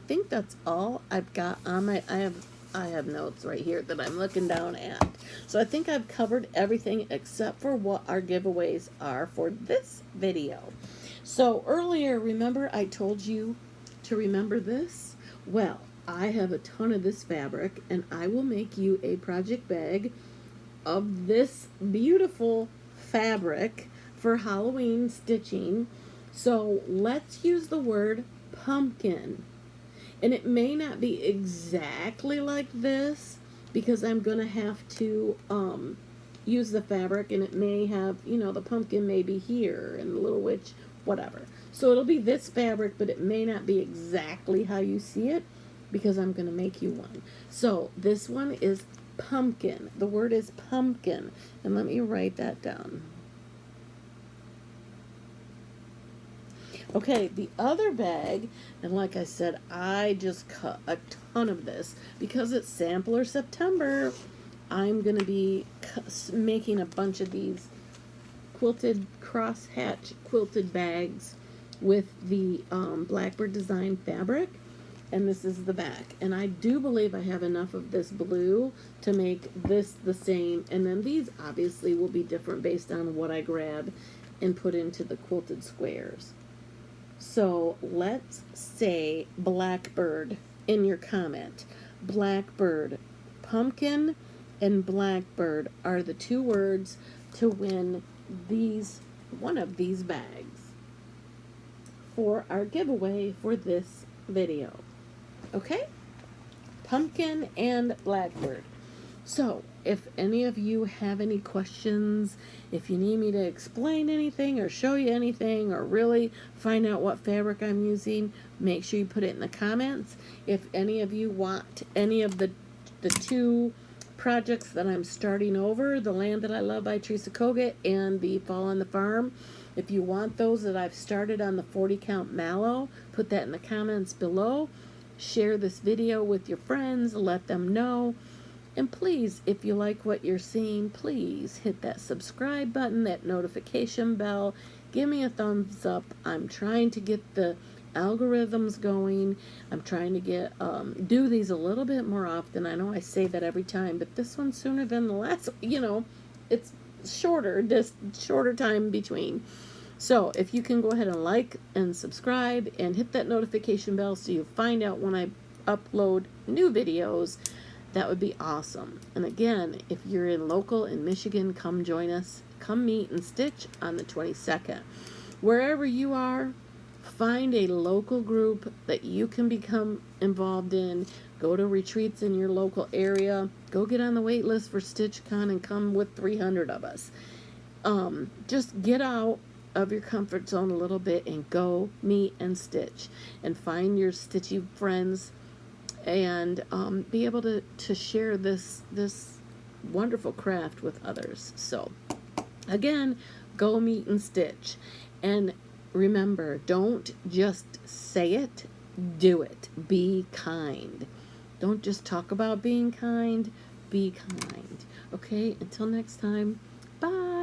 think that's all I've got on my I have notes right here that I'm looking down at. So I think I've covered everything except for what our giveaways are for this video. So earlier, remember I told you to remember this? Well, I have a ton of this fabric, and I will make you a project bag of this beautiful fabric for Halloween stitching. So let's use the word pumpkin. And it may not be exactly like this, because I'm going to have to use the fabric, and it may have, the pumpkin may be here, and the little witch, whatever. So it'll be this fabric, but it may not be exactly how you see it, because I'm going to make you one. So this one is pumpkin. The word is pumpkin. And let me write that down. Okay, the other bag, and like I said, I just cut a ton of this because it's Sampler September. I'm going to be making a bunch of these quilted crosshatch quilted bags with the Blackbird design fabric, and this is the back. And I do believe I have enough of this blue to make this the same, and then these obviously will be different based on what I grab and put into the quilted squares. So let's say Blackbird in your comment. Blackbird. Pumpkin and Blackbird are the two words to win one of these bags for our giveaway for this video. Okay? Pumpkin and Blackbird. So, if any of you have any questions, if you need me to explain anything or show you anything or really find out what fabric I'm using, make sure you put it in the comments. If any of you want any of the two projects that I'm starting over, The Land That I Love by Teresa Kat and the Fall on the Farm. If you want those that I've started on the 40 count mallow, put that in the comments below. Share this video with your friends, let them know. And please, if you like what you're seeing, please hit that subscribe button, that notification bell. Give me a thumbs up. I'm trying to get the algorithms going. I'm trying to get do these a little bit more often. I know I say that every time, but this one's sooner than the last. You know, it's shorter, just shorter time between. So if you can go ahead and like and subscribe and hit that notification bell so you find out when I upload new videos, that would be awesome. And again, if you're local in Michigan, come join us. Come meet and stitch on the 22nd. Wherever you are, find a local group that you can become involved in. Go to retreats in your local area. Go get on the wait list for StitchCon and come with 300 of us. Just get out of your comfort zone a little bit and go meet and stitch and find your stitchy friends and be able to share this wonderful craft with others. So again, go meet and stitch. And remember, don't just say it, do it. Be kind. Don't just talk about being kind, be kind. Okay, until next time, bye.